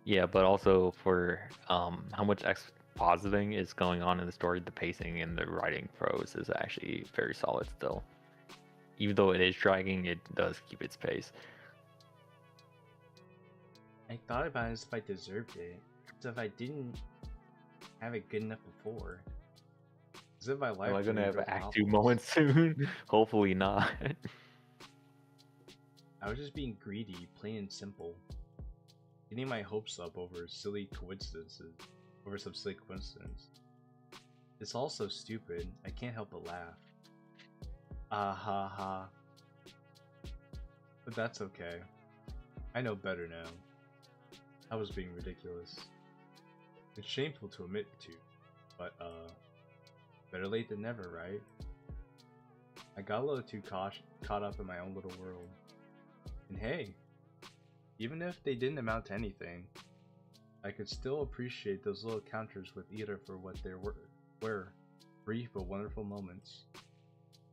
Yeah, but also for how much expositing is going on in the story, the pacing and the writing prose is actually very solid still. Even though it is dragging, it does keep its pace. I thought about it as if I deserved it. As if I didn't have it good enough before. As if my life Am I gonna turned have into an a Act 2 novel. moment soon? Hopefully not. I was just being greedy, plain and simple. Getting my hopes up over some silly coincidence. It's all so stupid, I can't help but laugh. Ah ha ha. But that's okay. I know better now. I was being ridiculous. It's shameful to admit to, but better late than never, right? I got a little too caught up in my own little world. And hey, even if they didn't amount to anything, I could still appreciate those little encounters with Ida for what they were brief but wonderful moments.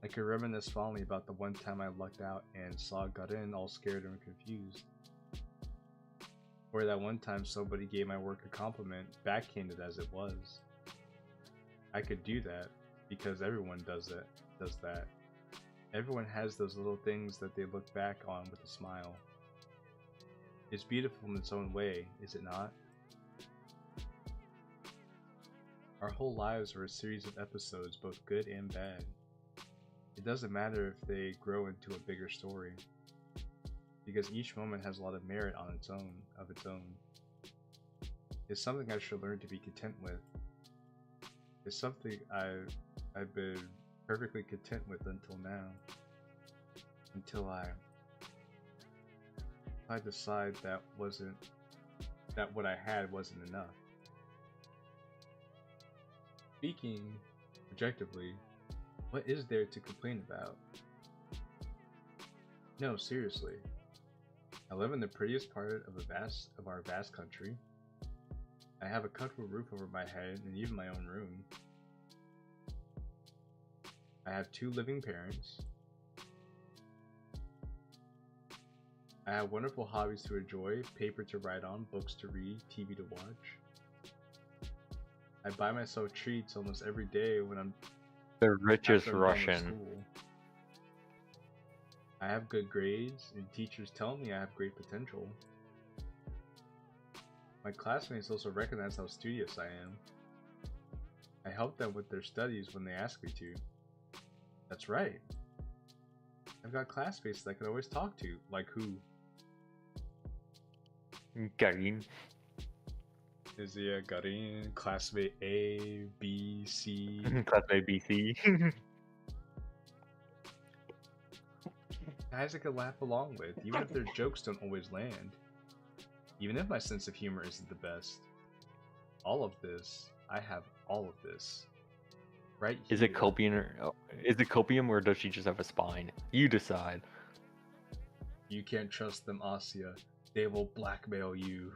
I could reminisce fondly about the one time I lucked out and saw Garin all scared and confused. Or that one time somebody gave my work a compliment, backhanded as it was. I could do that because everyone does that. Everyone has those little things that they look back on with a smile. It's beautiful in its own way, is it not? Our whole lives are a series of episodes, both good and bad. It doesn't matter if they grow into a bigger story, because each moment has a lot of merit on its own. It's something I should learn to be content with. It's something I've been perfectly content with until now. Until I decide that what I had wasn't enough. Speaking objectively, what is there to complain about? No, seriously. I live in the prettiest part of our vast country. I have a comfortable roof over my head and even my own room. I have 2 living parents. I have wonderful hobbies to enjoy, paper to write on, books to read, TV to watch. I buy myself treats almost every day when I'm The richest after I'm done with Russian. school. I have good grades, and teachers tell me I have great potential. My classmates also recognize how studious I am. I help them with their studies when they ask me to. That's right. I've got classmates that I can always talk to, like who? Garin. Is he a Garin, classmate A, B, C? Class A, B, C. Guys I could laugh along with, even if their jokes don't always land. Even if my sense of humor isn't the best. All of this, I have all of this. Right here. Is it copium or does she just have a spine? You decide. You can't trust them, Asya. They will blackmail you.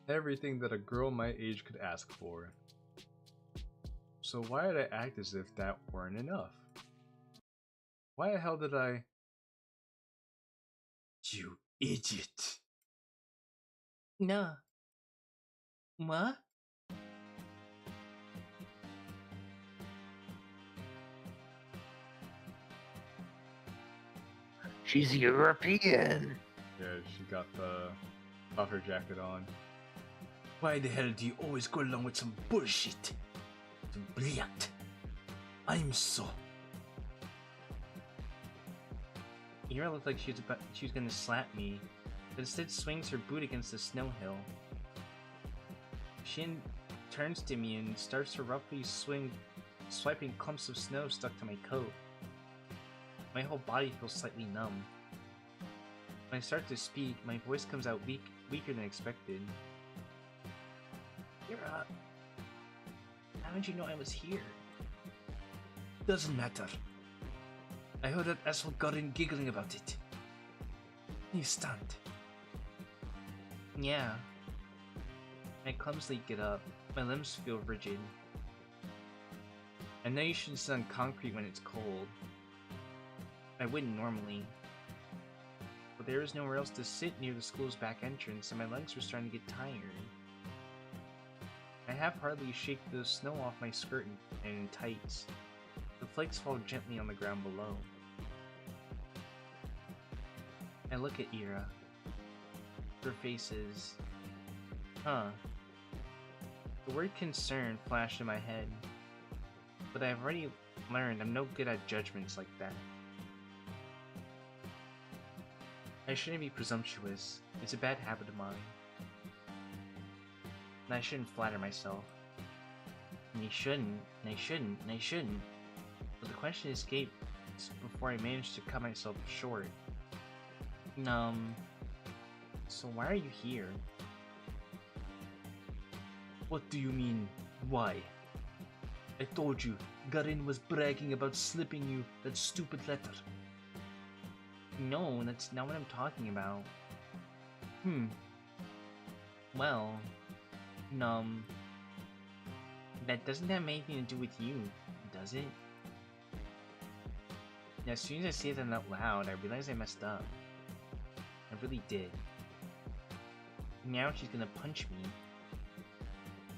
Everything that a girl my age could ask for. So why did I act as if that weren't enough? Why the hell did I... You idiot. No. What? She's European. Yeah, she got the puffer jacket on. Why the hell do you always go along with some bullshit? Some brilliant. I'm so... Ira looked like she was gonna slap me, but instead swings her boot against the snow hill. Shin turns to me and starts to roughly swiping clumps of snow stuck to my coat. My whole body feels slightly numb. When I start to speak, my voice comes out weaker than expected. Ira, how did you know I was here? Doesn't matter. I heard that asshole Garin giggling about it. He's stunned. Yeah. I clumsily get up. My limbs feel rigid. I know you shouldn't sit on concrete when it's cold. I wouldn't normally. But there was nowhere else to sit near the school's back entrance, and my legs were starting to get tired. I half-heartedly shake the snow off my skirt and in tights. The flakes fall gently on the ground below. I look at Ira. Her face is... Huh. The word concern flashed in my head. But I've already learned I'm no good at judgments like that. I shouldn't be presumptuous. It's a bad habit of mine. And I shouldn't flatter myself. And I shouldn't. But the question escaped before I managed to cut myself short. So why are you here? What do you mean, why? I told you, Garin was bragging about slipping you that stupid letter. No, that's not what I'm talking about. Well, that doesn't have anything to do with you, does it? Now, as soon as I say that out loud, I realize I messed up. I really did. Now she's gonna punch me.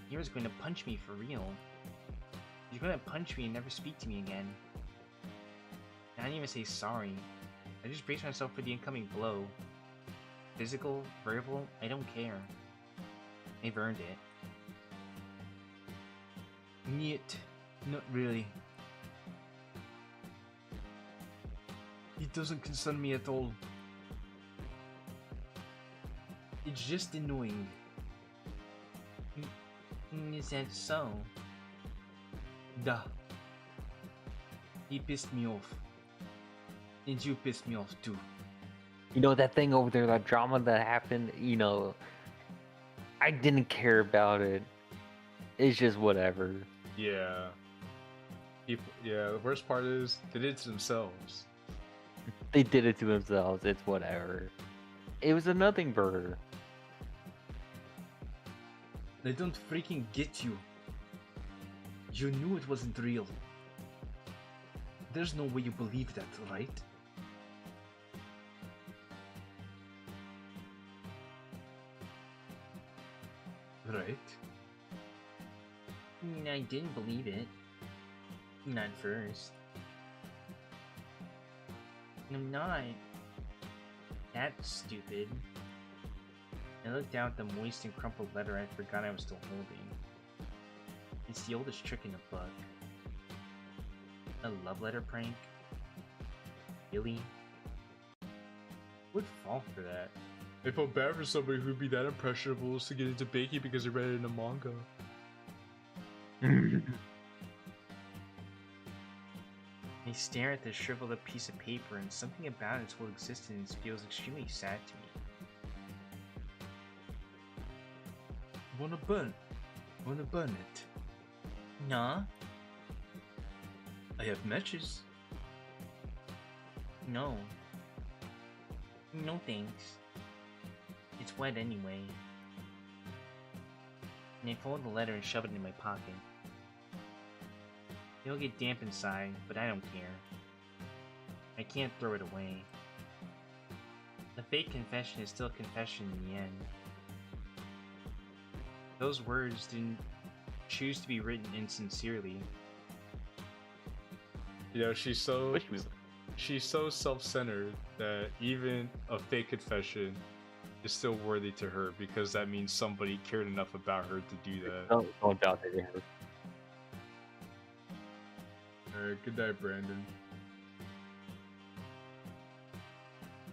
Yura's going to punch me for real. She's gonna punch me and never speak to me again. I didn't even say sorry. I just braced myself for the incoming blow. Physical, verbal, I don't care. They've earned it. Niet, not really. It doesn't concern me at all. It's just annoying. Is that so? Da. He pissed me off. And you pissed me off too. You know, that thing over there, that drama that happened, you know, I didn't care about it. It's just whatever. Yeah. People, yeah, the worst part is, they did it to themselves. They did it to themselves. It's whatever. It was a nothing burger. They don't freaking get you. You knew it wasn't real. There's no way you believe that, right? Right? I didn't believe it. Not first. I'm not that stupid. I looked down at the moist and crumpled letter I forgot I was still holding. It's the oldest trick in the book. A love letter prank? Really? Would fall for that. I felt bad for somebody who'd be that impressionable to get into baking because they read it in a manga. I stare at this shriveled up piece of paper, and something about its whole existence feels extremely sad to me. Wanna burn it? Nah, I have matches. no. No thanks. It's wet anyway. And I fold the letter and shove it in my pocket. It'll get damp inside, but I don't care. I can't throw it away. The fake confession is still a confession in the end. Those words didn't choose to be written insincerely. You know, she's so Wish he was. self-centered that even a fake confession is still worthy to her because that means somebody cared enough about her to do that. Don't doubt that it hurt. Alright, good night, Brandon.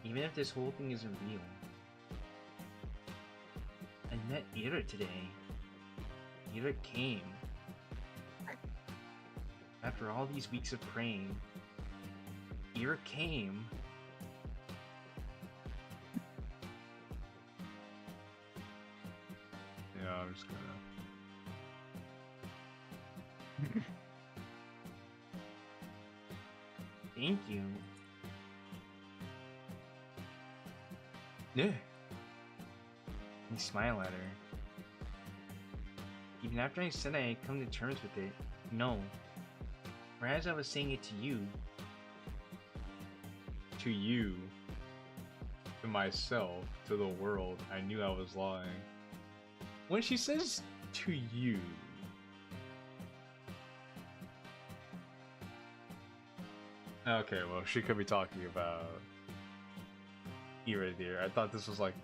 Even if this whole thing isn't real. I met Ira today. Ira came. After all these weeks of praying, Ira came. Yeah, I'm just gonna... Thank you. Yeah. I smile at her. Even after I said I had come to terms with it, no. Or as I was saying it to you, To you, to myself, to the world, I knew I was lying. When she says to you, okay, well, she could be talking about Ira there. I thought this was like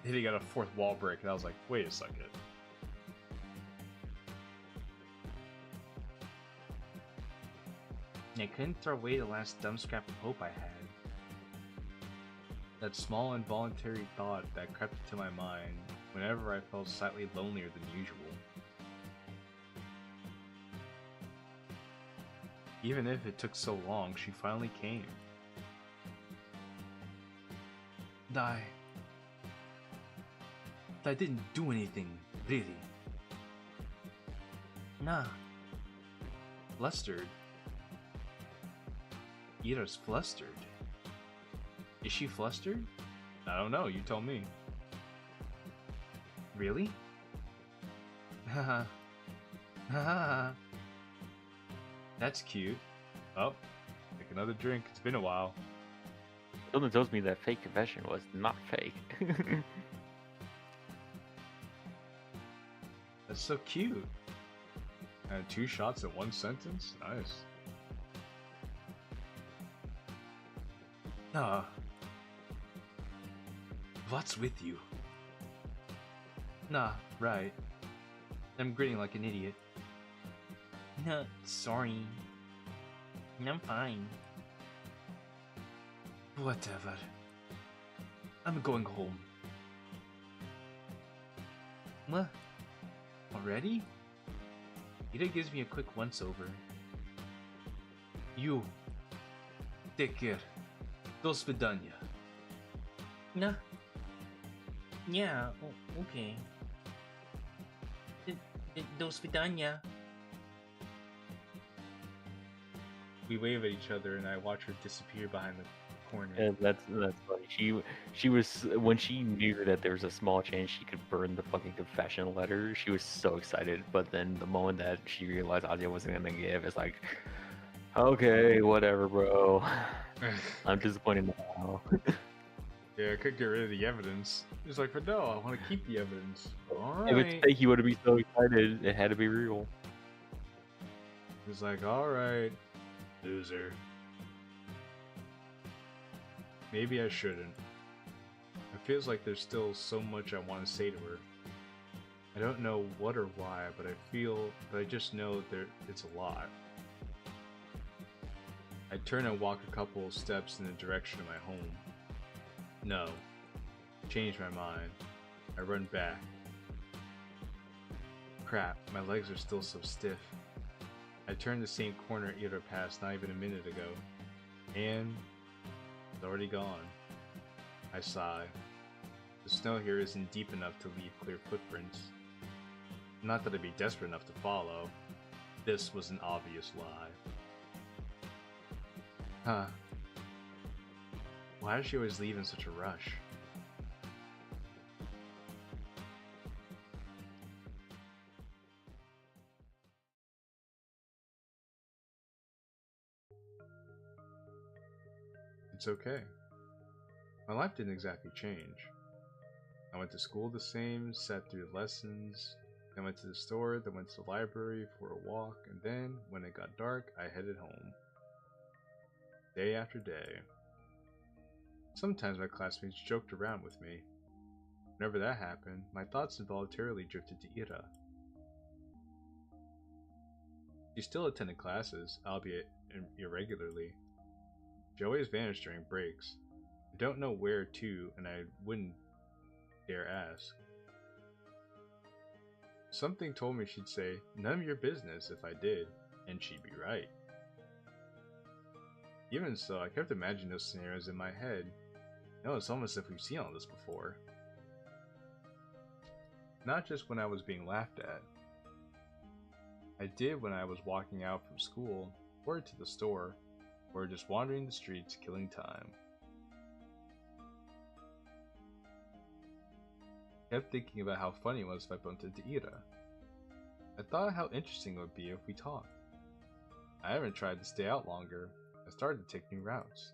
hitting at a fourth wall break, and I was like, wait a second. and I couldn't throw away the last dumb scrap of hope I had. That small involuntary thought that crept into my mind whenever I felt slightly lonelier than usual. Even if it took so long, she finally came. I didn't do anything, really. Nah, Flustered. Ira's flustered. Is she flustered? I don't know, you tell me. Really? Haha. Haha. That's cute. Oh, take another drink, it's been a while. Something tells me that fake confession was not fake. That's so cute. And 2 shots in 1 sentence? Nice. Ah. What's with you? Nah, right. I'm grinning like an idiot. no, sorry. I'm fine. Whatever. I'm going home. What? Already? Ida gives me a quick once-over. You. Take care. До свидания. Nah. Yeah, okay. Do свидания. We wave at each other and I watch her disappear behind the corner. Yeah, that's funny. She was, when she knew that there was a small chance she could burn the fucking confession letter, she was so excited. But then the moment that she realized Ozzy wasn't gonna give, it's like, okay, whatever, bro. I'm disappointed now. Yeah, I could get rid of the evidence. He's like, but no, I want to keep the evidence. If Alright. it's fake, he would have been so excited. It had to be real. He's like, alright, loser. Maybe I shouldn't. It feels like there's still so much I want to say to her. I don't know what or why, but I just know it's a lot. I turn and walk a couple of steps in the direction of my home. No. Change my mind. I run back. Crap, my legs are still so stiff. I turned the same corner Ira passed not even a minute ago, and it's already gone. I sigh. The snow here isn't deep enough to leave clear footprints. Not that I'd be desperate enough to follow. This was an obvious lie. Huh. Why does she always leave in such a rush? It's okay. My life didn't exactly change. I went to school the same, sat through lessons, then went to the store, then went to the library for a walk, and then, when it got dark, I headed home. Day after day. Sometimes my classmates joked around with me. Whenever that happened, my thoughts involuntarily drifted to Ira. She still attended classes, albeit irregularly. She always vanished during breaks. I don't know where to, and I wouldn't dare ask. Something told me she'd say, "None of your business," if I did, and she'd be right. Even so, I kept imagining those scenarios in my head. No, it's almost as if we've seen all this before. Not just when I was being laughed at. I did when I was walking out from school, or to the store, or just wandering the streets killing time. I kept thinking about how funny it was if I bumped into Ira. I thought how interesting it would be if we talked. I haven't tried to stay out longer. I started to take new routes.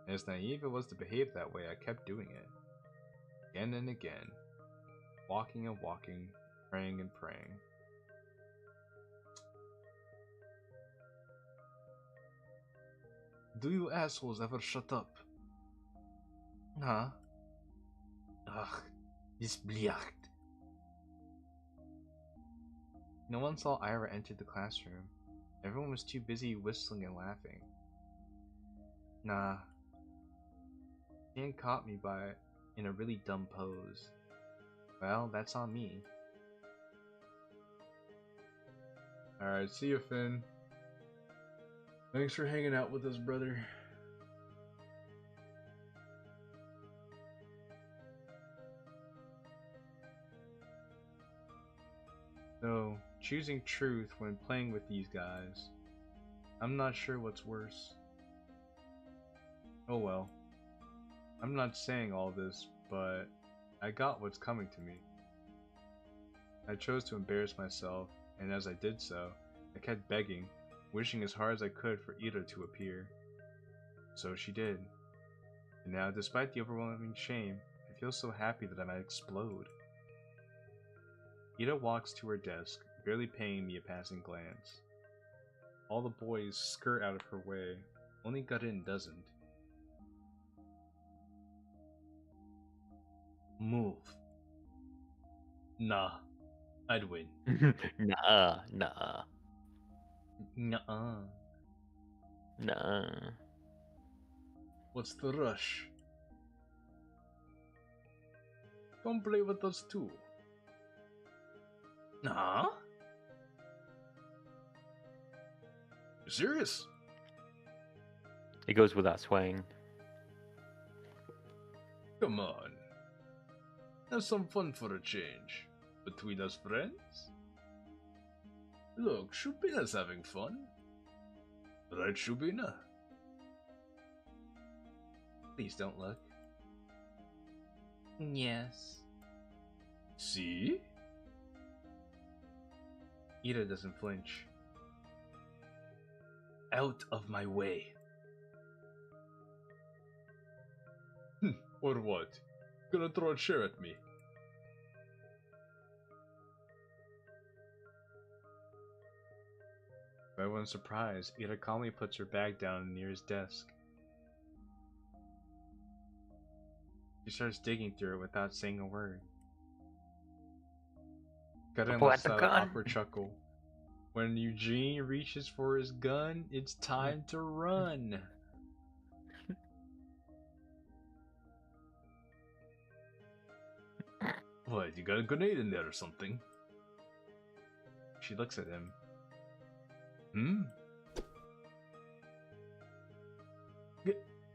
And as naive it was to behave that way, I kept doing it. Again and again. Walking and walking, praying and praying. Do you assholes ever shut up? Huh? Ugh, this bliacht. No one saw Ira enter the classroom. Everyone was too busy whistling and laughing. Nah. Jan caught me in a really dumb pose. Well, that's on me. Alright, see you, Finn. Thanks for hanging out with us, brother. So, choosing truth when playing with these guys. I'm not sure what's worse. Oh well. I'm not saying all this, but I got what's coming to me. I chose to embarrass myself, and as I did so, I kept begging, wishing as hard as I could for Ira to appear. So she did. And now, despite the overwhelming shame, I feel so happy that I might explode. Ira walks to her desk, barely paying me a passing glance. All the boys skirt out of her way, only Garin doesn't. Move. Nah, I'd win. Nah. Nuh-uh. Nah. What's the rush? Come play with us too. Nah? You serious? It goes without swaying. Come on. Have some fun for a change. Between us friends? Look, Shubina's having fun. Right, Shubina? Please don't look. Yes. See? Ira doesn't flinch. Out of my way. Or what? Gonna throw a chair at me? To everyone's surprise, Ira calmly puts her bag down near his desk. She starts digging through it without saying a word. Garin lets out an awkward chuckle. When Eugene reaches for his gun, it's time to run. What, you got a grenade in there or something? She looks at him. Hmm?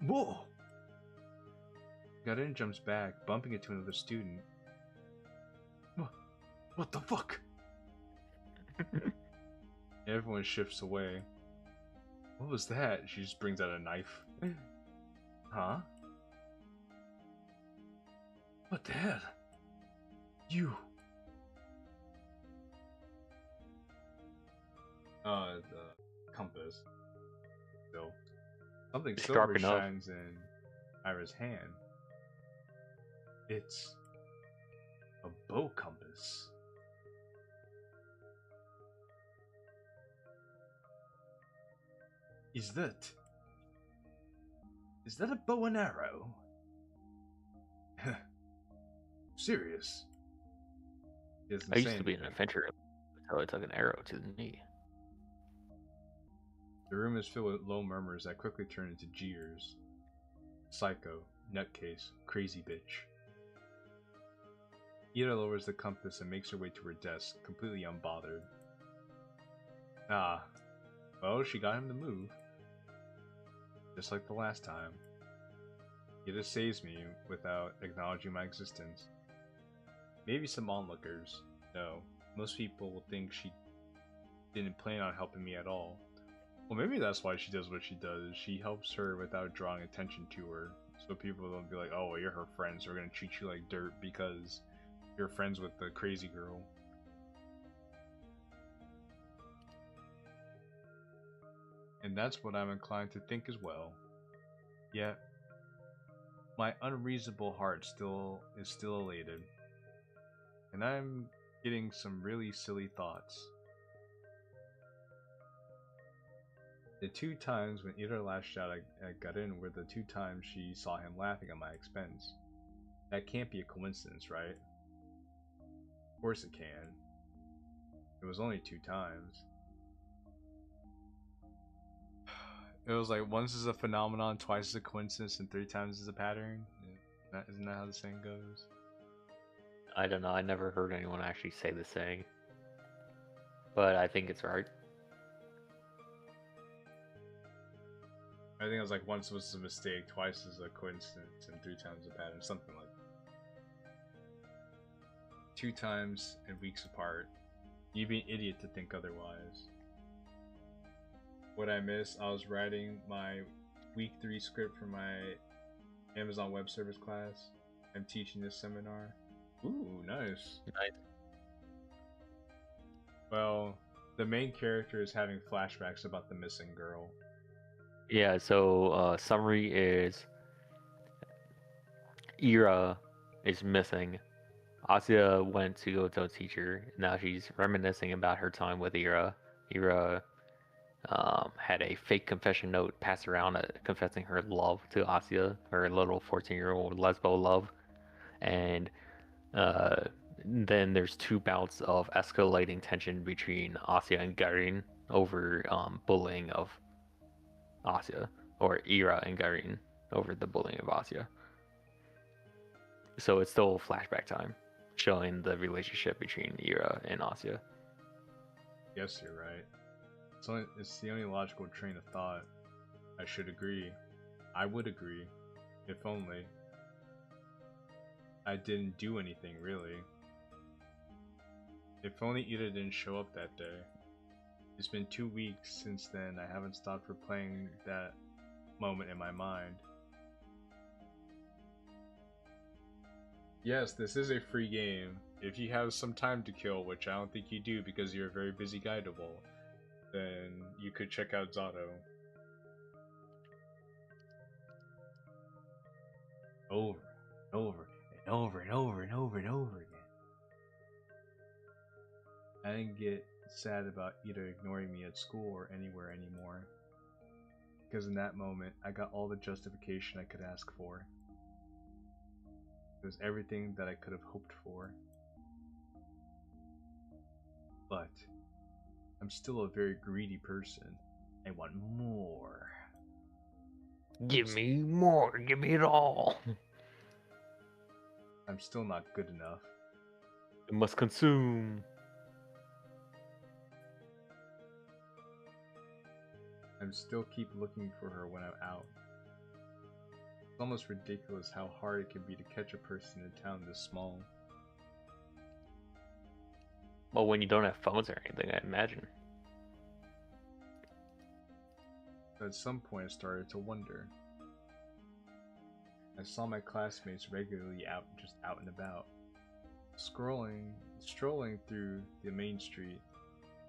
Whoa! Garin jumps back, bumping into another student. What the fuck? Everyone shifts away. What was that? She just brings out a knife. Huh? What the hell? You. The compass. Still. Something silver Sharp enough. shines in Ira's hand. It's a bow compass. Is that a bow and arrow? Serious? He doesn't I say used to be an anything. adventurer until I took an arrow to the knee. The room is filled with low murmurs that quickly turn into jeers. Psycho, nutcase, crazy bitch. Ida lowers the compass and makes her way to her desk, completely unbothered. Ah, well, she got him to move. Just like the last time. Ida saves me without acknowledging my existence. Maybe some onlookers. No, most people will think she didn't plan on helping me at all. Well, maybe that's why she does what she does. She helps her without drawing attention to her. So people don't be like, oh, well, you're her friend, so we're gonna treat you like dirt because you're friends with the crazy girl. And that's what I'm inclined to think as well. Yet, my unreasonable heart is still elated. And I'm getting some really silly thoughts. The 2 times when Ida lashed out at Garin were the 2 times she saw him laughing at my expense. That can't be a coincidence, right? Of course it can. It was only 2 times. It was like once is a phenomenon, twice is a coincidence, and 3 times is a pattern. Isn't that how the saying goes? I don't know. I never heard anyone actually say the saying, but I think it's right. I think it was like once was a mistake, twice is a coincidence, and 3 times a pattern, something like that. 2 times and weeks apart. You'd be an idiot to think otherwise. What I missed, I was writing my week 3 script for my Amazon Web Service class. I'm teaching this seminar. Ooh, nice. Nice. Well, the main character is having flashbacks about the missing girl. Yeah, so summary is Ira is missing. Asya went to go tell a teacher. Now she's reminiscing about her time with Ira. Ira had a fake confession note passed around confessing her love to Asya, her little 14-year-old lesbo love. And then there's 2 bouts of escalating tension between Asya and Garin over bullying of Asya, or Ira and Garin over the bullying of Asya. So it's still flashback time, showing the relationship between Ira and Asya. Yes, you're right. It's the only logical train of thought. I should agree. I would agree. If only. I didn't do anything, really. If only Ida didn't show up that day. It's been 2 weeks since then. I haven't stopped replaying that moment in my mind. Yes, this is a free game. If you have some time to kill, which I don't think you do because you're a very busy guidable, then you could check out Zato. Over and over and over and over and over and over again. I didn't get sad about Ida ignoring me at school or anywhere anymore. Because in that moment, I got all the justification I could ask for. It was everything that I could have hoped for. But I'm still a very greedy person. I want more. Give me more, give me it all. I'm still not good enough. It must consume. I still keep looking for her when I'm out. It's almost ridiculous how hard it can be to catch a person in a town this small. Well, when you don't have phones or anything, I imagine. At some point I started to wonder. I saw my classmates regularly just out and about. Strolling through the main street,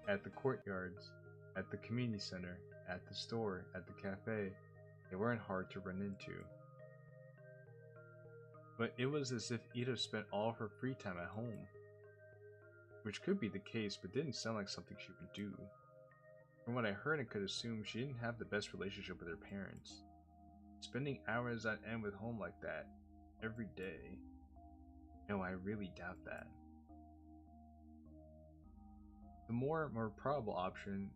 at the courtyards, at the community center, at the store, at the cafe. They weren't hard to run into. But it was as if Ida spent all of her free time at home. Which could be the case, but didn't sound like something she would do. From what I heard, I could assume she didn't have the best relationship with her parents. Spending hours on end with home like that, every day. No, I really doubt that. The more probable option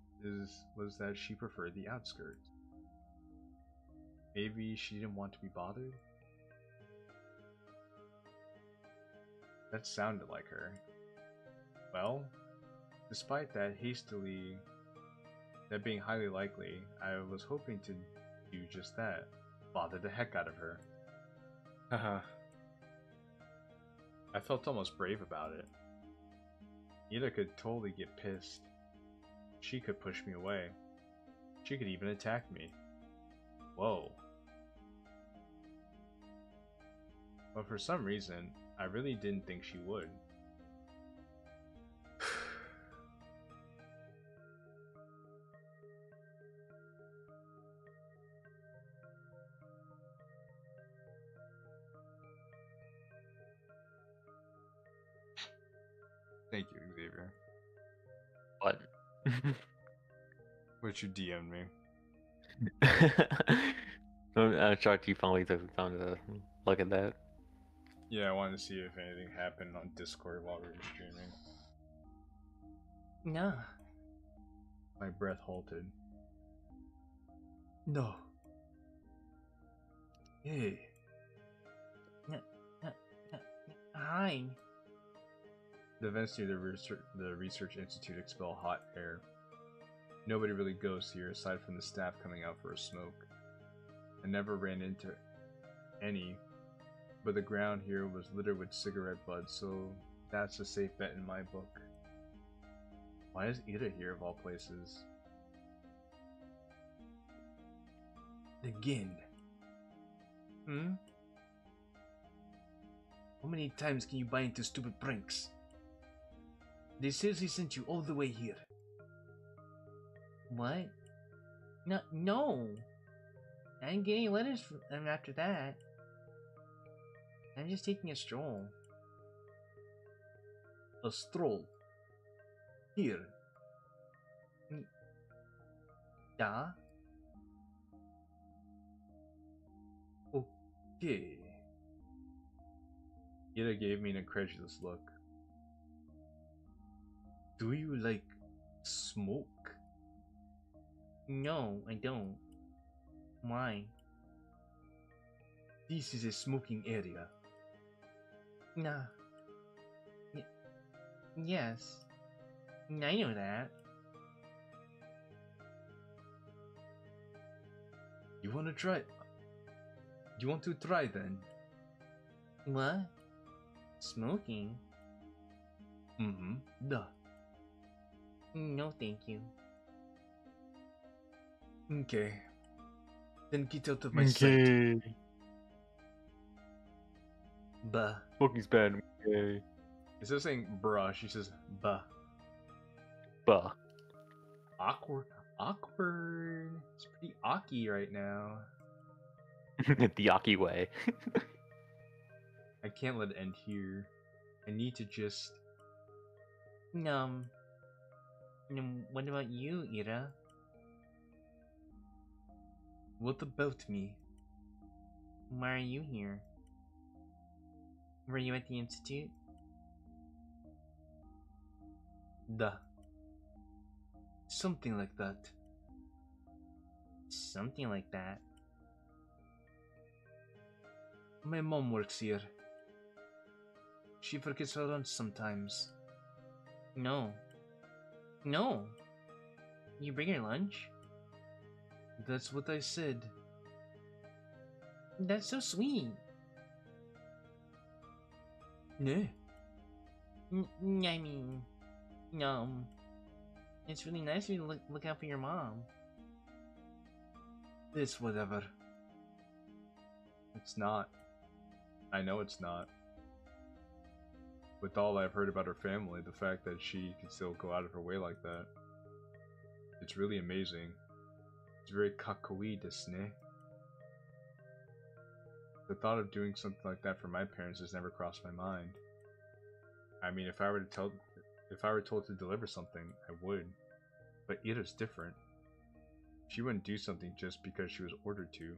was that she preferred the outskirts. Maybe she didn't want to be bothered? That sounded like her. Well, despite that being highly likely, I was hoping to do just that. Bother the heck out of her. Haha. I felt almost brave about it. Ida could totally get pissed. She could push me away. She could even attack me. Whoa. But for some reason, I really didn't think she would. Thank you, Xavier. What? What you DM'd me. I'm shocked you finally took the time to look at that. Yeah, I wanted to see if anything happened on Discord while we were streaming. No. My breath halted. No. Hey. Hi. The vents near the research institute expel hot air. Nobody really goes here aside from the staff coming out for a smoke. I never ran into any, but the ground here was littered with cigarette butts, so that's a safe bet in my book. Why is Ida here of all places? Again. How many times can you buy into stupid pranks? They seriously sent you all the way here. What? No. I didn't get any letters from them after that. I'm just taking a stroll. A stroll. Here. Da? Okay. Ida gave me an incredulous look. Do you, like, smoke? No, I don't. Why? This is a smoking area. Nah. Yes. I know that. You wanna try? You want to try then? What? Smoking? Mm-hmm. Duh. No, thank you. Okay. Then get out of my sight. Bah. Smoking's bad. Okay. Instead of saying bruh, she says bah. Bah. Awkward. Awkward. It's pretty awky right now. The Aki way. I can't let it end here. I need to just... What about you, Ira? What about me? Why are you here? Were you at the institute? Duh. Something like that. Something like that. My mom works here. She forgets her lunch sometimes. No. No! You bring your lunch? That's what I said. That's so sweet. No. I mean, no. It's really nice of you to look out for your mom. It's whatever. It's not. I know it's not. With all I've heard about her family, the fact that she could still go out of her way like that, it's really amazing. It's very kakoi desu ne. The thought of doing something like that for my parents has never crossed my mind. I mean, if I were told to deliver something, I would. But Ira's different. She wouldn't do something just because she was ordered to.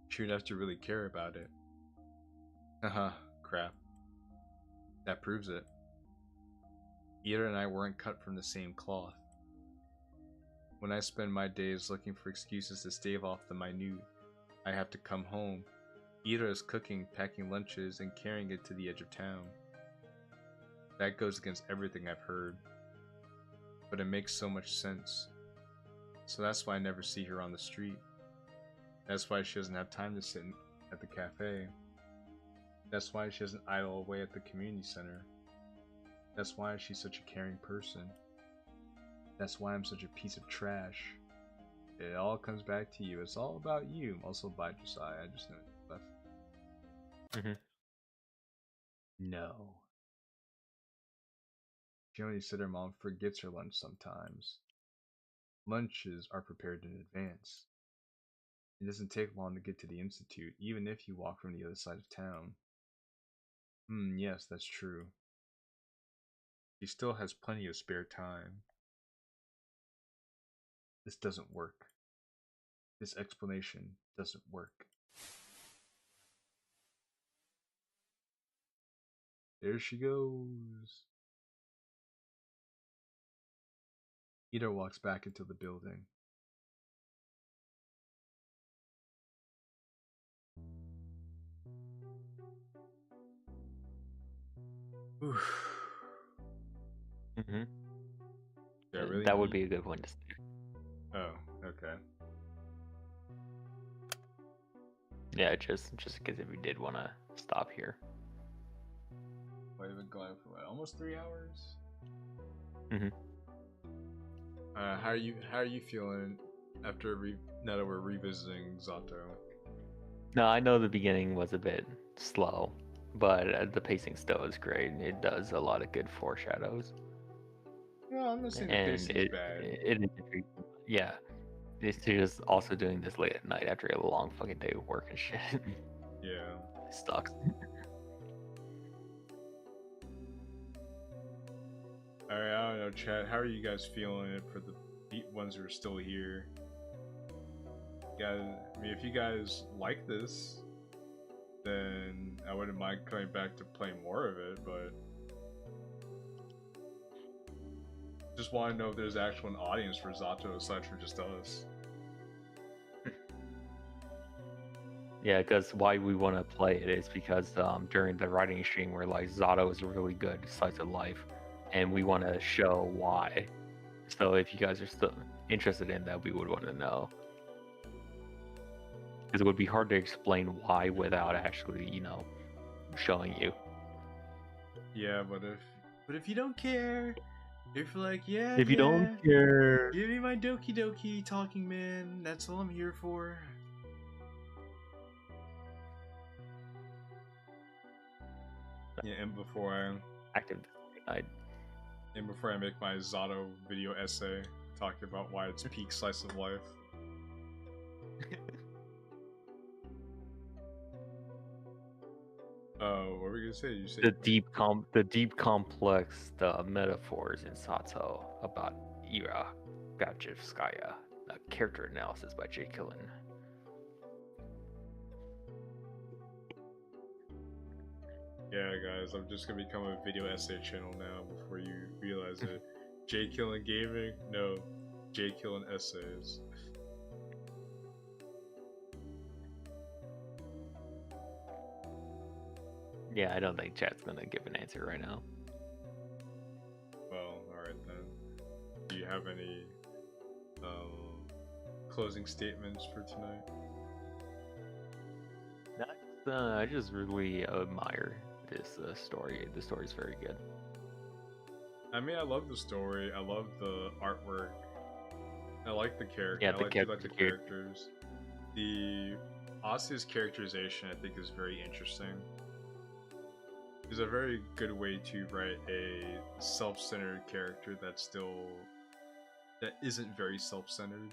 She would have to really care about it. Haha, crap. That proves it. Ira and I weren't cut from the same cloth. When I spend my days looking for excuses to stave off the minute, I have to come home. Ira is cooking, packing lunches, and carrying it to the edge of town. That goes against everything I've heard. But it makes so much sense. So that's why I never see her on the street. That's why she doesn't have time to sit at the cafe. That's why she doesn't idle away at the community center. That's why she's such a caring person. That's why I'm such a piece of trash. It all comes back to you. It's all about you. Also, bye, Josiah. I just know you left. No. She only said her mom forgets her lunch sometimes. Lunches are prepared in advance. It doesn't take long to get to the institute, even if you walk from the other side of town. Yes, that's true. She still has plenty of spare time. This doesn't work. This explanation doesn't work. There she goes. Ida walks back into the building. Mm-hmm. Yeah, really that would be a good one to say. Oh, okay. Yeah, just because if you did want to stop here. We've been going for what, almost 3 hours? Mm-hmm. How are you feeling after now that we're revisiting Zato? No, I know the beginning was a bit slow, but the pacing still is great. It does a lot of good foreshadows. No, I'm not saying the And pacing's bad. Yeah. It's just also doing this late at night after a long fucking day of work and shit. Yeah. It sucks. Alright, I don't know, chat. How are you guys feeling it for the ones who are still here? Guys, I mean, if you guys like this, then I wouldn't mind coming back to play more of it, but just want to know if there's actually an audience for Zato aside from just us. Yeah, because why we want to play it is because during the writing stream we're like, Zato is a really good slice of life, and we want to show why. So if you guys are still interested in that, we would want to know. Because it would be hard to explain why without actually, showing you. Yeah, but if you don't care, if you're like, yeah, If you don't care, give me my Doki Doki talking man, that's all I'm here for. Yeah, and before I make my Zato video essay talking about why it's peak slice of life. Oh, what were we gonna say? You said the deep complex metaphors in Zato about Ira Gachevskaya, a character analysis by JQilin. Yeah, guys, I'm just gonna become a video essay channel now before you realize it. JQilin Gaming? No, JQilin Essays. Yeah, I don't think chat's gonna give an answer right now. Well, alright then. Do you have any closing statements for tonight? I just really admire this story. The story's very good. I mean, I love the story. I love the artwork. I like the character. Yeah, I like the characters. The Asia's characterization, I think, is very interesting. It's a very good way to write a self-centered character that isn't very self-centered.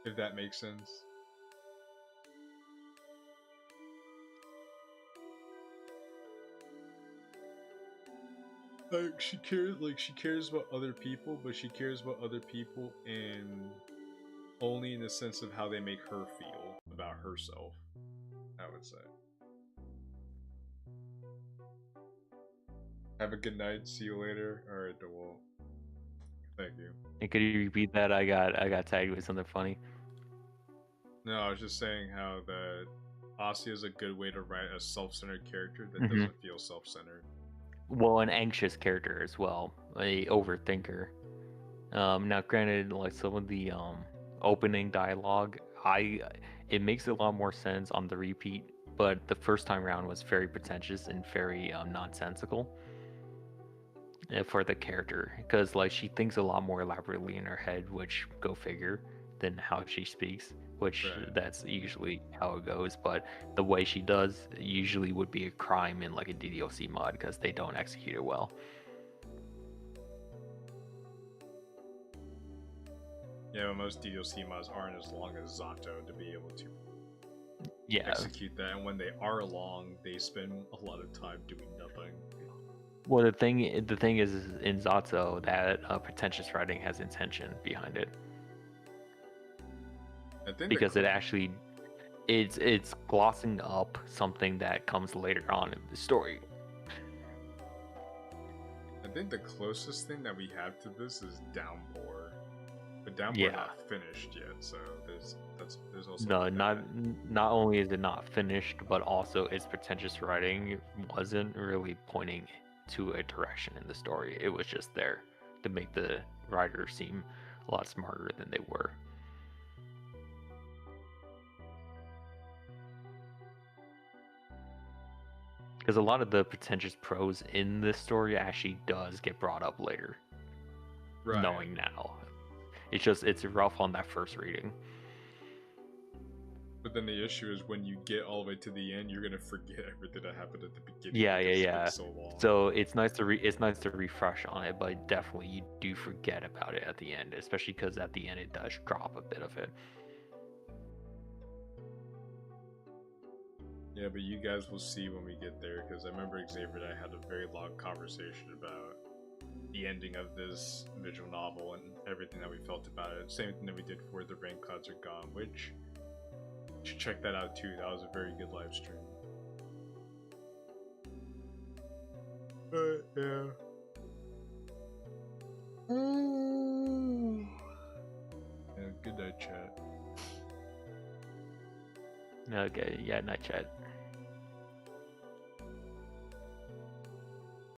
If that makes sense. She cares about other people, but she cares about other people and only in the sense of how they make her feel about herself, I would say. Have a good night. See you later. Alright, well, thank you. And could you repeat that? I got tagged with something funny. No, I was just saying how that Asia is a good way to write a self-centered character that doesn't feel self-centered. Well, an anxious character as well, a overthinker. Now, granted, like some of the opening dialogue, it makes a lot more sense on the repeat, but the first time around was very pretentious and very nonsensical for the character, because like she thinks a lot more elaborately in her head, which go figure, than how she speaks, which that's usually how it goes. But the way she does usually would be a crime in like a DDoC mod because they don't execute it well. Yeah, but most DDoC mods aren't as long as Zato to be able to execute that, and when they are long, they spend a lot of time doing nothing. Well, the thing is in Zato that pretentious writing has intention behind it. I think because it's glossing up something that comes later on in the story. I think the closest thing that we have to this is Downpour, but Downpour's not finished yet, so there's also not only is it not finished, but also its pretentious writing wasn't really pointing to a direction in the story. It was just there to make the writers seem a lot smarter than they were. Because a lot of the pretentious prose in this story actually does get brought up later. Right. Knowing now. It's rough on that first reading. But then the issue is when you get all the way to the end, you're gonna forget everything that happened at the beginning. Yeah. It's so long. So it's nice to refresh on it, but definitely you do forget about it at the end, especially because at the end it does drop a bit of it. Yeah, but you guys will see when we get there, because I remember Xavier and I had a very long conversation about the ending of this visual novel and everything that we felt about it. Same thing that we did for The Rain Clouds Are Gone, which you should check that out too. That was a very good live stream. But yeah. Yeah, good night, chat. Okay, yeah, night chat.